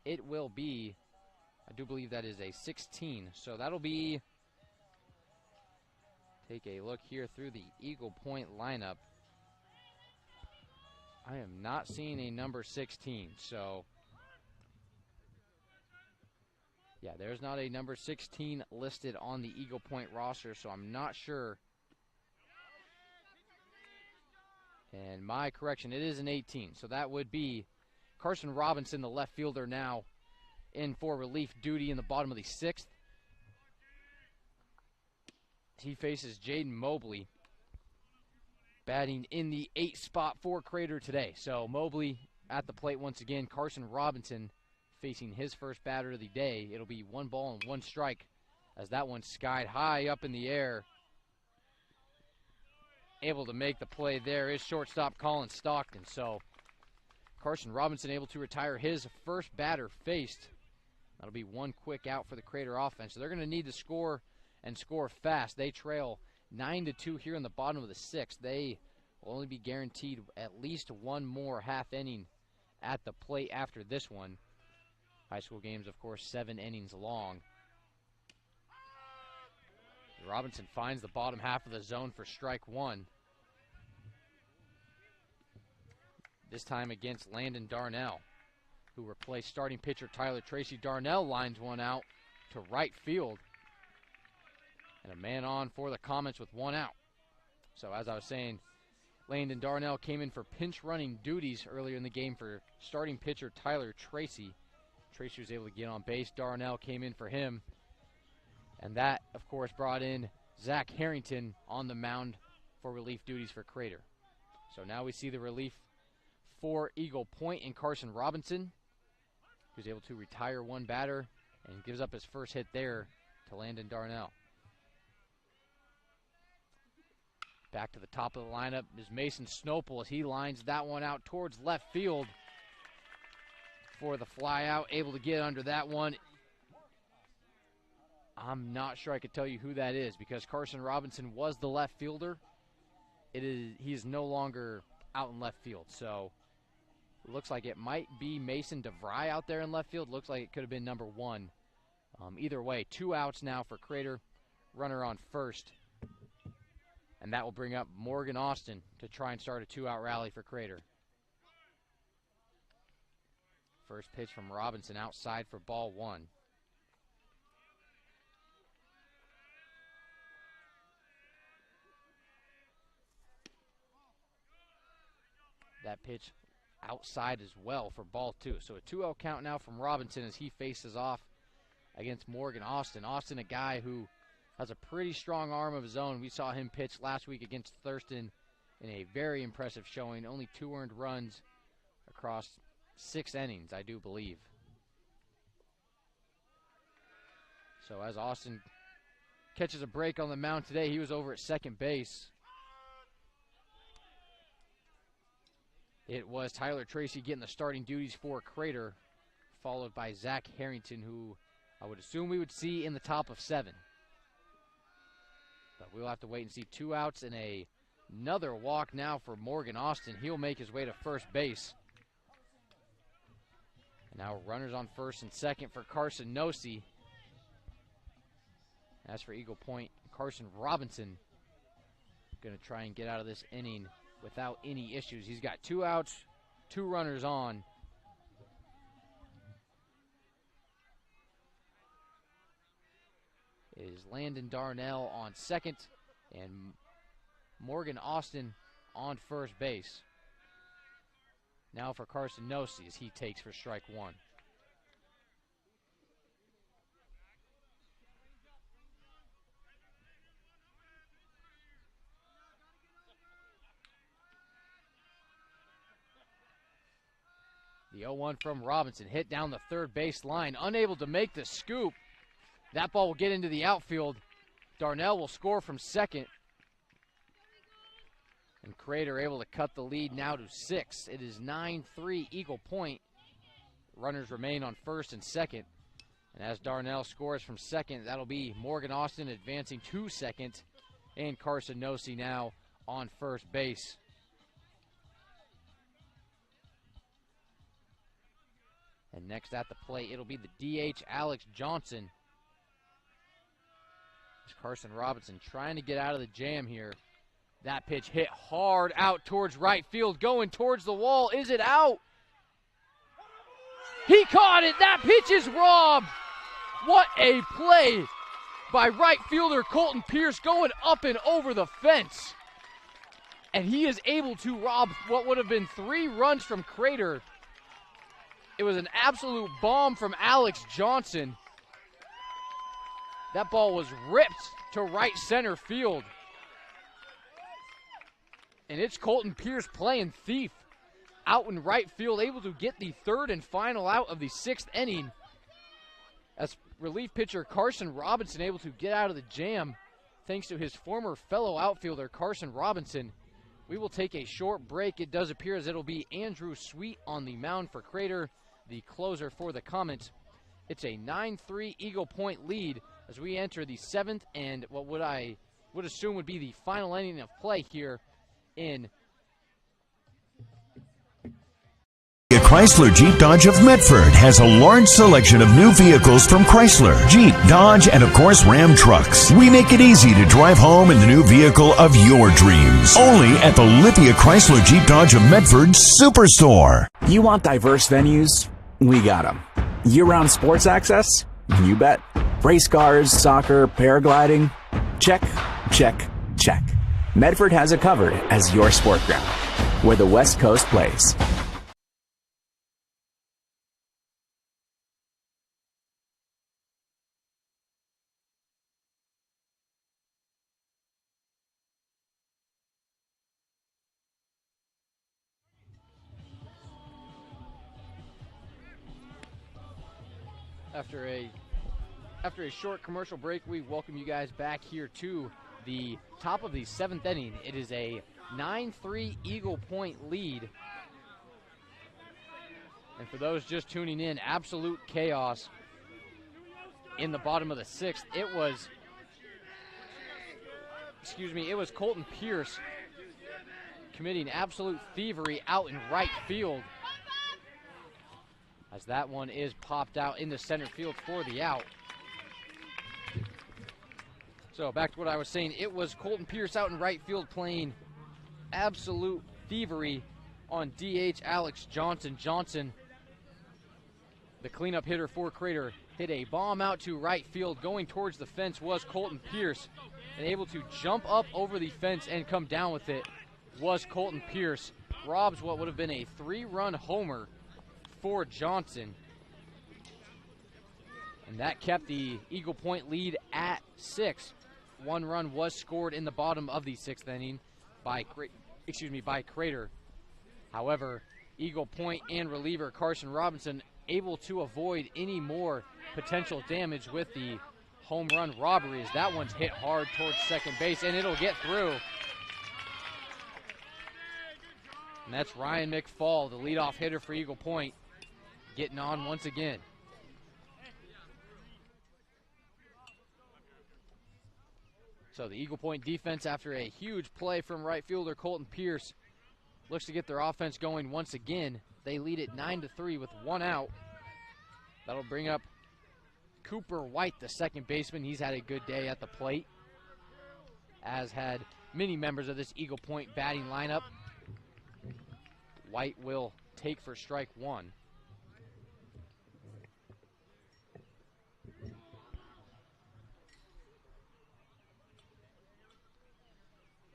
it will be, I do believe that is a 16. So that'll be, take a look here through the Eagle Point lineup. I am not seeing a number 16, so yeah, there's not a number 16 listed on the Eagle Point roster, so I'm not sure. And my correction, it is an 18, so that would be Carson Robinson, the left fielder, now in for relief duty in the bottom of the 6th. He faces Jaden Mobley, batting in the 8th spot for Crater today. So Mobley at the plate once again. Carson Robinson facing his first batter of the day. It'll be 1 ball and 1 strike as that one skied high up in the air. Able to make the play there is shortstop Colin Stockton. So Carson Robinson able to retire his first batter faced. That'll be 1 quick out for the Crater offense. So they're going to need to score and score fast. They trail 9-2 here in the bottom of the 6th. They will only be guaranteed at least 1 more half inning at the plate after this one. High school games, of course, 7 innings long. Robinson finds the bottom half of the zone for strike 1. This time against Landon Darnell, who replaced starting pitcher Tyler Tracy. Darnell lines one out to right field. And a man on for the Comets with 1 out. So as I was saying, Landon Darnell came in for pinch running duties earlier in the game for starting pitcher Tyler Tracy. Tracy was able to get on base. Darnell came in for him. And that, of course, brought in Zach Harrington on the mound for relief duties for Crater. So now we see the relief for Eagle Point and Carson Robinson, who's able to retire 1 batter and gives up his first hit there to Landon Darnell. Back to the top of the lineup is Mason Snopel as he lines that one out towards left field for the fly out. Able to get under that one. I'm not sure I could tell you who that is because Carson Robinson was the left fielder. He is no longer out in left field, so it looks like it might be Mason DeVry out there in left field. Looks like it could have been number 1. Either way, 2 outs now for Crater. Runner on first. And that will bring up Morgan Austin to try and start a 2-out rally for Crater. First pitch from Robinson outside for ball 1. That pitch outside as well for ball 2. So a 2-0 count now from Robinson as he faces off against Morgan Austin. Austin, a guy who has a pretty strong arm of his own. We saw him pitch last week against Thurston in a very impressive showing. Only 2 earned runs across 6 innings, I do believe. So as Austin catches a break on the mound today, he was over at second base. It was Tyler Tracy getting the starting duties for Crater, followed by Zach Harrington, who I would assume we would see in the top of 7. But we'll have to wait and see. 2 outs and another walk now for Morgan Austin. He'll make his way to first base. And now runners on first and second for Carson Nosey. As for Eagle Point, Carson Robinson going to try and get out of this inning without any issues. He's got 2 outs, 2 runners on. It is Landon Darnell on second and Morgan Austin on first base. Now for Carson Nosey as he takes for strike 1. The 0-1 from Robinson, hit down the third base line, unable to make the scoop. That ball will get into the outfield. Darnell will score from second. And Crater able to cut the lead now to 6. It is 9-3 Eagle Point. Runners remain on first and second. And as Darnell scores from second, that'll be Morgan Austin advancing to second. And Carson Nosey now on first base. And next at the plate, it'll be the DH, Alex Johnson. It's Carson Robinson trying to get out of the jam here. That pitch hit hard out towards right field, going towards the wall. Is it out? He caught it. That pitch is robbed. What a play by right fielder Colton Pierce, going up and over the fence. And he is able to rob what would have been 3 runs from Crater. It was an absolute bomb from Alex Johnson. That ball was ripped to right center field. And it's Colton Pierce playing thief out in right field, able to get the third and final out of the 6th inning. As relief pitcher Carson Robinson able to get out of the jam thanks to his former fellow outfielder Carson Robinson. We will take a short break. It does appear as it'll be Andrew Sweet on the mound for Crater, the closer for the Comets. It's a 9-3 Eagle Point lead as we enter the 7th and what I would assume would be the final inning of play here in Chrysler Jeep Dodge of Medford has a large selection of new vehicles from Chrysler, Jeep, Dodge, and of course Ram trucks. We make it easy to drive home in the new vehicle of your dreams. Only at the Lithia Chrysler Jeep Dodge of Medford Superstore. You want diverse venues? We got them. Year-round sports access? You bet. Race cars, soccer, paragliding? Check, check, check. Medford has it covered as your sport ground, where the West Coast plays. After a short commercial break, we welcome you guys back here to the top of the 7th inning. It is a 9-3 Eagle Point lead. And for those just tuning in, absolute chaos in the bottom of the 6th. It was Colton Pierce committing absolute thievery out in right field, as that one is popped out into center field for the out. So back to what I was saying, it was Colton Pierce out in right field playing absolute thievery on DH Alex Johnson. Johnson, the cleanup hitter for Crater, hit a bomb out to right field. Going towards the fence was Colton Pierce, and able to jump up over the fence and come down with it was Colton Pierce. Robs what would have been a 3-run homer for Johnson. And that kept the Eagle Point lead at 6. 1 run was scored in the bottom of the 6th inning by Crater. However, Eagle Point and reliever Carson Robinson able to avoid any more potential damage with the home run robbery, as that one's hit hard towards second base, and it'll get through. And that's Ryan McFall, the leadoff hitter for Eagle Point, getting on once again. So the Eagle Point defense, after a huge play from right fielder Colton Pierce, looks to get their offense going once again. They lead it 9-3 with 1 out. That'll bring up Cooper White, the second baseman. He's had a good day at the plate, as had many members of this Eagle Point batting lineup. White will take for strike 1.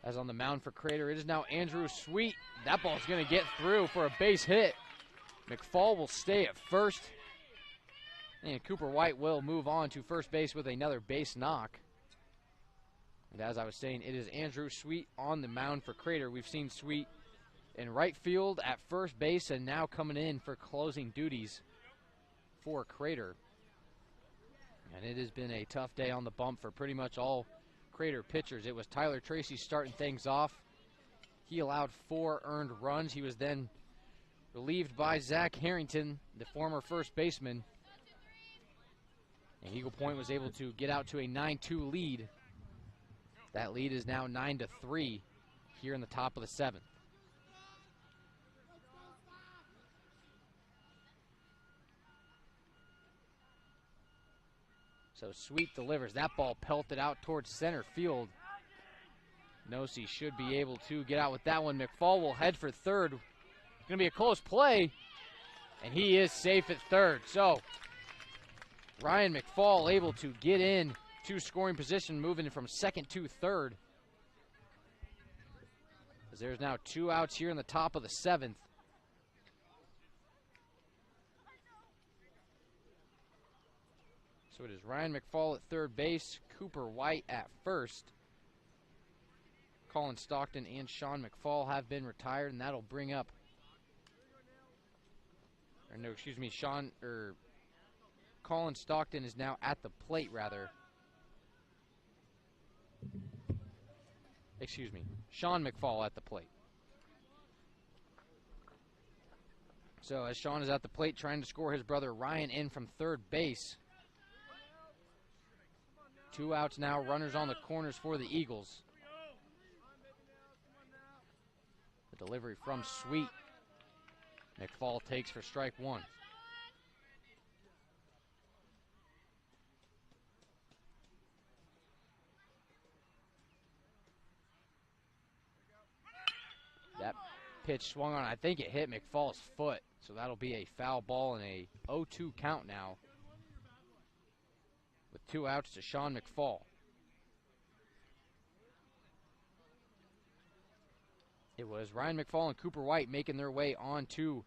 As on the mound for Crater, it is now Andrew Sweet. That ball's going to get through for a base hit. McFall will stay at first, and Cooper White will move on to first base with another base knock. And as I was saying, it is Andrew Sweet on the mound for Crater. We've seen Sweet in right field, at first base, and now coming in for closing duties for Crater. And it has been a tough day on the bump for pretty much all Crater pitchers. It was Tyler Tracy starting things off. He allowed 4 earned runs. He was then relieved by Zach Harrington, the former first baseman. And Eagle Point was able to get out to a 9-2 lead. That lead is now 9-3 here in the top of the 7th. So Sweet delivers. That ball pelted out towards center field. Nosey should be able to get out with that one. McFall will head for third. It's going to be a close play, and he is safe at third. So Ryan McFall able to get in to scoring position, moving from second to third. As there's now 2 outs here in the top of the 7th. So it is Ryan McFall at third base, Cooper White at first. Colin Stockton and Sean McFall have been retired, and that'll bring up, Colin Stockton is now at the plate, rather. Sean McFall at the plate. So as Sean is at the plate trying to score his brother Ryan in from third base. 2 outs now, runners on the corners for the Eagles. The delivery from Sweet. McFall takes for strike 1. That pitch swung on. I think it hit McFall's foot, so that'll be a foul ball and a 0-2 count now, with 2 outs to Sean McFall. It was Ryan McFall and Cooper White making their way onto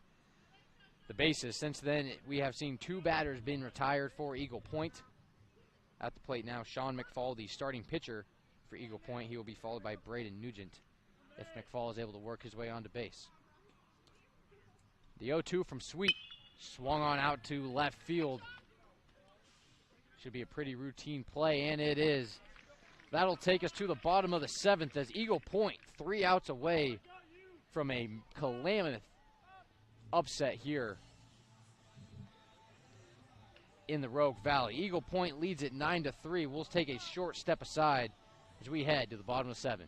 the bases. Since then, we have seen 2 batters being retired for Eagle Point. At the plate now, Sean McFall, the starting pitcher for Eagle Point. He will be followed by Braden Nugent if McFall is able to work his way onto base. The 0-2 from Sweet, swung on out to left field. Should be a pretty routine play, and it is. That'll take us to the bottom of the 7th as Eagle Point 3 outs away from a calamitous upset here in the Rogue Valley. Eagle Point leads at 9-3. We'll take a short step aside as we head to the bottom of 7.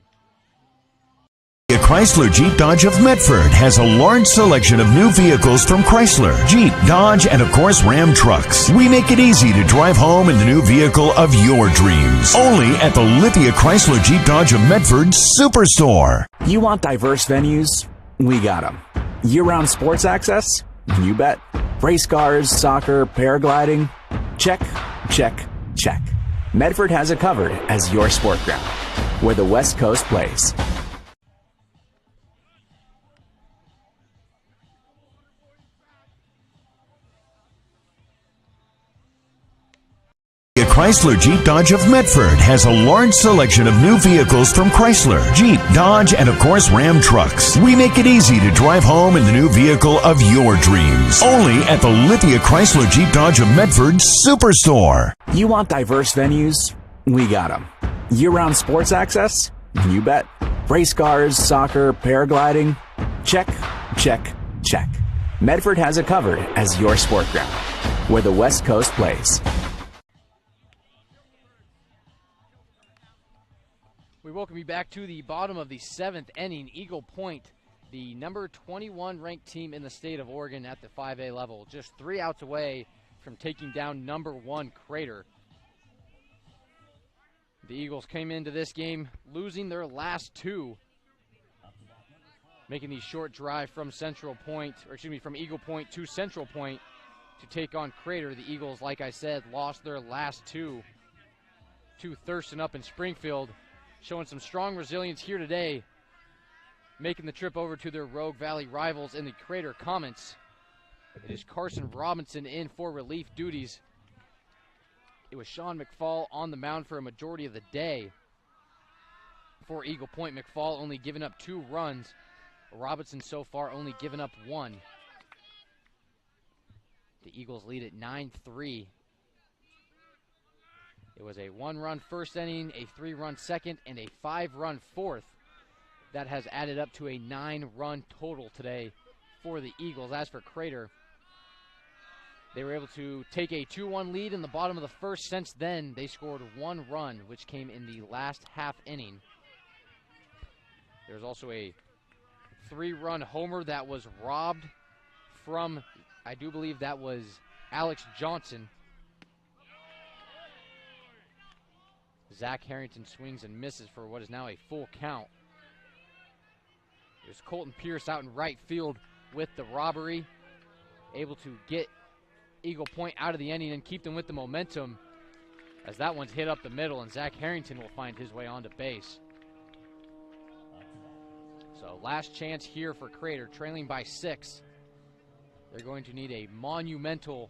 Chrysler Jeep Dodge of Medford has a large selection of new vehicles from Chrysler, Jeep, Dodge, and of course Ram trucks. We make it easy to drive home in the new vehicle of your dreams. Only at the Lithia Chrysler Jeep Dodge of Medford Superstore. You want diverse venues? We got them. Year-round sports access? You bet. Race cars, soccer, paragliding? Check, check, check. Medford has it covered as your sport ground, where the West Coast plays. Chrysler Jeep Dodge of Medford has a large selection of new vehicles from Chrysler, Jeep, Dodge, and of course Ram trucks. We make it easy to drive home in the new vehicle of your dreams. Only at the Lithia Chrysler Jeep Dodge of Medford Superstore. You want diverse venues? We got them. Year-round sports access? You bet. Race cars, soccer, paragliding? Check, check, check. Medford has it covered as your sport ground, where the West Coast plays. We welcome you back to the bottom of the 7th inning. Eagle Point, the number 21 ranked team in the state of Oregon at the 5A level, just 3 outs away from taking down number 1 Crater. The Eagles came into this game losing their last 2, making the short drive from from Eagle Point to Central Point to take on Crater. The Eagles, like I said, lost their last 2 to Thurston up in Springfield, showing some strong resilience here today, making the trip over to their Rogue Valley rivals in the Crater Comets. It is Carson Robinson in for relief duties. It was Sean McFall on the mound for a majority of the day. For Eagle Point, McFall only giving up 2 runs, Robinson so far only given up 1. The Eagles lead at 9-3. It was a 1-run first inning, a 3-run second, and a 5-run fourth. That has added up to a 9-run total today for the Eagles. As for Crater, they were able to take a 2-1 lead in the bottom of the first. Since then, they scored 1 run, which came in the last half inning. There's also a 3-run homer that was robbed from, I do believe that was Alex Johnson. Zach Harrington swings and misses for what is now a full count. There's Colton Pierce out in right field with the robbery, able to get Eagle Point out of the inning and keep them with the momentum, as that one's hit up the middle, and Zach Harrington will find his way onto base. So last chance here for Crater, trailing by 6. They're going to need a monumental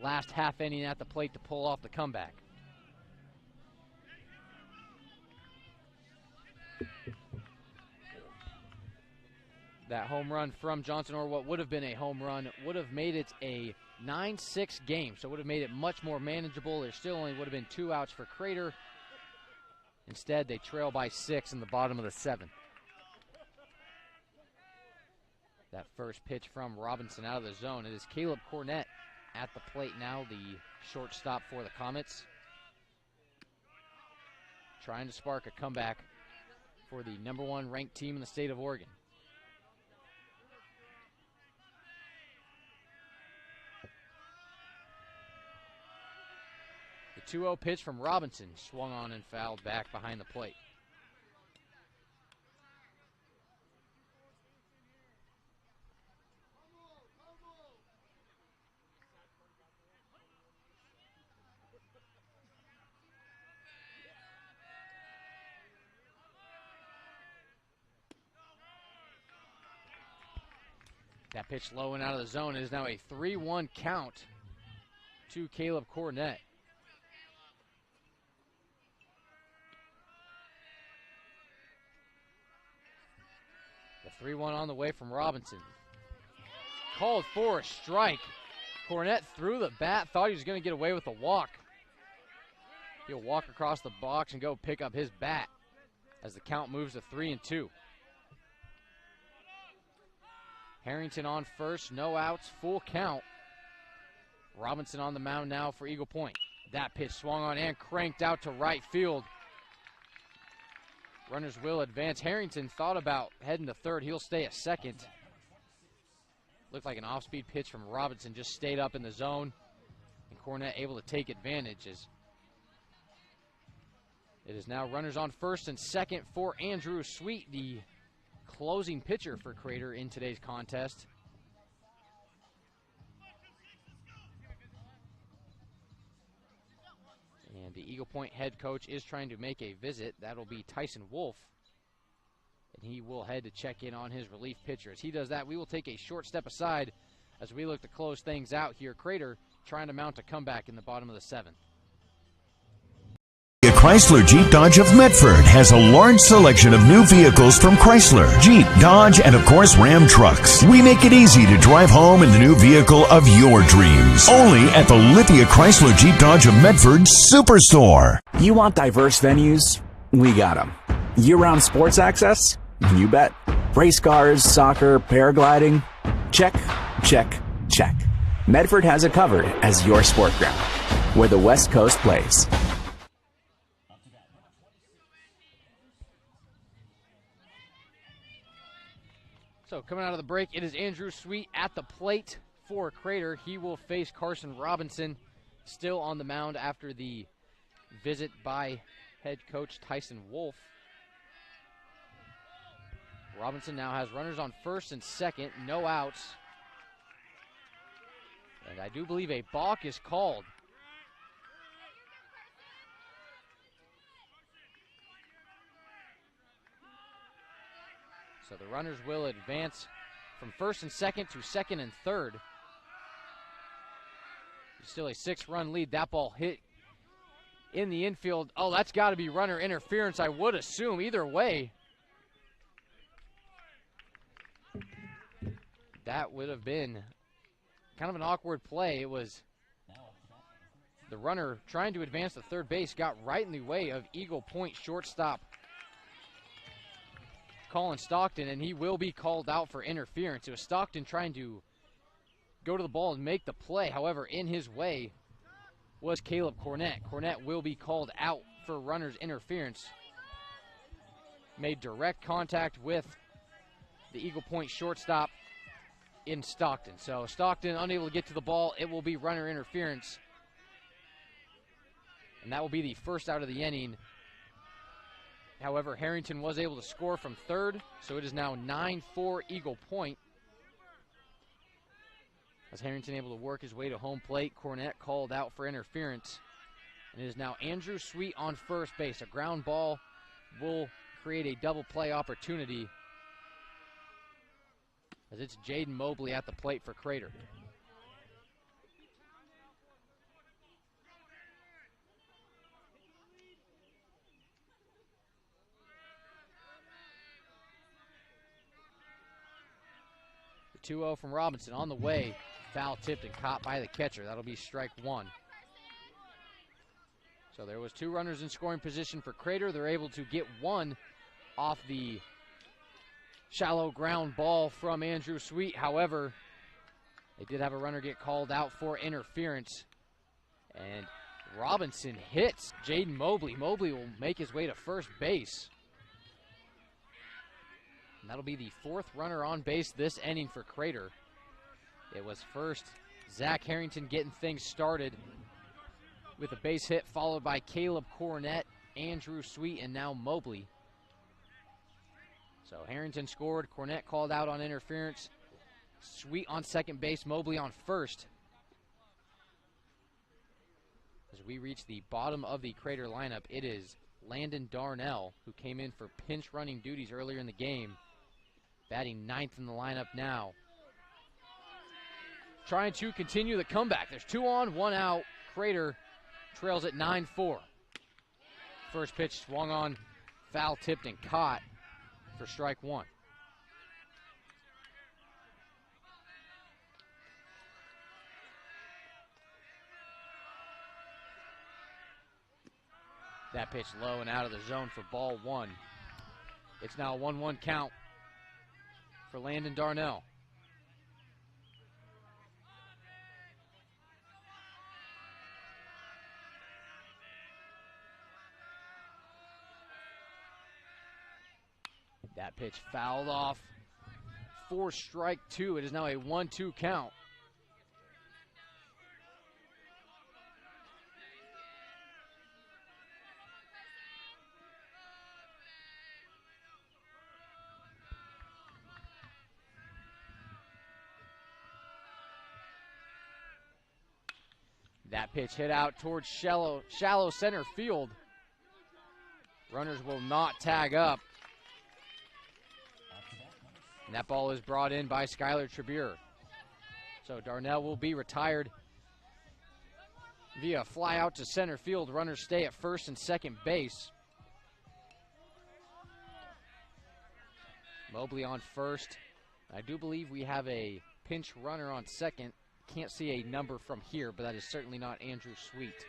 last half inning at the plate to pull off the comeback. That home run from Johnson, or what would have been a home run, would have made it a 9-6 game, so would have made it much more manageable. There still only would have been 2 outs for Crater. Instead, they trail by 6 in the bottom of the 7th. That first pitch from Robinson out of the zone. It is Caleb Cornett at the plate now, the shortstop for the Comets, trying to spark a comeback for the #1 ranked team in the state of Oregon. The 2-0 pitch from Robinson, swung on and fouled back behind the plate. That pitch low and out of the zone. It is now a 3-1 count to Caleb Cornett. The 3-1 on the way from Robinson. Called for a strike. Cornett threw the bat, thought he was going to get away with a walk. He'll walk across the box and go pick up his bat as the count moves to 3-2. Harrington on first, no outs, full count. Robinson on the mound now for Eagle Point. That pitch swung on and cranked out to right field. Runners will advance. Harrington thought about heading to third. He'll stay at second. Looked like an off-speed pitch from Robinson, just stayed up in the zone. And Cornett able to take advantage as it is now runners on first and second for Andrew Sweet, the closing pitcher for Crater in today's contest. And the Eagle Point head coach is trying to make a visit. That'll be Tyson Wolf. And he will head to check in on his relief pitcher. As he does that, we will take a short step aside as we look to close things out here. Crater trying to mount a comeback in the bottom of the 7th. Chrysler Jeep Dodge of Medford has a large selection of new vehicles from Chrysler, Jeep, Dodge, and of course Ram trucks. We make it easy to drive home in the new vehicle of your dreams. Only at the Lithia Chrysler Jeep Dodge of Medford Superstore. You want diverse venues? We got them. Year-round sports access? You bet. Race cars, soccer, paragliding? Check, check, check. Medford has it covered as your sport ground, where the West Coast plays. So coming out of the break, it is Andrew Sweet at the plate for Crater. He will face Carson Robinson, still on the mound after the visit by head coach Tyson Wolf. Robinson now has runners on first and second, no outs. And I do believe a balk is called. So the runners will advance from first and second to second and third. Still a 6-run lead. That ball hit in the infield. Oh, that's got to be runner interference, I would assume. Either way, that would have been kind of an awkward play. It was the runner trying to advance to third base, got right in the way of Eagle Point shortstop Colin Stockton, and he will be called out for interference. It was Stockton trying to go to the ball and make the play. However, in his way was Caleb Cornett. Cornett will be called out for runner's interference. Made direct contact with the Eagle Point shortstop in Stockton. So Stockton unable to get to the ball. It will be runner interference. And that will be the first out of the inning. However, Harrington was able to score from third, so it is now 9-4 Eagle Point. As Harrington able to work his way to home plate, Cornett called out for interference. And it is now Andrew Sweet on first base. A ground ball will create a double play opportunity, as it's Jaden Mobley at the plate for Crater. The 2-0 from Robinson on the way. Foul tipped and caught by the catcher. That'll be strike one. So there was two runners in scoring position for Crater. They're able to get one off the shallow ground ball from Andrew Sweet. However, they did have a runner get called out for interference. And Robinson hits Jaden Mobley. Mobley will make his way to first base. And that'll be the fourth runner on base this inning for Crater. It was first Zach Harrington getting things started with a base hit, followed by Caleb Cornett, Andrew Sweet, and now Mobley. So Harrington scored, Cornett called out on interference, Sweet on second base, Mobley on first. As we reach the bottom of the Crater lineup, it is Landon Darnell, who came in for pinch running duties earlier in the game, batting ninth in the lineup now. Trying to continue the comeback. There's 2 on, 1 out. Crater trails at 9-4. First pitch swung on, foul tipped and caught for strike one. That pitch low and out of the zone for ball one. It's now a 1-1 count for Landon Darnell. That pitch fouled off for strike two. It is now a 1-2 count. That pitch hit out towards shallow center field. Runners will not tag up. And that ball is brought in by Skylar Trebure. So Darnell will be retired via fly out to center field. Runners stay at first and second base. Mobley on first. I do believe we have a pinch runner on second. Can't see a number from here, but that is certainly not Andrew Sweet.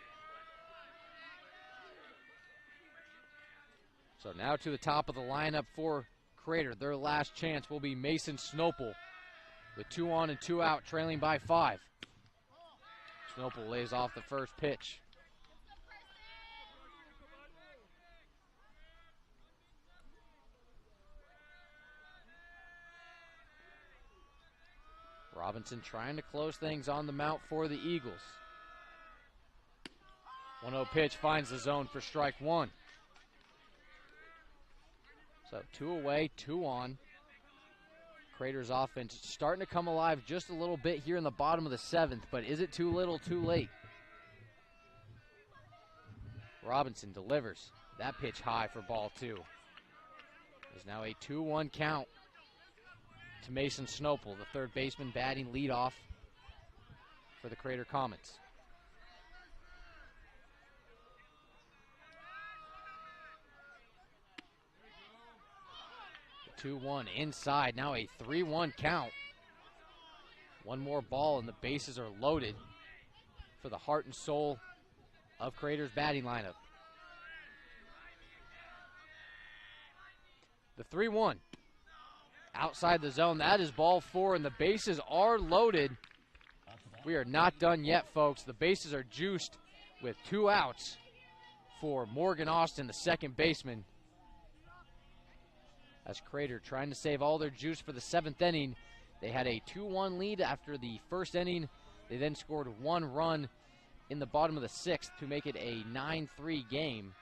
So now to the top of the lineup for Crater. Their last chance will be Mason Snopel with 2 on and 2 out, trailing by 5. Snopel lays off the first pitch. Robinson trying to close things on the mount for the Eagles. 1-0 pitch finds the zone for strike one. So 2 away, 2 on. Crater's offense starting to come alive just a little bit here in the bottom of the 7th, but is it too little, too late? Robinson delivers. That pitch high for ball 2. There's now a 2-1 count to Mason Snopel, the third baseman batting leadoff for the Crater Comets. The 2-1 inside, now a 3-1 count One more ball and the bases are loaded for the heart and soul of Crater's batting lineup. The 3-1 outside the zone. That is ball 4, and the bases are loaded. We are not done yet, folks. The bases are juiced with 2 outs for Morgan Austin, the second baseman. As Crater trying to save all their juice for the 7th inning. They had a 2-1 lead after the first inning. They then scored 1 run in the bottom of the 6th to make it a 9-3 game.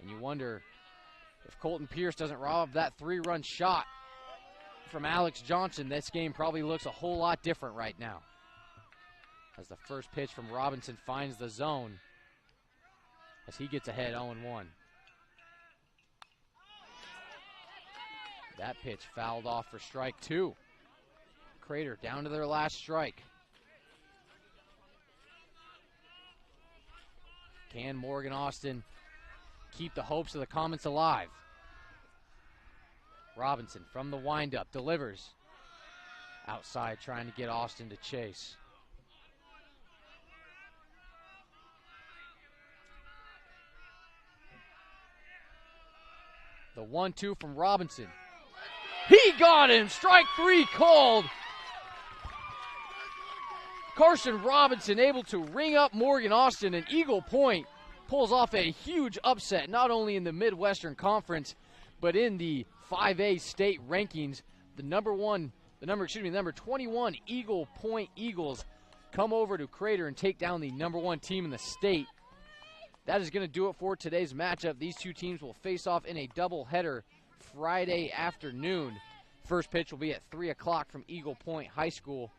And you wonder if Colton Pierce doesn't rob that 3-run shot from Alex Johnson, this game probably looks a whole lot different right now. As the first pitch from Robinson finds the zone as he gets ahead 0-1. That pitch fouled off for strike 2. Crater down to their last strike. Can Morgan Austin keep the hopes of the Comets alive? Robinson from the windup delivers. Outside trying to get Austin to chase. The 1-2 from Robinson. He got him! Strike 3 called. Carson Robinson able to ring up Morgan Austin, and Eagle Point pulls off a huge upset, not only in the Midwestern Conference, but in the 5A state rankings. The number 21 Eagle Point Eagles come over to Crater and take down the number 1 team in the state. That is going to do it for today's matchup. These two teams will face off in a doubleheader Friday afternoon. First pitch will be at 3 o'clock from Eagle Point High School.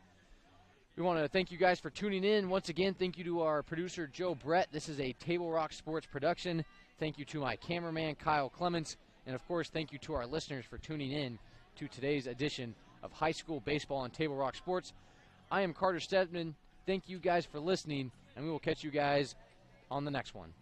We want to thank you guys for tuning in. Once again, thank you to our producer, Joe Brett. This is a Table Rock Sports production. Thank you to my cameraman, Kyle Clements. And, of course, thank you to our listeners for tuning in to today's edition of High School Baseball on Table Rock Sports. I am Carter Stedman. Thank you guys for listening, and we will catch you guys on the next one.